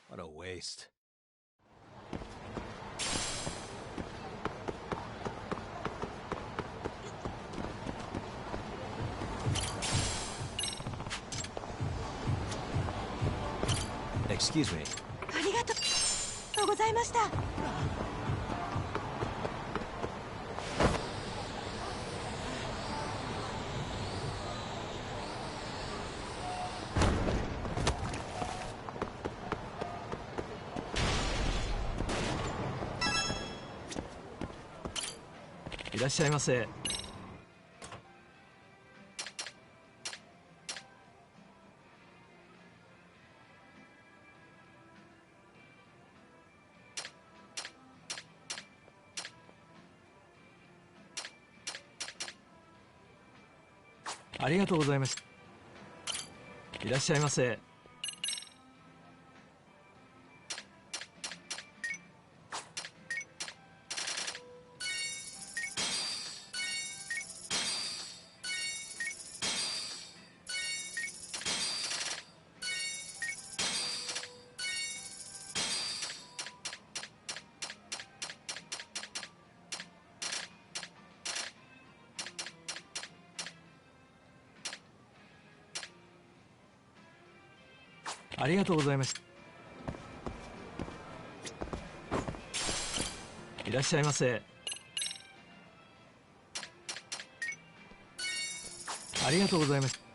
What a waste. Excuse me. ありがとうございました。いらっしゃいませ。ありがとうございました。いらっしゃいませ。ありがとうございました。いらっしゃいませ。ありがとうございました。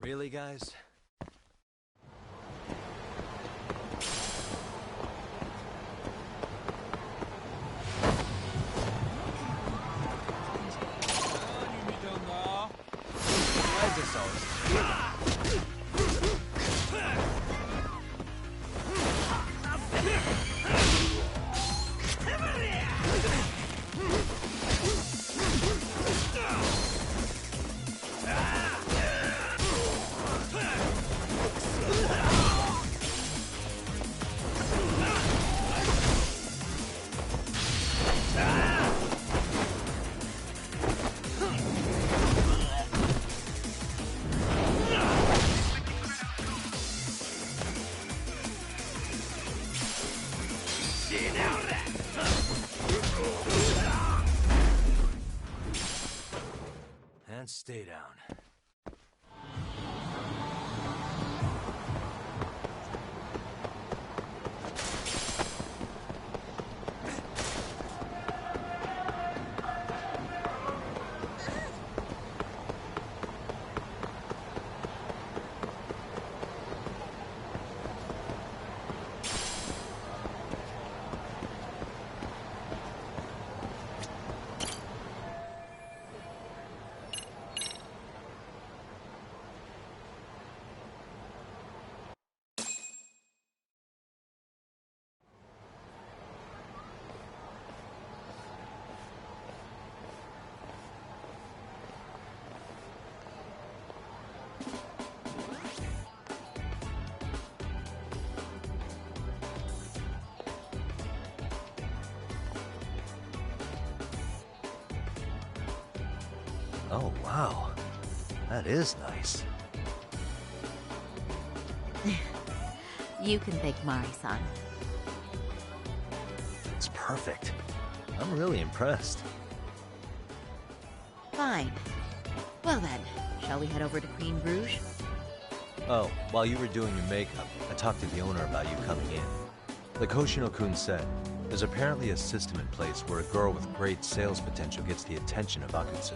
Really, guys? Why is this always... And stay down. Oh, wow. That is nice. You can thank Mari-san. It's perfect. I'm really impressed. Fine. Well then, shall we head over to Queen Bruges? Oh, while you were doing your makeup, I talked to the owner about you coming in. Like Hoshino-kun said, there's apparently a system in place where a girl with great sales potential gets the attention of Akutsu.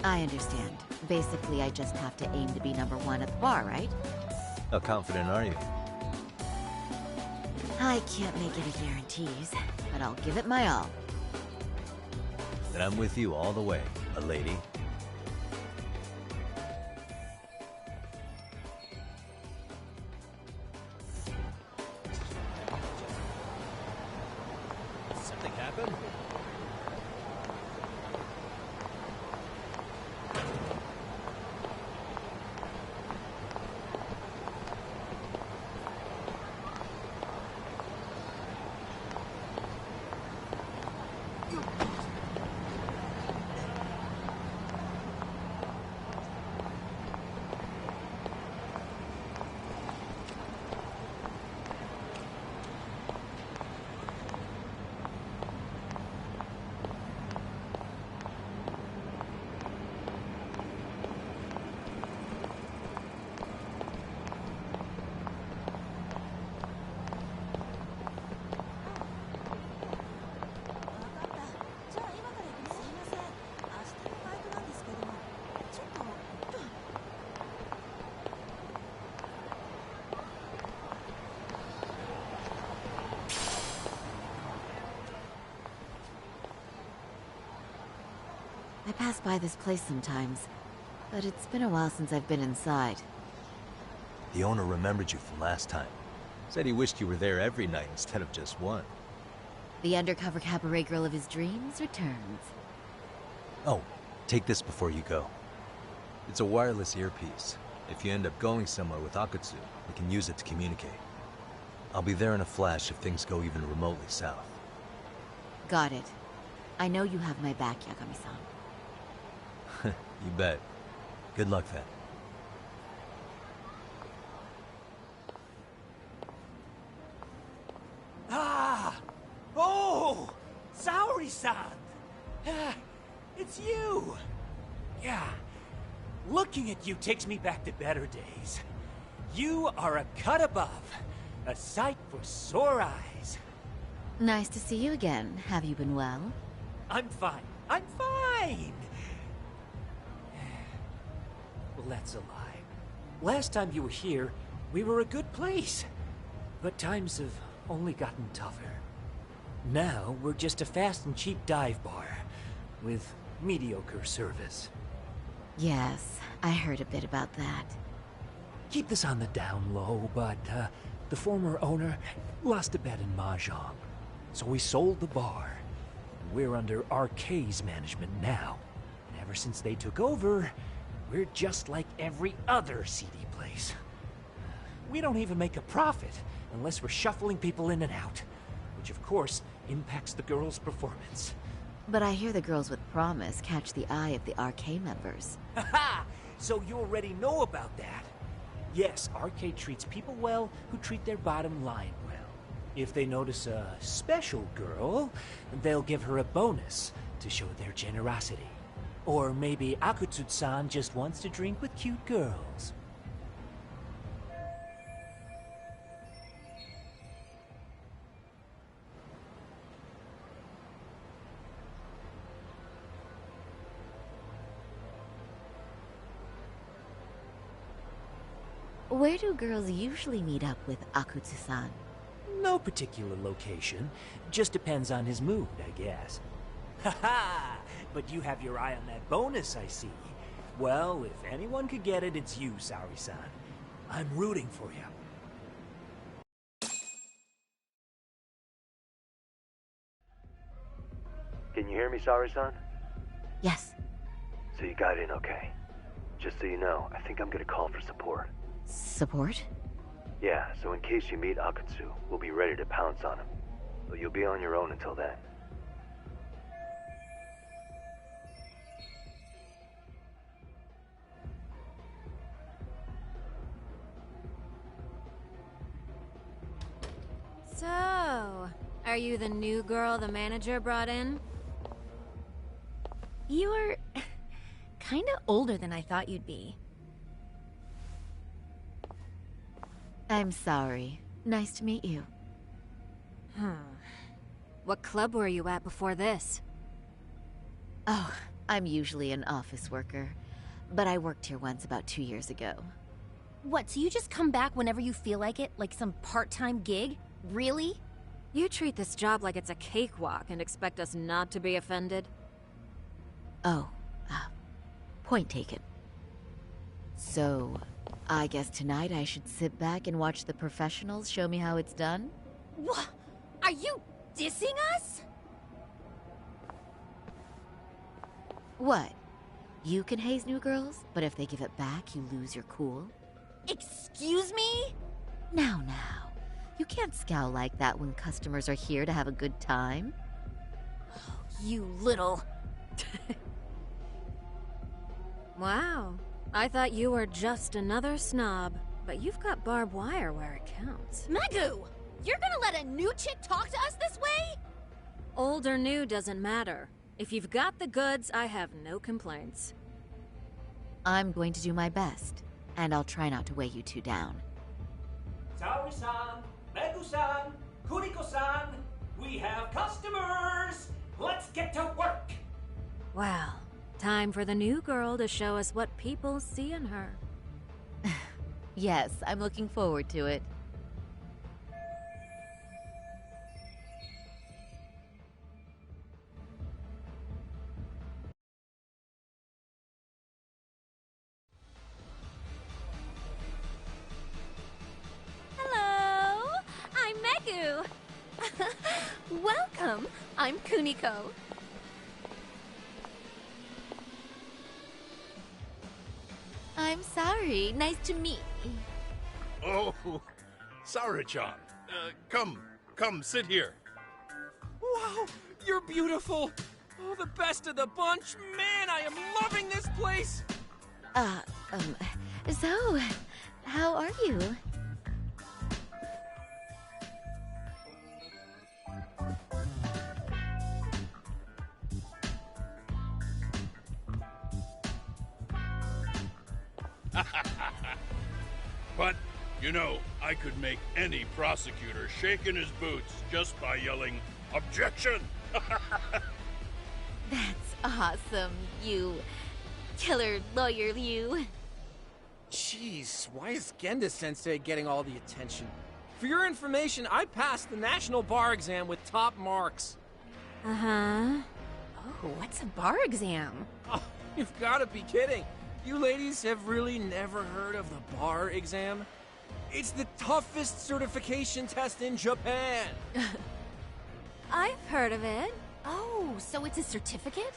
I understand. Basically, I just have to aim to be #1 at the bar, right? How confident are you? I can't make any guarantees, but I'll give it my all. Then I'm with you all the way, a lady. Something happened? I pass by this place sometimes, but it's been a while since I've been inside. The owner remembered you from last time. Said he wished you were there every night instead of just one. The undercover cabaret girl of his dreams returns. Oh, take this before you go. It's a wireless earpiece. If you end up going somewhere with Akutsu, we can use it to communicate. I'll be there in a flash if things go even remotely south. Got it. I know you have my back, Yagami-san. You bet. Good luck then. Ah! Oh! Saori-san! It's you! Yeah. Looking at you takes me back to better days. You are a cut above. A sight for sore eyes. Nice to see you again. Have you been well? I'm fine. I'm fine! Well, that's a lie. Last time you were here, we were a good place. But times have only gotten tougher. Now, we're just a fast and cheap dive bar. With mediocre service. Yes, I heard a bit about that. Keep this on the down low, but the former owner lost a bet in Mahjong. So we sold the bar. We're under RK's management now. And ever since they took over, we're just like every other seedy place. We don't even make a profit unless we're shuffling people in and out, which of course impacts the girls' performance. But I hear the girls with promise catch the eye of the RK members. Haha! So you already know about that. Yes, RK treats people well who treat their bottom line well. If they notice a special girl, they'll give her a bonus to show their generosity. Or maybe Akutsu-san just wants to drink with cute girls. Where do girls usually meet up with Akutsu-san? No particular location. Just depends on his mood, I guess. Haha! But you have your eye on that bonus, I see. Well, if anyone could get it, it's you, Saori-san. I'm rooting for you. Can you hear me, Saori-san? Yes. So you got in okay. Just so you know, I think I'm gonna call for support. Support? Yeah, so in case you meet Akutsu, we'll be ready to pounce on him. But you'll be on your own until then. So, are you the new girl the manager brought in? You're kinda older than I thought you'd be. I'm sorry. Nice to meet you. What club were you at before this? Oh, I'm usually an office worker, but I worked here once about 2 years ago. What, so you just come back whenever you feel like it? Like some part-time gig? Really? You treat this job like it's a cakewalk and expect us not to be offended? Oh, point taken. So, I guess tonight I should sit back and watch the professionals show me how it's done? What? Are you dissing us? What? You can haze new girls, but if they give it back, you lose your cool? Excuse me? Now. You can't scowl like that when customers are here to have a good time. You little... Wow. I thought you were just another snob, but you've got barbed wire where it counts. Megu! You're gonna let a new chick talk to us this way? Old or new doesn't matter. If you've got the goods, I have no complaints. I'm going to do my best, and I'll try not to weigh you two down. Saori-san, Megu-san, Kuriko-san, we have customers! Let's get to work! Well, time for the new girl to show us what people see in her. Yes, I'm looking forward to it. Hello! I'm Megu! Welcome! I'm Kuniko. I'm sorry. Nice to meet you. Oh, Saori-chan. Come, sit here. Wow, you're beautiful. Oh, the best of the bunch. Man, I am loving this place. So, how are you? But, you know, I could make any prosecutor shake in his boots just by yelling, "Objection!" That's awesome, you killer lawyer, you. Jeez, why is Genda-sensei getting all the attention? For your information, I passed the national bar exam with top marks. Uh-huh. Oh, what's a bar exam? Oh, you've got to be kidding. You ladies have really never heard of the bar exam? It's the toughest certification test in Japan. I've heard of it. Oh, so it's a certificate?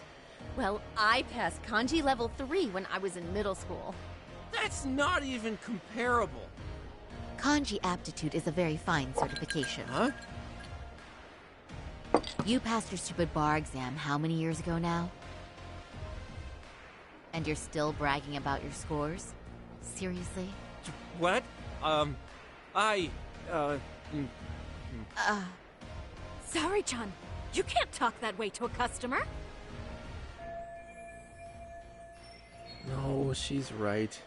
Well, I passed kanji level 3 when I was in middle school. That's not even comparable. Kanji aptitude is a very fine certification. Huh? You passed your stupid bar exam how many years ago now? And you're still bragging about your scores? Seriously? What? Sorry-chan, you can't talk that way to a customer. No, she's right.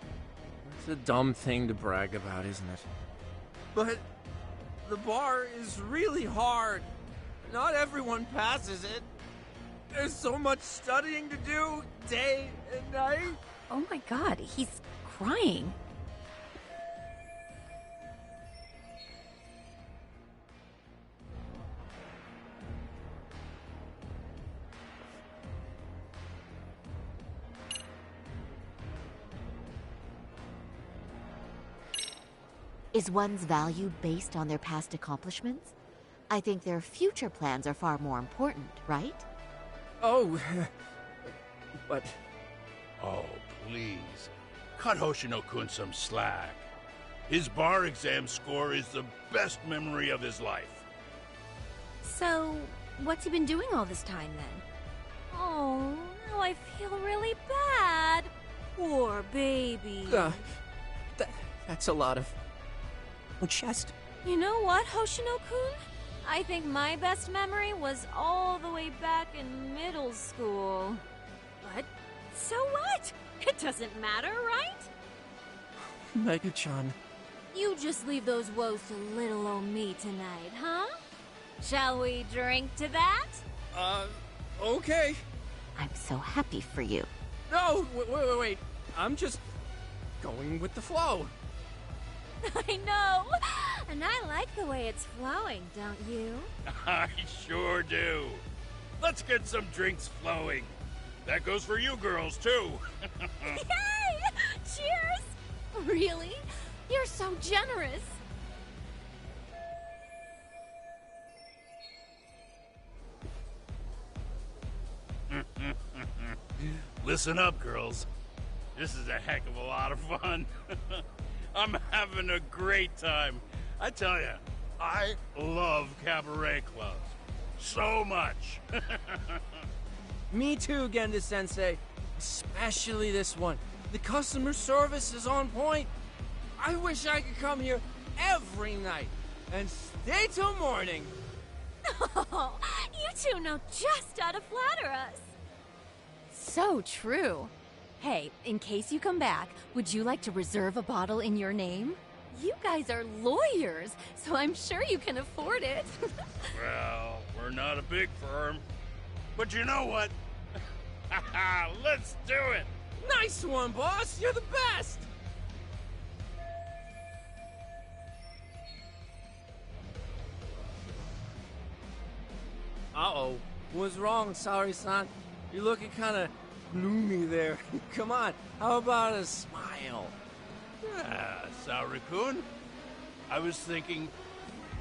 It's a dumb thing to brag about, isn't it? But the bar is really hard. Not everyone passes it. There's so much studying to do, day and night. Oh my god, he's crying. Is one's value based on their past accomplishments? I think their future plans are far more important, right? Oh, but... Oh, please. Cut Hoshino-kun some slack. His bar exam score is the best memory of his life. So, what's he been doing all this time then? Oh, now I feel really bad. Poor baby. That's a lot of... chest. You know what, Hoshino-kun? I think my best memory was all the way back in middle school. But so what? It doesn't matter, right? Mega-chan. You just leave those woes to little old me tonight, huh? Shall we drink to that? Okay. I'm so happy for you. No, wait. I'm just going with the flow. I know. And I like the way it's flowing, don't you? I sure do. Let's get some drinks flowing. That goes for you girls, too. Yay! Cheers! Really? You're so generous. Listen up, girls. This is a heck of a lot of fun. I'm having a great time. I tell you, I love cabaret clubs. So much. Me too, Genda-sensei. Especially this one. The customer service is on point. I wish I could come here every night and stay till morning. Oh, you two know just how to flatter us. So true. Hey, in case you come back, would you like to reserve a bottle in your name? You guys are lawyers, so I'm sure you can afford it. Well, we're not a big firm. But you know what? Let's do it! Nice one, boss! You're the best! Uh-oh. What's wrong, Saori-san? You're looking kind of gloomy there. Come on, how about a smile? Yeah, Saori-kun. I was thinking,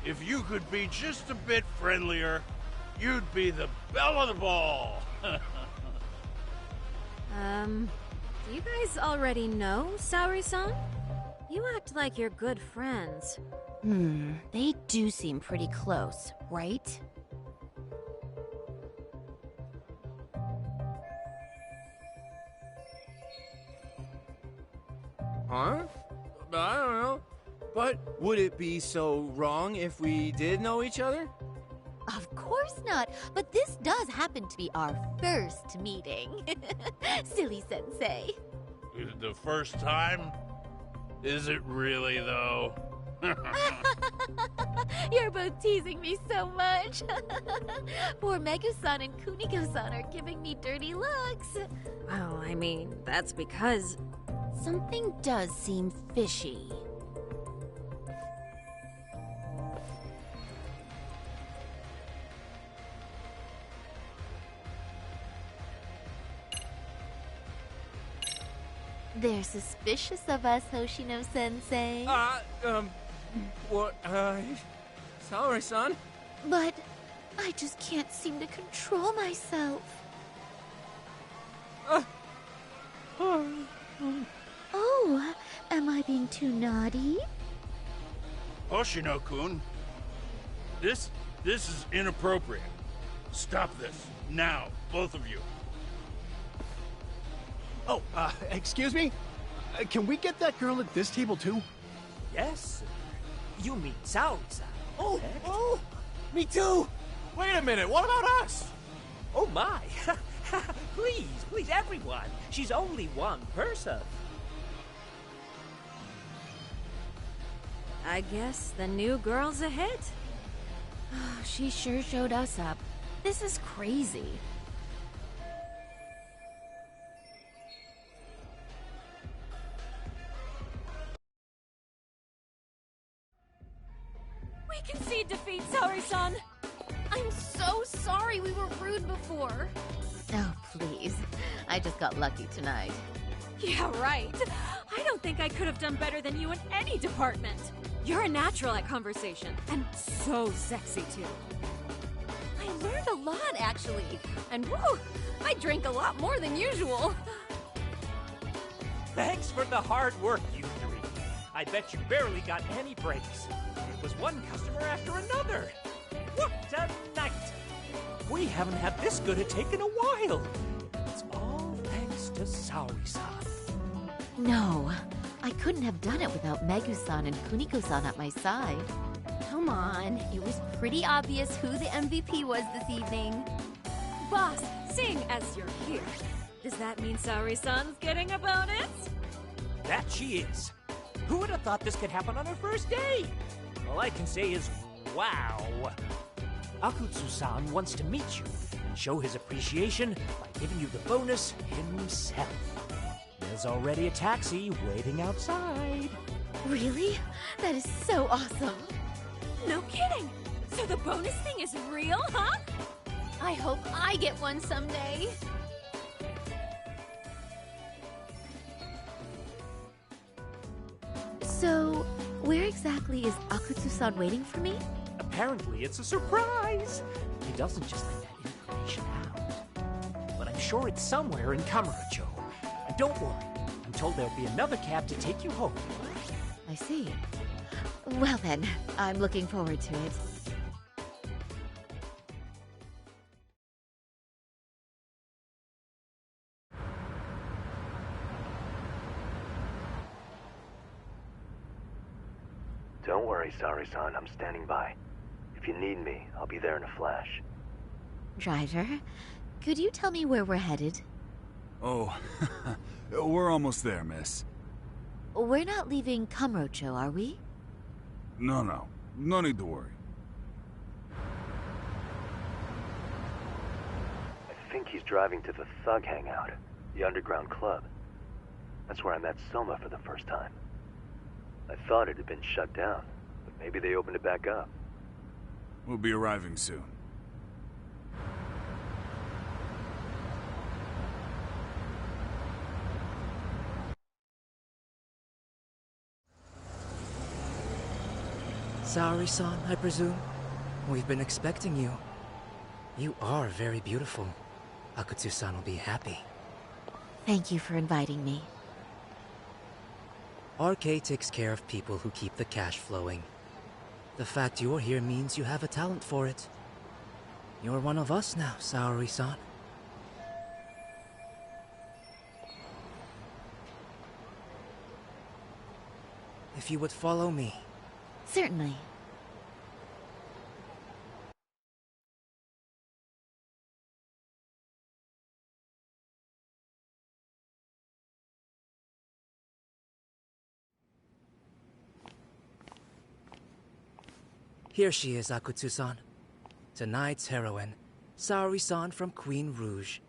if you could be just a bit friendlier, you'd be the belle of the ball. Do you guys already know Saori-san? You act like you're good friends. They do seem pretty close, right? Huh? I don't know. But would it be so wrong if we did know each other? Of course not, but this does happen to be our first meeting. Silly sensei. The first time? Is it really, though? You're both teasing me so much. Poor Megu-san and Kuniko-san are giving me dirty looks. Well, I mean, that's because... Something does seem fishy. They're suspicious of us, Hoshino-sensei. What, Saori-san? But I just can't seem to control myself. Oh, am I being too naughty? Hoshino-kun, this is inappropriate. Stop this, now, both of you. Oh, excuse me? Can we get that girl at this table too? Yes, sir. You mean Saori-san. Oh, me too! Wait a minute, what about us? Oh my! Please, everyone. She's only one person. I guess the new girl's a hit. She sure showed us up. This is crazy. We concede defeat, Saori-san. I'm so sorry we were rude before. Oh, please. I just got lucky tonight. Yeah, right. I don't think I could have done better than you in any department. You're a natural at conversation, and so sexy, too. I learned a lot, actually. And woo, I drank a lot more than usual. Thanks for the hard work, you three. I bet you barely got any breaks. It was one customer after another. What a night! We haven't had this good a take in a while. It's all thanks to Saori-san. No, I couldn't have done it without Megu-san and Kuniko-san at my side. Come on, it was pretty obvious who the MVP was this evening. Boss, seeing as you're here, does that mean Saori-san's getting a bonus? That she is. Who would have thought this could happen on her first day? All I can say is, wow. Akutsu-san wants to meet you and show his appreciation by giving you the bonus himself. There's already a taxi waiting outside. Really? That is so awesome. No kidding. So the bonus thing is real, huh? I hope I get one someday. So, where exactly is Akutsu-san waiting for me? Apparently it's a surprise. He doesn't just let that information out. But I'm sure it's somewhere in Kamurocho. And don't worry, I'm told there'll be another cab to take you home. I see. Well then, I'm looking forward to it. Don't worry, Sari-san. I'm standing by. If you need me, I'll be there in a flash. Driver, could you tell me where we're headed? Oh, we're almost there, miss. We're not leaving Kamurocho, are we? No. No need to worry. I think he's driving to the Thug Hangout, the underground club. That's where I met Soma for the first time. I thought it had been shut down, but maybe they opened it back up. We'll be arriving soon. Saori-san, I presume? We've been expecting you. You are very beautiful. Akutsu-san will be happy. Thank you for inviting me. RK takes care of people who keep the cash flowing. The fact you're here means you have a talent for it. You're one of us now, Saori-san. If you would follow me. Certainly. Here she is, Akutsu-san. Tonight's heroine, Saori-san from Queen Rouge.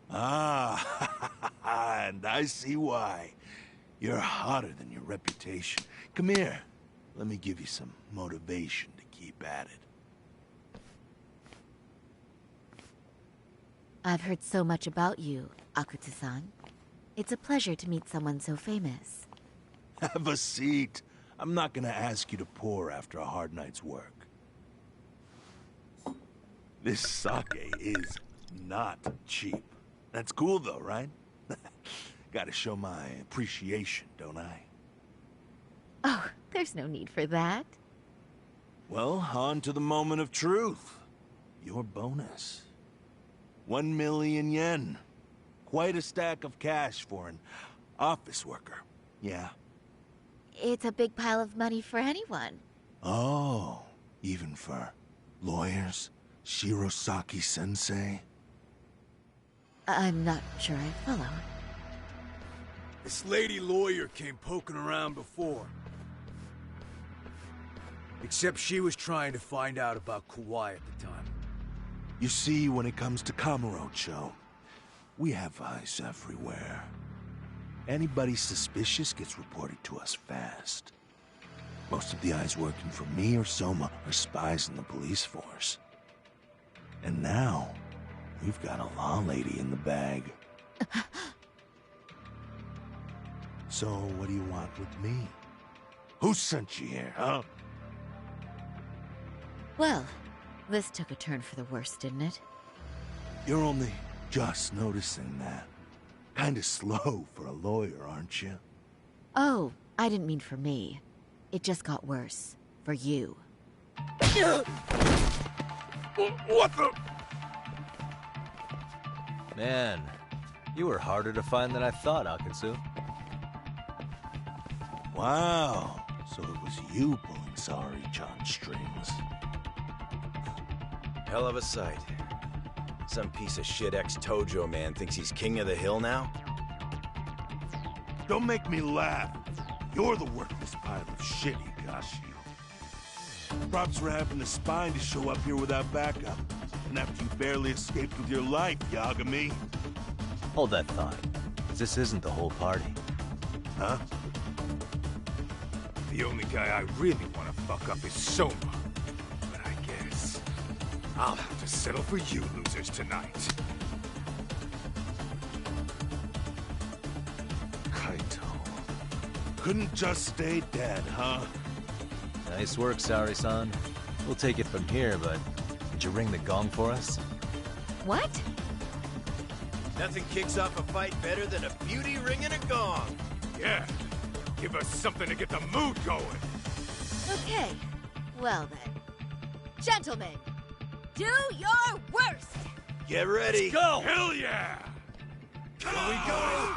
Ah, and I see why. You're hotter than your reputation. Come here. Let me give you some motivation to keep at it. I've heard so much about you, Akutsu-san. It's a pleasure to meet someone so famous. Have a seat. I'm not gonna ask you to pour after a hard night's work. This sake is not cheap. That's cool though, right? Gotta show my appreciation, don't I? Oh, there's no need for that. Well, on to the moment of truth. Your bonus. 1 million yen. Quite a stack of cash for an office worker. Yeah. It's a big pile of money for anyone. Oh, even for lawyers? Shirosaki-sensei? I'm not sure I follow. This lady lawyer came poking around before. Except she was trying to find out about Kauai at the time. You see, when it comes to Kamurocho, we have eyes everywhere. Anybody suspicious gets reported to us fast. Most of the eyes working for me or Soma are spies in the police force. And now, we've got a law lady in the bag. So, what do you want with me? Who sent you here, huh? Well, this took a turn for the worse, didn't it? You're only just noticing that. Kinda slow for a lawyer, aren't you? Oh, I didn't mean for me. It just got worse. For you. What the? Man, you were harder to find than I thought, Akutsu. Wow, so it was you pulling Saori-chan's strings. Hell of a sight. Some piece of shit ex-Tojo man thinks he's king of the hill now? Don't make me laugh. You're the worthless pile of shit, Higashi. Props for having the spine to show up here without backup. And after you barely escaped with your life, Yagami. Hold that thought. This isn't the whole party. Huh? The only guy I really want to fuck up is Soma. But I guess I'll have to settle for you losers tonight. Kaito. Couldn't just stay dead, huh? Nice work, Saori-san. We'll take it from here, but did you ring the gong for us? What? Nothing kicks off a fight better than a beauty ringing a gong. Yeah. Give us something to get the mood going. Okay. Well then. Gentlemen, do your worst! Get ready. Let's go! Hell yeah! Here we go!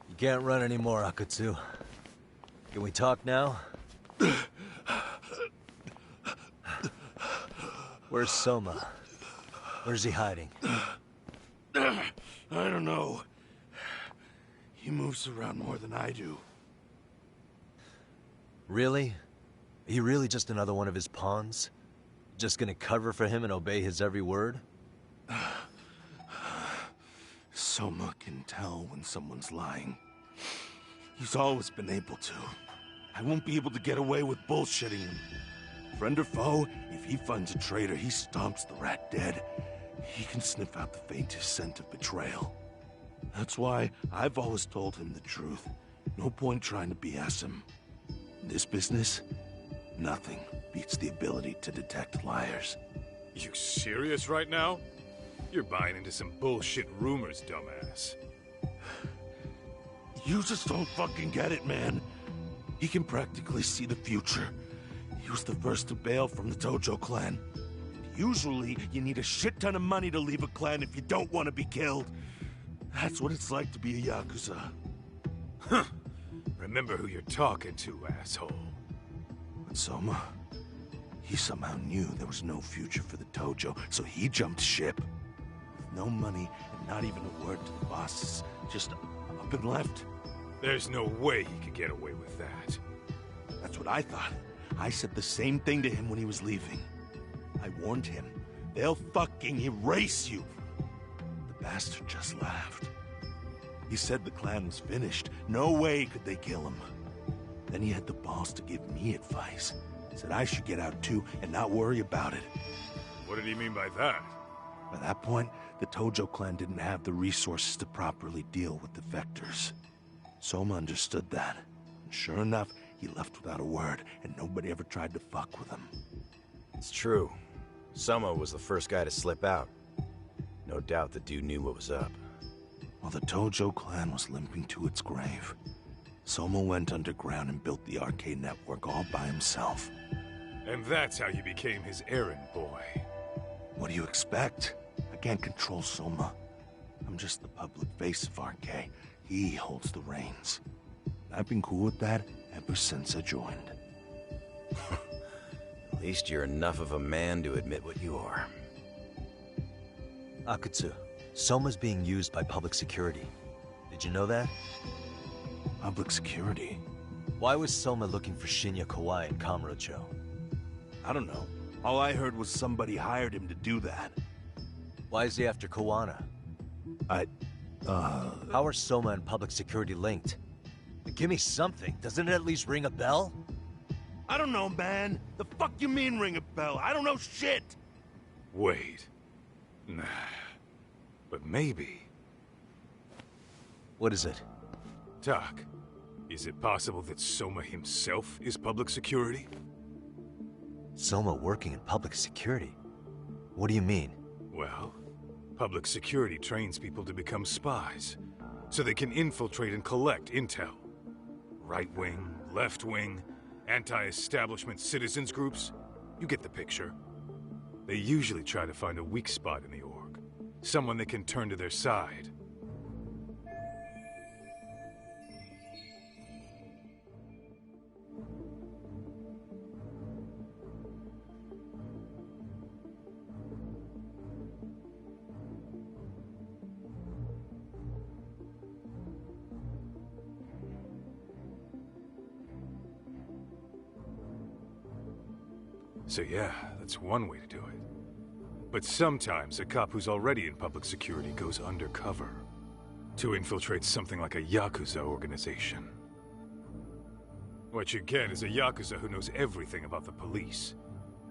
You can't run anymore, Akatsu. Can we talk now? Where's Soma? Where's he hiding? I don't know. He moves around more than I do. Really? Are you really just another one of his pawns? Just gonna cover for him and obey his every word? Soma can tell when someone's lying. He's always been able to. I won't be able to get away with bullshitting him. Friend or foe, if he finds a traitor, he stomps the rat dead. He can sniff out the faintest scent of betrayal. That's why I've always told him the truth. No point trying to BS him. In this business, nothing beats the ability to detect liars. You serious right now? You're buying into some bullshit rumors, dumbass. You just don't fucking get it, man. He can practically see the future. He was the first to bail from the Tojo clan. Usually, you need a shit ton of money to leave a clan if you don't want to be killed. That's what it's like to be a Yakuza. Huh. Remember who you're talking to, asshole. But Soma, he somehow knew there was no future for the Tojo, so he jumped ship. With no money and not even a word to the bosses, just up and left. There's no way he could get away with that. That's what I thought. I said the same thing to him when he was leaving. I warned him, they'll fucking erase you. The bastard just laughed. He said the clan was finished. No way could they kill him. Then he had the balls to give me advice. Said I should get out too and not worry about it. What did he mean by that? By that point, the Tojo clan didn't have the resources to properly deal with defectors. Soma understood that. And sure enough, he left without a word, and nobody ever tried to fuck with him. It's true. Soma was the first guy to slip out. No doubt the dude knew what was up. While the Tojo clan was limping to its grave, Soma went underground and built the arcade network all by himself. And that's how you became his errand boy. What do you expect? I can't control Soma. I'm just the public face of RK. He holds the reins. I've been cool with that ever since I joined. At least you're enough of a man to admit what you are. Akutsu, Soma's being used by public security. Did you know that? Public security? Why was Soma looking for Shinya Kawai in Kamurocho? I don't know. All I heard was somebody hired him to do that. Why is he after Kawana? How are Soma and public security linked? Give me something. Doesn't it at least ring a bell? I don't know, man. The fuck you mean ring a bell? I don't know shit! Wait. Nah. But maybe. What is it? Doc, is it possible that Soma himself is public security? Soma working in public security? What do you mean? Well, public security trains people to become spies, so they can infiltrate and collect intel. Right-wing, left-wing, anti-establishment citizens groups. You get the picture. They usually try to find a weak spot in the org. Someone they can turn to their side. So yeah, that's one way to do it. But sometimes a cop who's already in public security goes undercover to infiltrate something like a Yakuza organization. What you get is a Yakuza who knows everything about the police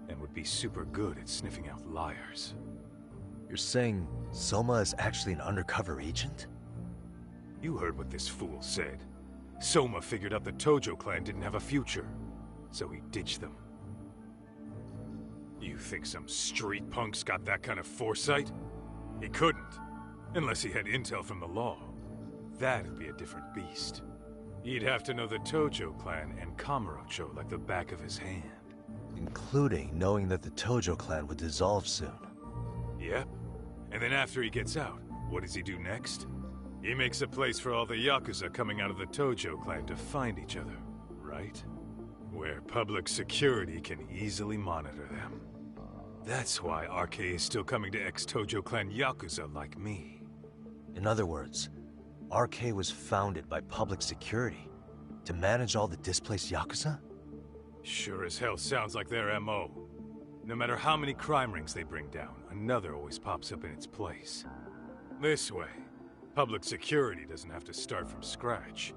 and would be super good at sniffing out liars. You're saying Soma is actually an undercover agent? You heard what this fool said. Soma figured out the Tojo clan didn't have a future, so he ditched them. You think some street punk's got that kind of foresight? He couldn't, unless he had intel from the law. That'd be a different beast. He'd have to know the Tojo clan and Kamurocho like the back of his hand. Including knowing that the Tojo clan would dissolve soon. Yep. And then after he gets out, what does he do next? He makes a place for all the Yakuza coming out of the Tojo clan to find each other, right? Where public security can easily monitor them. That's why RK is still coming to ex-Tojo clan Yakuza like me. In other words, RK was founded by public security to manage all the displaced Yakuza? Sure as hell sounds like their MO. No matter how many crime rings they bring down, another always pops up in its place. This way, public security doesn't have to start from scratch.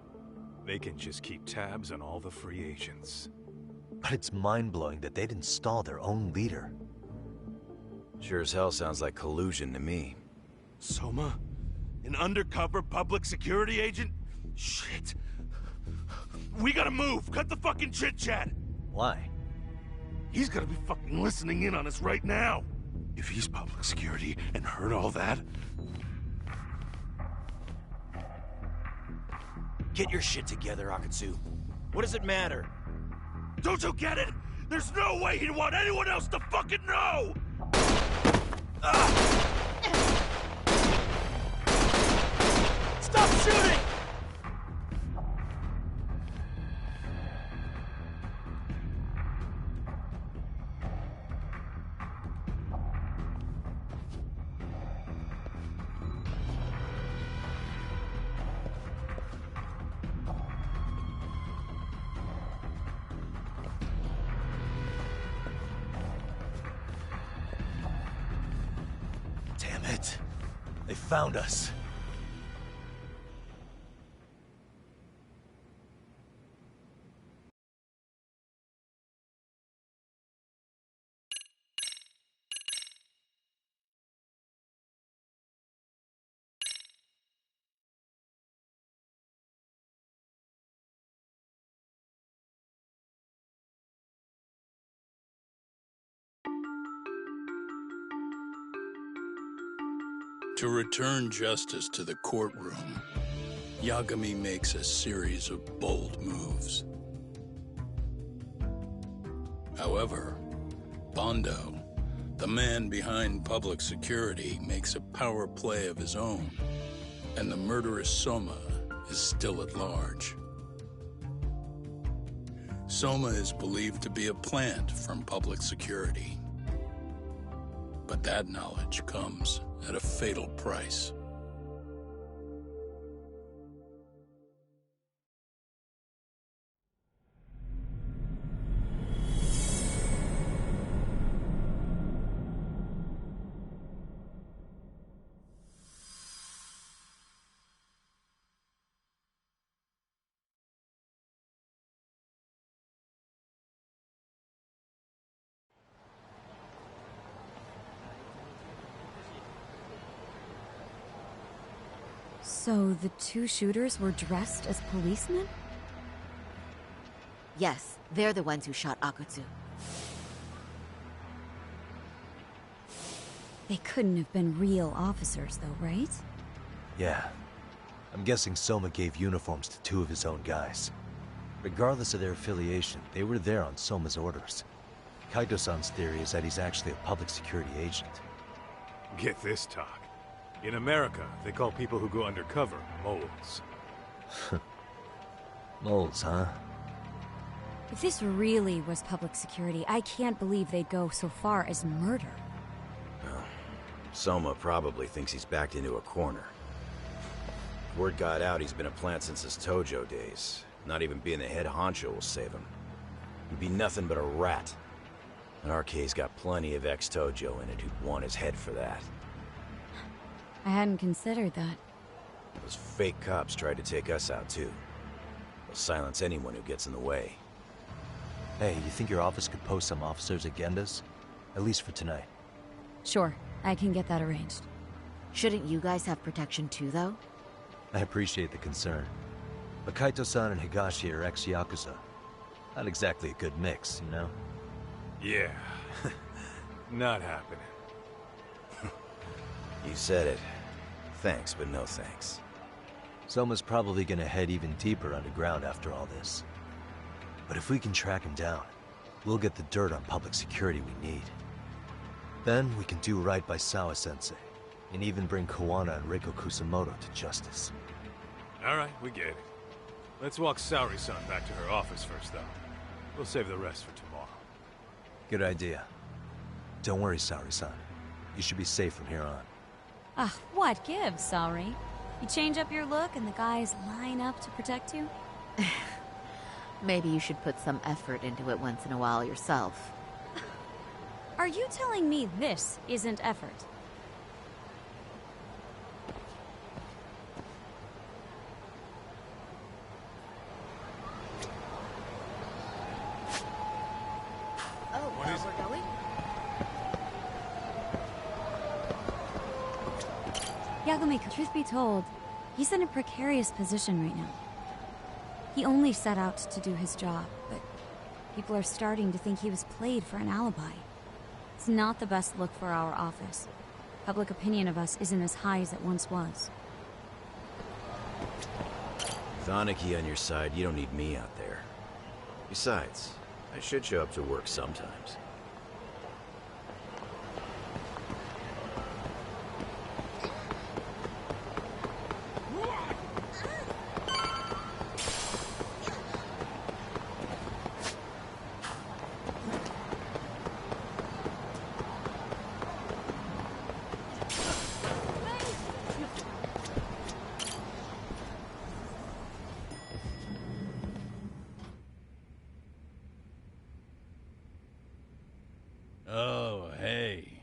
They can just keep tabs on all the free agents. But it's mind-blowing that they'd install their own leader. Sure as hell sounds like collusion to me. Soma? An undercover public security agent? Shit. We gotta move! Cut the fucking chit-chat! Why? He's gotta be fucking listening in on us right now! If he's public security and heard all that... Get your shit together, Akatsu. What does it matter? Don't you get it? There's no way he'd want anyone else to fucking know! Stop shooting! Damn it. They found us. To return justice to the courtroom, Yagami makes a series of bold moves. However, Bondo, the man behind public security, makes a power play of his own, and the murderous Soma is still at large. Soma is believed to be a plant from public security. But that knowledge comes at a fatal price. So the two shooters were dressed as policemen? Yes, they're the ones who shot Akutsu. They couldn't have been real officers, though, right? Yeah. I'm guessing Soma gave uniforms to two of his own guys. Regardless of their affiliation, they were there on Soma's orders. Kaito-san's theory is that he's actually a public security agent. Get this talk. In America, they call people who go undercover moles. Moles, huh? If this really was public security, I can't believe they'd go so far as murder. Soma probably thinks he's backed into a corner. Word got out he's been a plant since his Tojo days. Not even being the head honcho will save him. He'd be nothing but a rat. And RK's got plenty of ex-Tojo in it who'd want his head for that. I hadn't considered that. Those fake cops tried to take us out too. They'll silence anyone who gets in the way. Hey, you think your office could post some officers at Genda's? At least for tonight. Sure, I can get that arranged. Shouldn't you guys have protection too, though? I appreciate the concern. But Kaito-san and Higashi are ex-Yakuza. Not exactly a good mix, you know? Yeah. Not happening. You said it. Thanks, but no thanks. Soma's probably gonna head even deeper underground after all this. But if we can track him down, we'll get the dirt on public security we need. Then we can do right by Sawa-sensei, and even bring Kawana and Reiko Kusamoto to justice. Alright, we get it. Let's walk Saori-san back to her office first, though. We'll save the rest for tomorrow. Good idea. Don't worry, Saori-san. You should be safe from here on. Ah, what gives, Saori? You change up your look and the guys line up to protect you? Maybe you should put some effort into it once in a while yourself. Are you telling me this isn't effort? Oh, we're going? Yagami, truth be told, he's in a precarious position right now. He only set out to do his job, but people are starting to think he was played for an alibi. It's not the best look for our office. Public opinion of us isn't as high as it once was. With Anarchy on your side, you don't need me out there. Besides, I should show up to work sometimes. Oh, hey.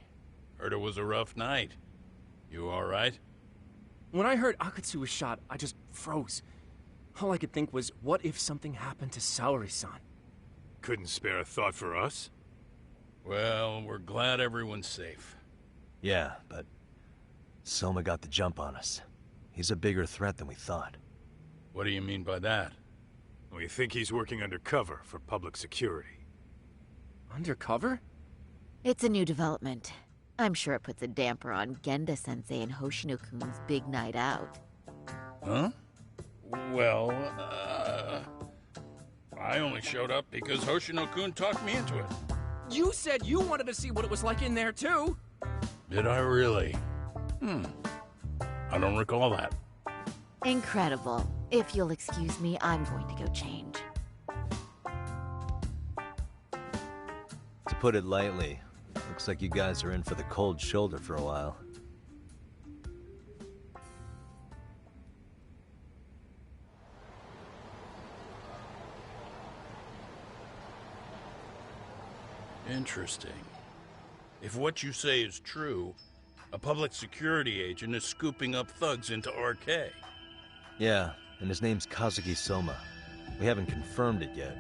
Heard it was a rough night. You alright? When I heard Akatsu was shot, I just froze. All I could think was, what if something happened to Saori-san? Couldn't spare a thought for us? Well, we're glad everyone's safe. Yeah, but Soma got the jump on us. He's a bigger threat than we thought. What do you mean by that? We think he's working undercover for public security. Undercover? It's a new development. I'm sure it puts a damper on Genda-sensei and Hoshino-kun's big night out. Huh? Well, I only showed up because Hoshino-kun talked me into it. You said you wanted to see what it was like in there, too! Did I really? I don't recall that. Incredible. If you'll excuse me, I'm going to go change. To put it lightly, looks like you guys are in for the cold shoulder for a while. Interesting. If what you say is true, a public security agent is scooping up thugs into RK. Yeah, and his name's Kazuki Soma. We haven't confirmed it yet.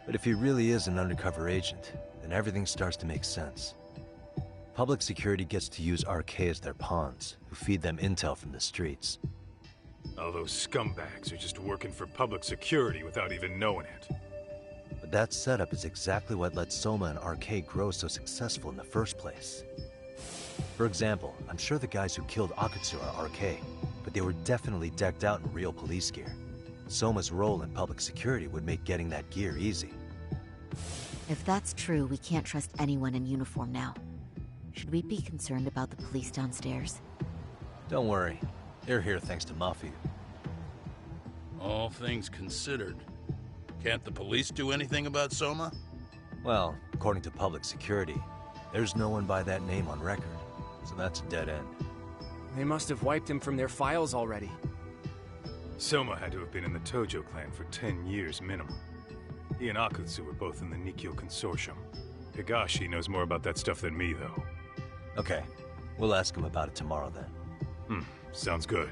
But if he really is an undercover agent, then everything starts to make sense. Public security gets to use RK as their pawns, who feed them intel from the streets. All those scumbags are just working for public security without even knowing it. But that setup is exactly what let Soma and RK grow so successful in the first place. For example, I'm sure the guys who killed Akatsu are RK, but they were definitely decked out in real police gear. Soma's role in public security would make getting that gear easy. If that's true, we can't trust anyone in uniform now. Should we be concerned about the police downstairs? Don't worry. They're here thanks to Mafia. All things considered, can't the police do anything about Soma? Well, according to public security, there's no one by that name on record, so that's a dead end. They must have wiped him from their files already. Soma had to have been in the Tojo clan for 10 years minimum. He and Akutsu were both in the Nikyo Consortium. Higashi knows more about that stuff than me, though. Okay, we'll ask him about it tomorrow then. Sounds good.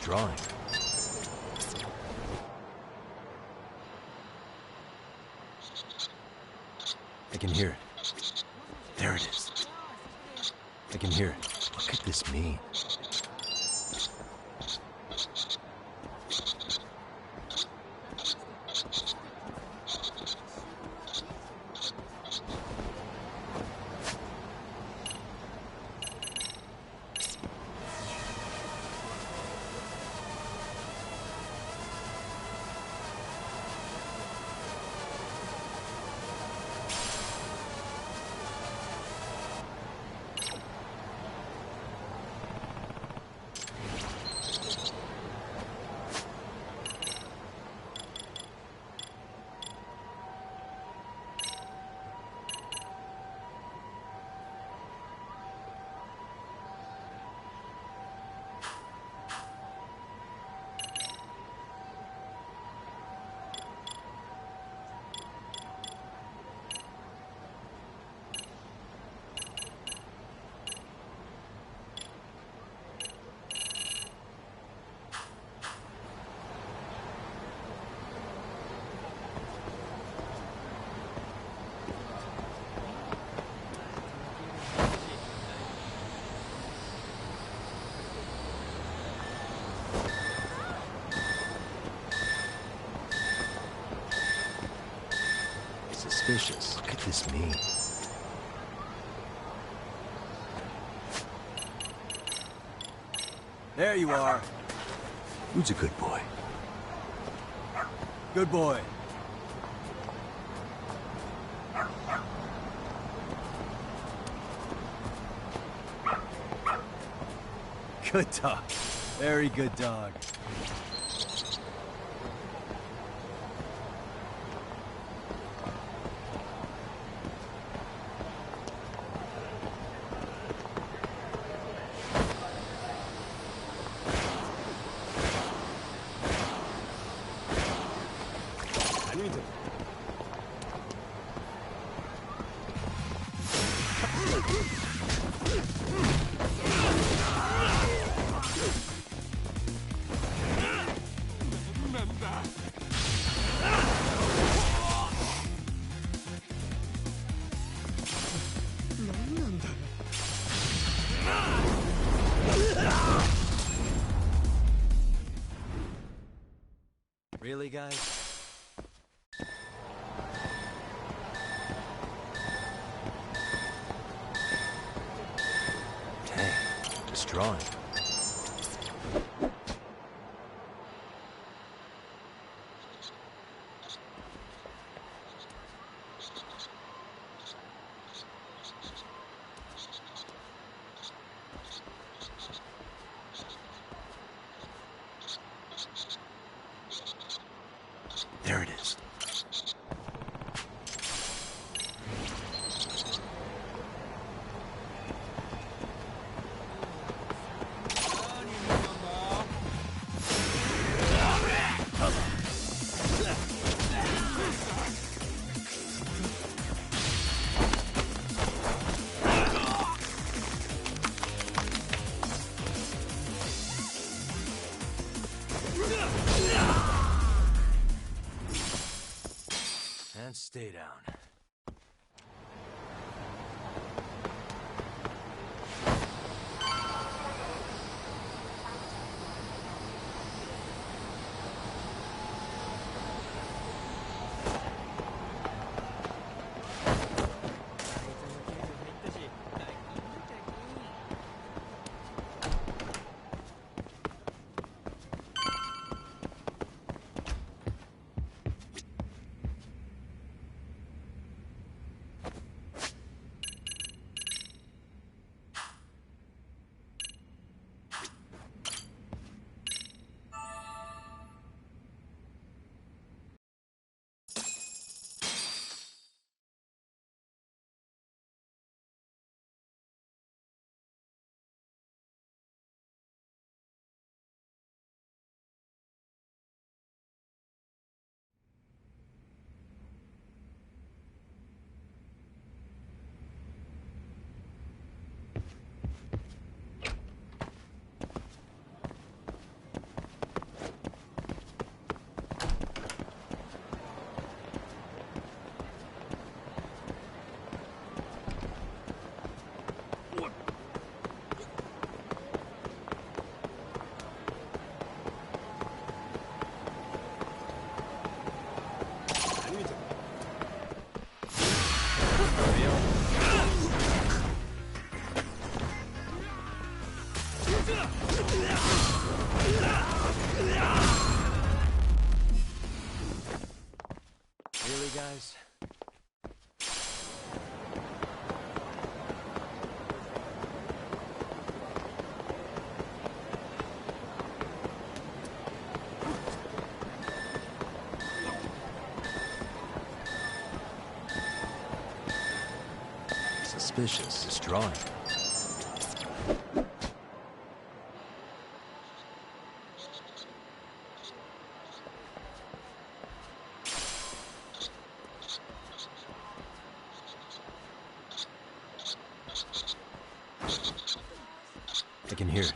Drawing. I can hear it. There it is. I can hear it. What could this mean? suspicious. What could this mean? There you are. Who's a good boy? Good boy. Good dog. Very good dog. Really, guys? Dang, destroying. There it is. And stay down. Really, guys? Suspicious, destroying. I can hear it.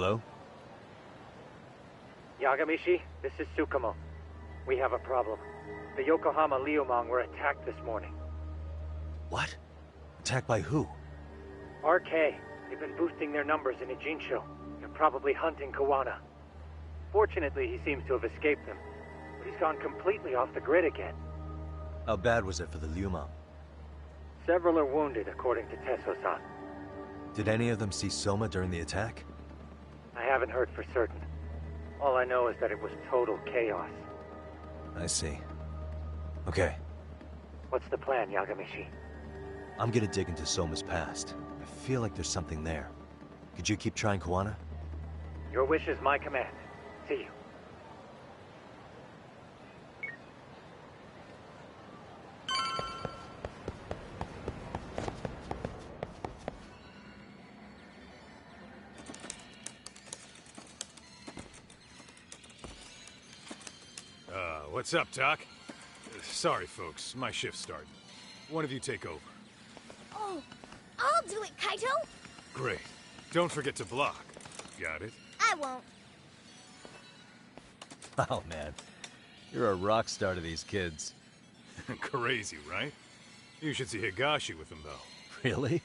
Hello? Yagamishi, this is Tsukumo. We have a problem. The Yokohama Liumang were attacked this morning. What? Attacked by who? RK. They've been boosting their numbers in Ijincho. They're probably hunting Kawana. Fortunately, he seems to have escaped them. But he's gone completely off the grid again. How bad was it for the Liumang? Several are wounded, according to Tesso-san. Did any of them see Soma during the attack? I haven't heard for certain. All I know is that it was total chaos. I see. Okay. What's the plan, Yagamishi? I'm gonna dig into Soma's past. I feel like there's something there. Could you keep trying Kawana? Your wish is my command. See you. What's up, Doc? Sorry, folks. My shift's starting. One of you take over. Oh, I'll do it, Kaito. Great. Don't forget to block. Got it? I won't. Oh, man. You're a rock star to these kids. Crazy, right? You should see Higashi with them, though. Really?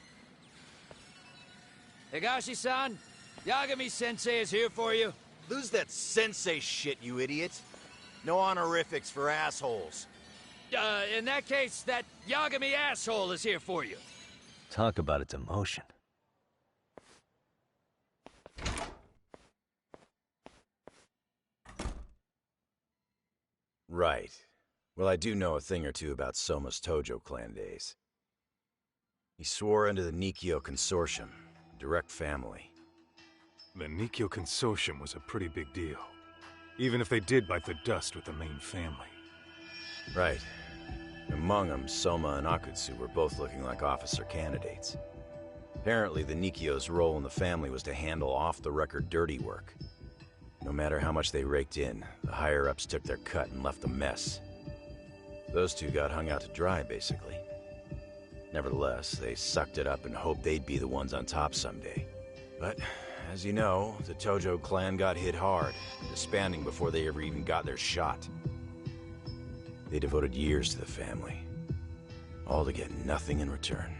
Higashi-san, Yagami-sensei is here for you. Lose that sensei shit, you idiot. No honorifics for assholes. In that case, that Yagami asshole is here for you. Talk about a demotion. Right. Well, I do know a thing or two about Soma's Tojo clan days. He swore under the Nikkyo Consortium, direct family. The Nikkyo Consortium was a pretty big deal. Even if they did bite the dust with the main family. Right. Among them, Soma and Akutsu were both looking like officer candidates. Apparently, the Nikkyo's role in the family was to handle off-the-record dirty work. No matter how much they raked in, the higher-ups took their cut and left a mess. Those two got hung out to dry, basically. Nevertheless, they sucked it up and hoped they'd be the ones on top someday. But, as you know, the Tojo clan got hit hard, disbanding before they ever even got their shot. They devoted years to the family, all to get nothing in return.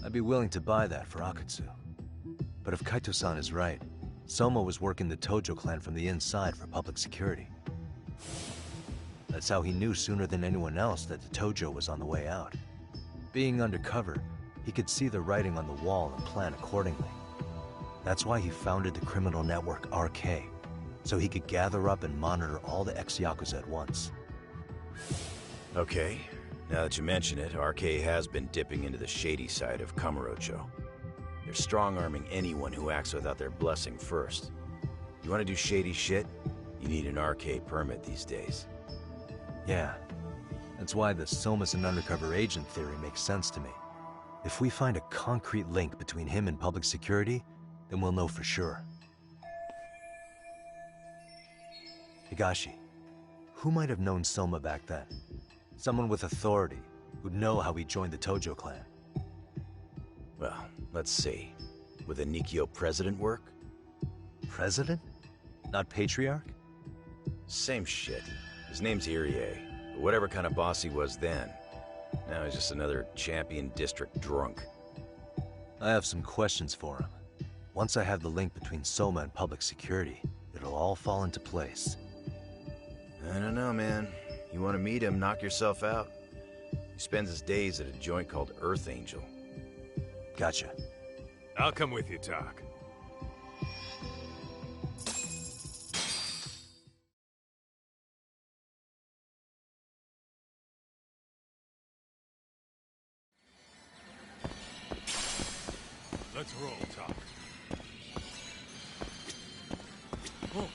I'd be willing to buy that for Akutsu. But if Kaito-san is right, Soma was working the Tojo clan from the inside for public security. That's how he knew sooner than anyone else that the Tojo was on the way out. Being undercover, he could see the writing on the wall and plan accordingly. That's why he founded the criminal network RK, so he could gather up and monitor all the ex-Yakuza at once. Okay, now that you mention it, RK has been dipping into the shady side of Kamurocho. They're strong-arming anyone who acts without their blessing first. You want to do shady shit? You need an RK permit these days. Yeah, that's why the Soma's an undercover agent theory makes sense to me. If we find a concrete link between him and public security, then we'll know for sure. Higashi, who might have known Soma back then? Someone with authority, who'd know how he joined the Tojo clan. Well, let's see. Would the Nikkyo president work? President? Not patriarch? Same shit. His name's Irie, but whatever kind of boss he was then, now he's just another champion district drunk. I have some questions for him. Once I have the link between Soma and public security, it'll all fall into place. I don't know, man. You want to meet him, knock yourself out? He spends his days at a joint called Earth Angel. Gotcha. I'll come with you, Doc. Let's roll, Doc. Oh.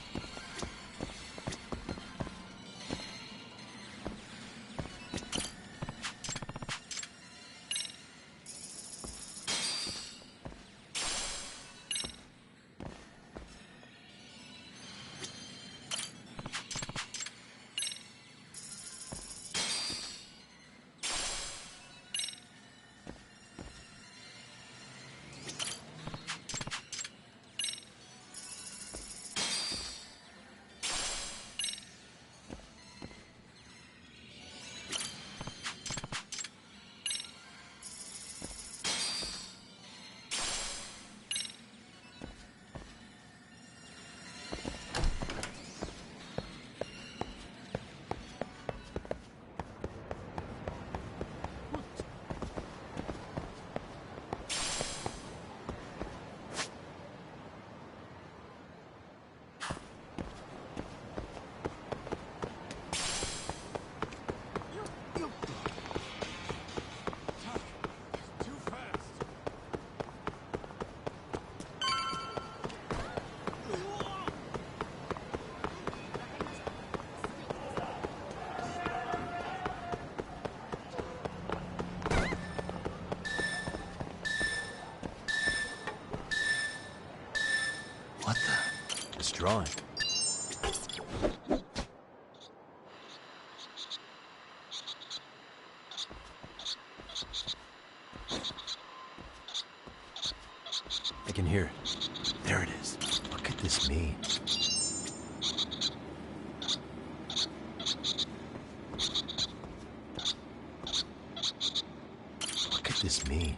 drawing. I can hear it. There it is. What could this mean? What could this mean?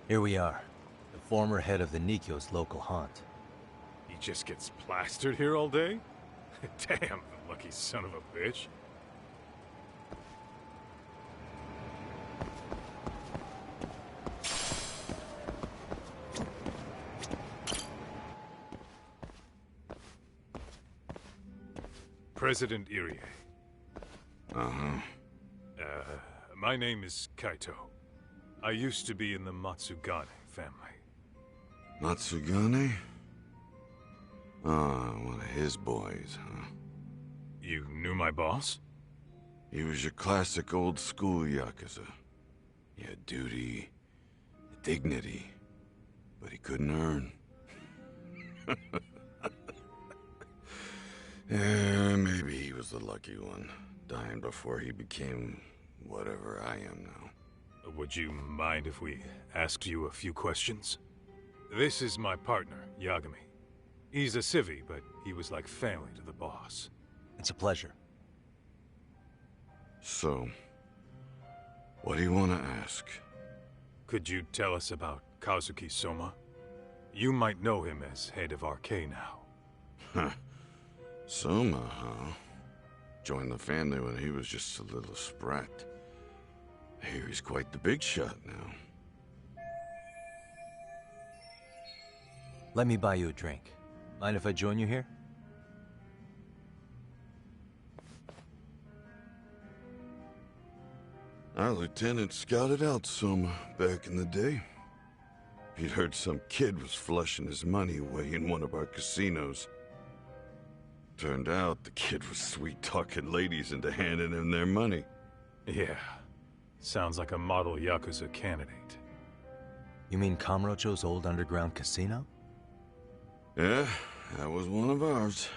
Here we are, the former head of the Nikkyo's local haunt. He just gets plastered here all day? Damn, lucky son of a bitch. President Irie. Uh-huh. My name is Kaito. I used to be in the Matsugane family. Matsugane? Ah, one of his boys, huh? You knew my boss? He was your classic old school Yakuza. He had duty, dignity, but he couldn't earn. Yeah, maybe he was the lucky one, dying before he became whatever I am now. Would you mind if we asked you a few questions? This is my partner, Yagami. He's a civvy, but he was like family to the boss. It's a pleasure. So, what do you want to ask? Could you tell us about Kazuki Soma? You might know him as head of RK now. Huh. Soma, huh? Joined the family when he was just a little sprat. I hear he's quite the big shot now. Let me buy you a drink. Mind if I join you here? Our lieutenant scouted out Soma back in the day. He'd heard some kid was flushing his money away in one of our casinos. Turned out the kid was sweet-talking ladies into handing him their money. Yeah. Sounds like a model Yakuza candidate. You mean Kamurocho's old underground casino? Yeah, that was one of ours.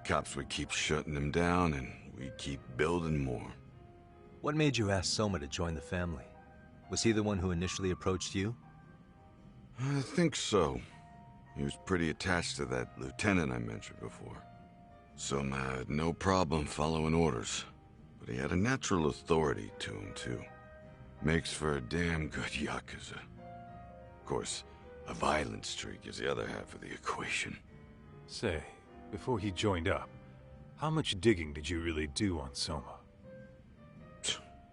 Cops would keep shutting him down, and we'd keep building more. What made you ask Soma to join the family? Was he the one who initially approached you? I think so. He was pretty attached to that lieutenant I mentioned before. Soma had no problem following orders, but he had a natural authority to him, too. Makes for a damn good Yakuza. Of course, a violent streak is the other half of the equation. Say, before he joined up, how much digging did you really do on Soma?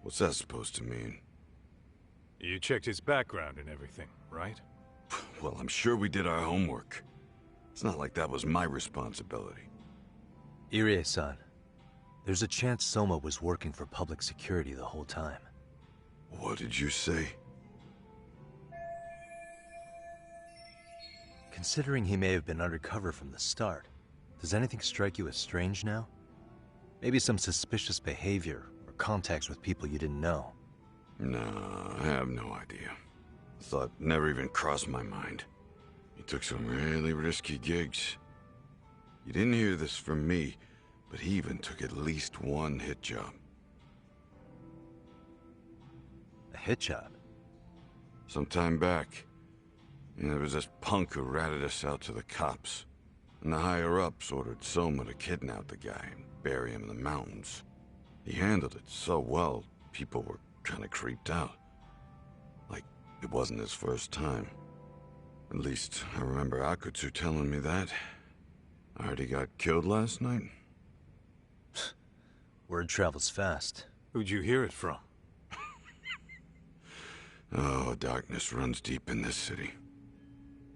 What's that supposed to mean? You checked his background and everything, right? Well, I'm sure we did our homework. It's not like that was my responsibility. Irie-san, there's a chance Soma was working for public security the whole time. What did you say? Considering he may have been undercover from the start, does anything strike you as strange now? Maybe some suspicious behavior or contacts with people you didn't know. No, I have no idea. Thought never even crossed my mind. He took some really risky gigs. You didn't hear this from me, but he even took at least one hit job. A hit job? Some time back, there was this punk who ratted us out to the cops. And the higher-ups ordered Soma to kidnap the guy and bury him in the mountains. He handled it so well, people were kind of creeped out. Like, it wasn't his first time. At least, I remember Akutsu telling me that. I heard he got killed last night. Word travels fast. Who'd you hear it from? Oh, darkness runs deep in this city.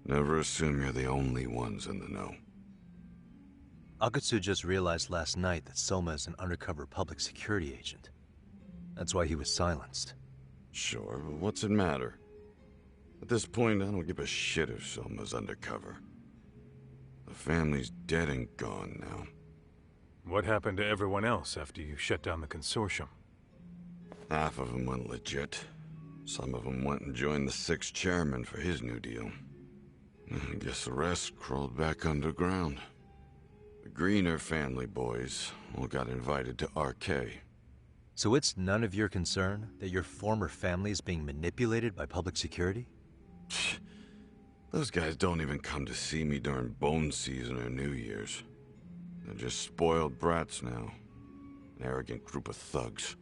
Never assume you're the only ones in the know. Akutsu just realized last night that Soma is an undercover public security agent. That's why he was silenced. Sure, but what's it matter? At this point, I don't give a shit if Soma's undercover. The family's dead and gone now. What happened to everyone else after you shut down the consortium? Half of them went legit. Some of them went and joined the 6th chairman for his new deal. I guess the rest crawled back underground. The Greener family boys all got invited to RK. So it's none of your concern that your former family is being manipulated by public security? Those guys don't even come to see me during bone season or New Year's. They're just spoiled brats now. An arrogant group of thugs.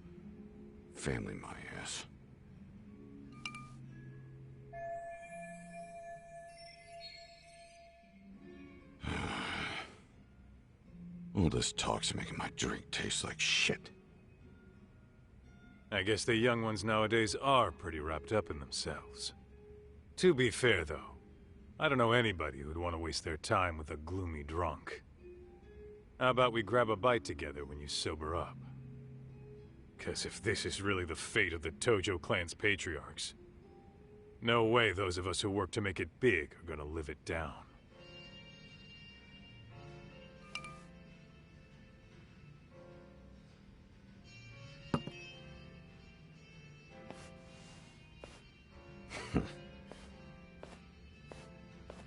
Family my ass. All this talk's making my drink taste like shit. I guess the young ones nowadays are pretty wrapped up in themselves. To be fair, though, I don't know anybody who'd want to waste their time with a gloomy drunk. How about we grab a bite together when you sober up? 'Cause if this is really the fate of the Tojo clan's patriarchs, no way those of us who work to make it big are gonna live it down.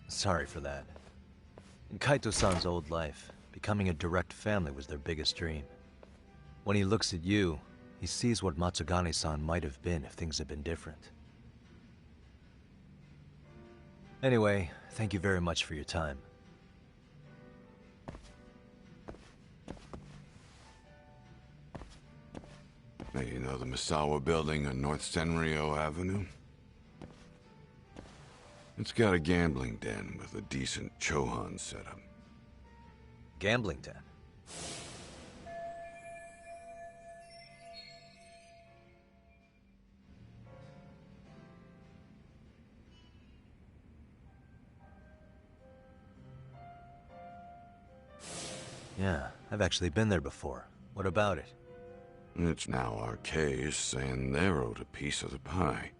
Sorry for that. In Kaito-san's old life, becoming a direct family was their biggest dream. When he looks at you, he sees what Matsugane-san might have been if things had been different. Anyway, thank you very much for your time. Hey, you know the Misawa building on North Senryo Avenue? It's got a gambling den with a decent Chohan setup. Gambling den? Yeah, I've actually been there before. What about it? It's now RK's saying they're owed a piece of the pie.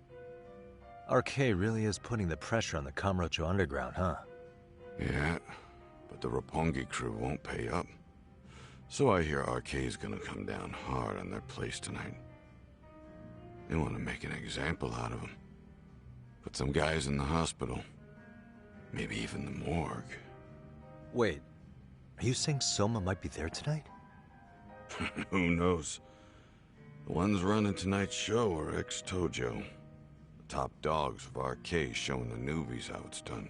RK really is putting the pressure on the Kamurocho Underground, huh? Yeah, but the Roppongi crew won't pay up. So I hear RK's gonna come down hard on their place tonight. They want to make an example out of them. Put some guys in the hospital. Maybe even the morgue. Wait, are you saying Soma might be there tonight? Who knows? The ones running tonight's show are ex-Tojo. The top dogs of RK showing the newbies how it's done.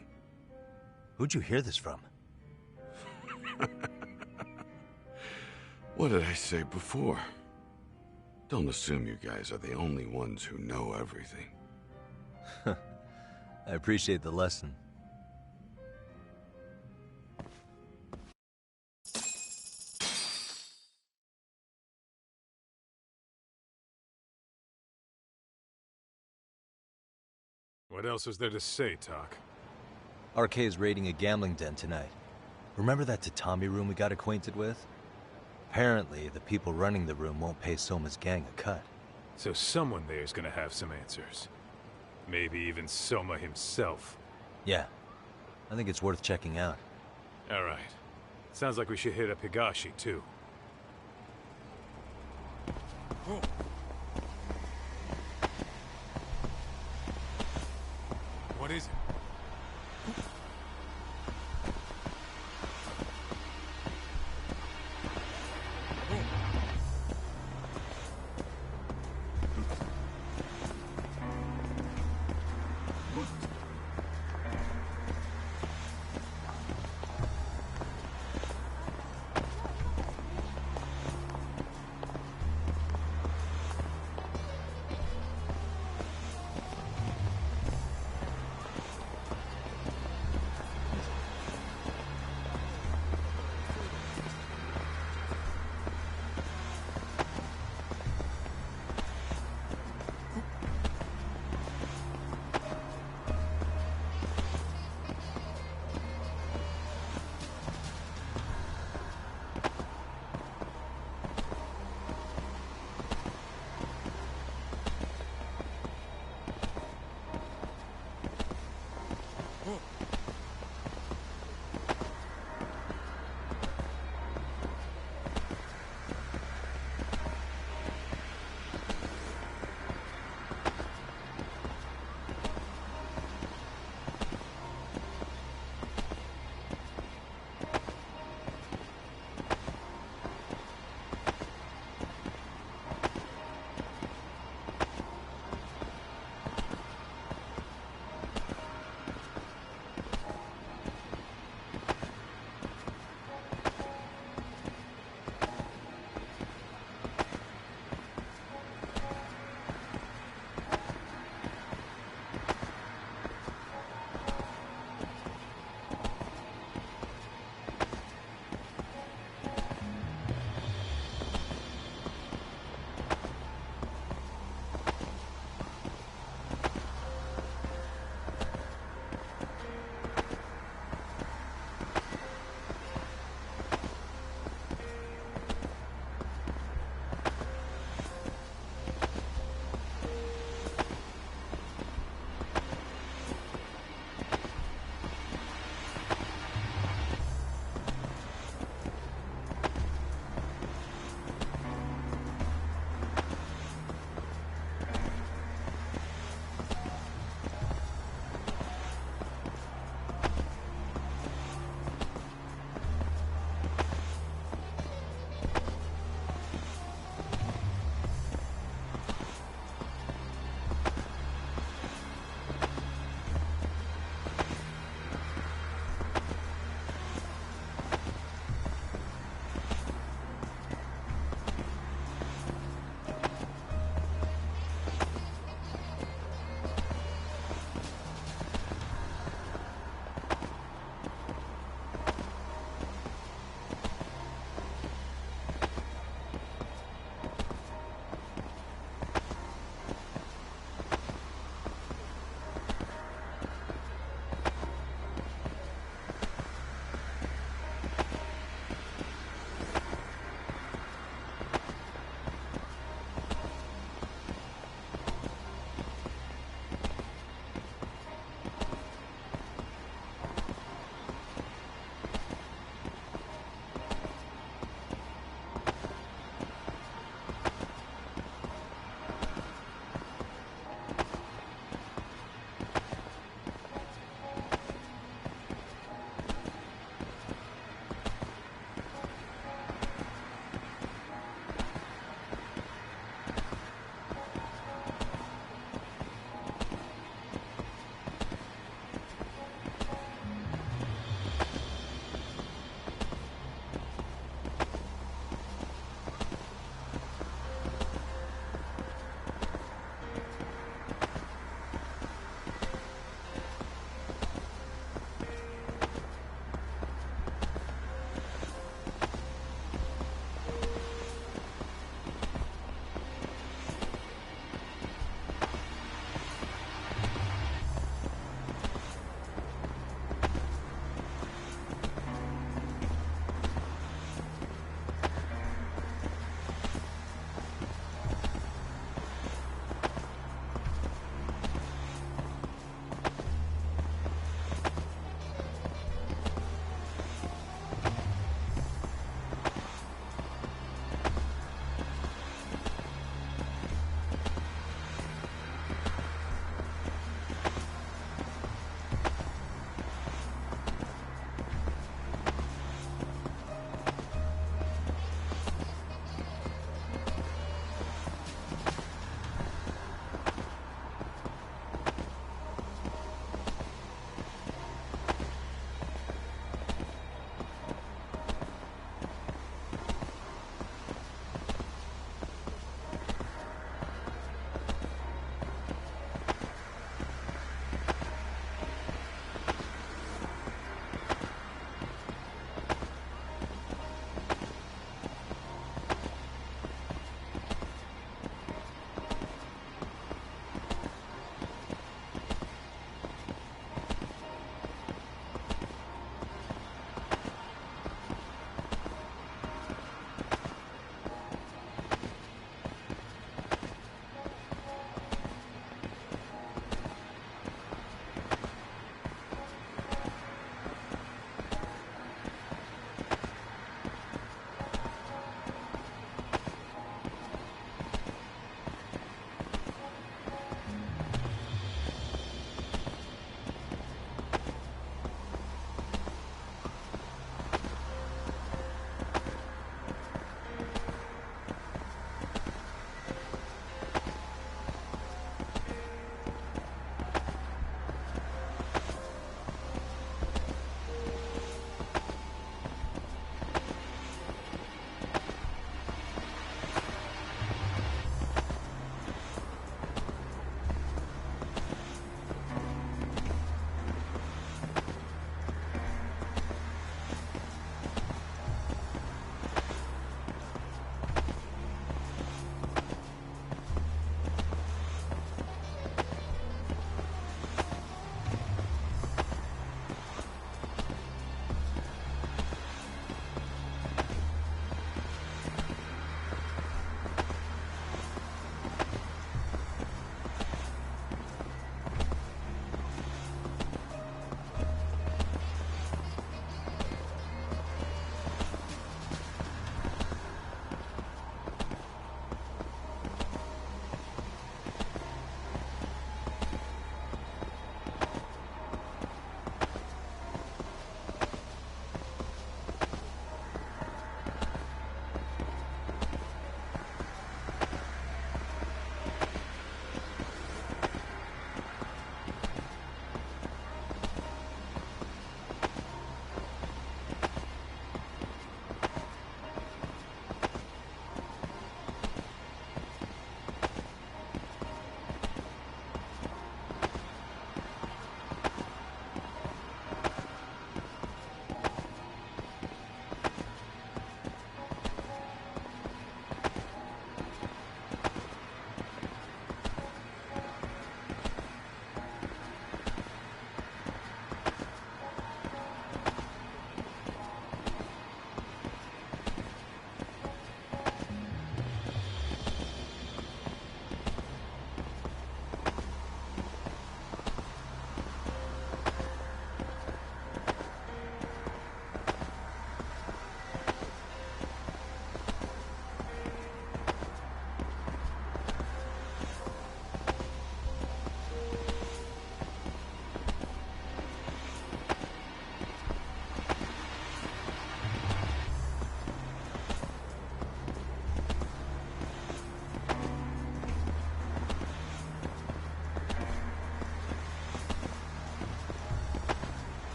Who'd you hear this from? What did I say before? Don't assume you guys are the only ones who know everything. I appreciate the lesson. What else is there to say, Tak? RK is raiding a gambling den tonight. Remember that tatami room we got acquainted with? Apparently, the people running the room won't pay Soma's gang a cut. So someone there's gonna have some answers. Maybe even Soma himself. Yeah, I think it's worth checking out. Alright. Sounds like we should hit up Higashi, too. What is it?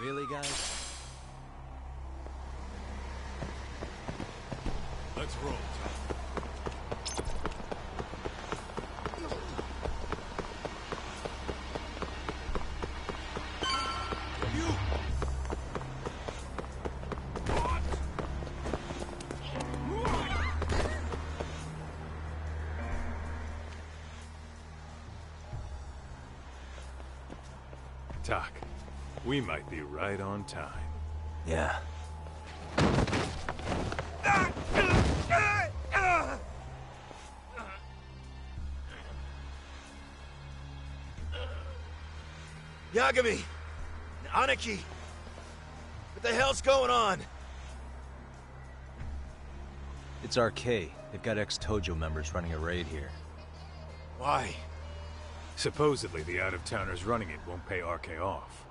Really, guys? Let's roll, Tom. Doc, we might be right on time. Yeah. Yagami! Aniki! What the hell's going on? It's RK. They've got ex-Tojo members running a raid here. Why? Supposedly, the out-of-towners running it won't pay RK off.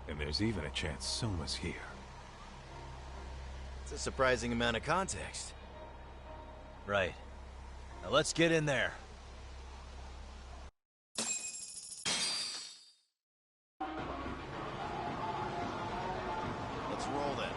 And there's even a chance Soma's here. It's a surprising amount of context. Right. Now let's get in there. Let's roll then.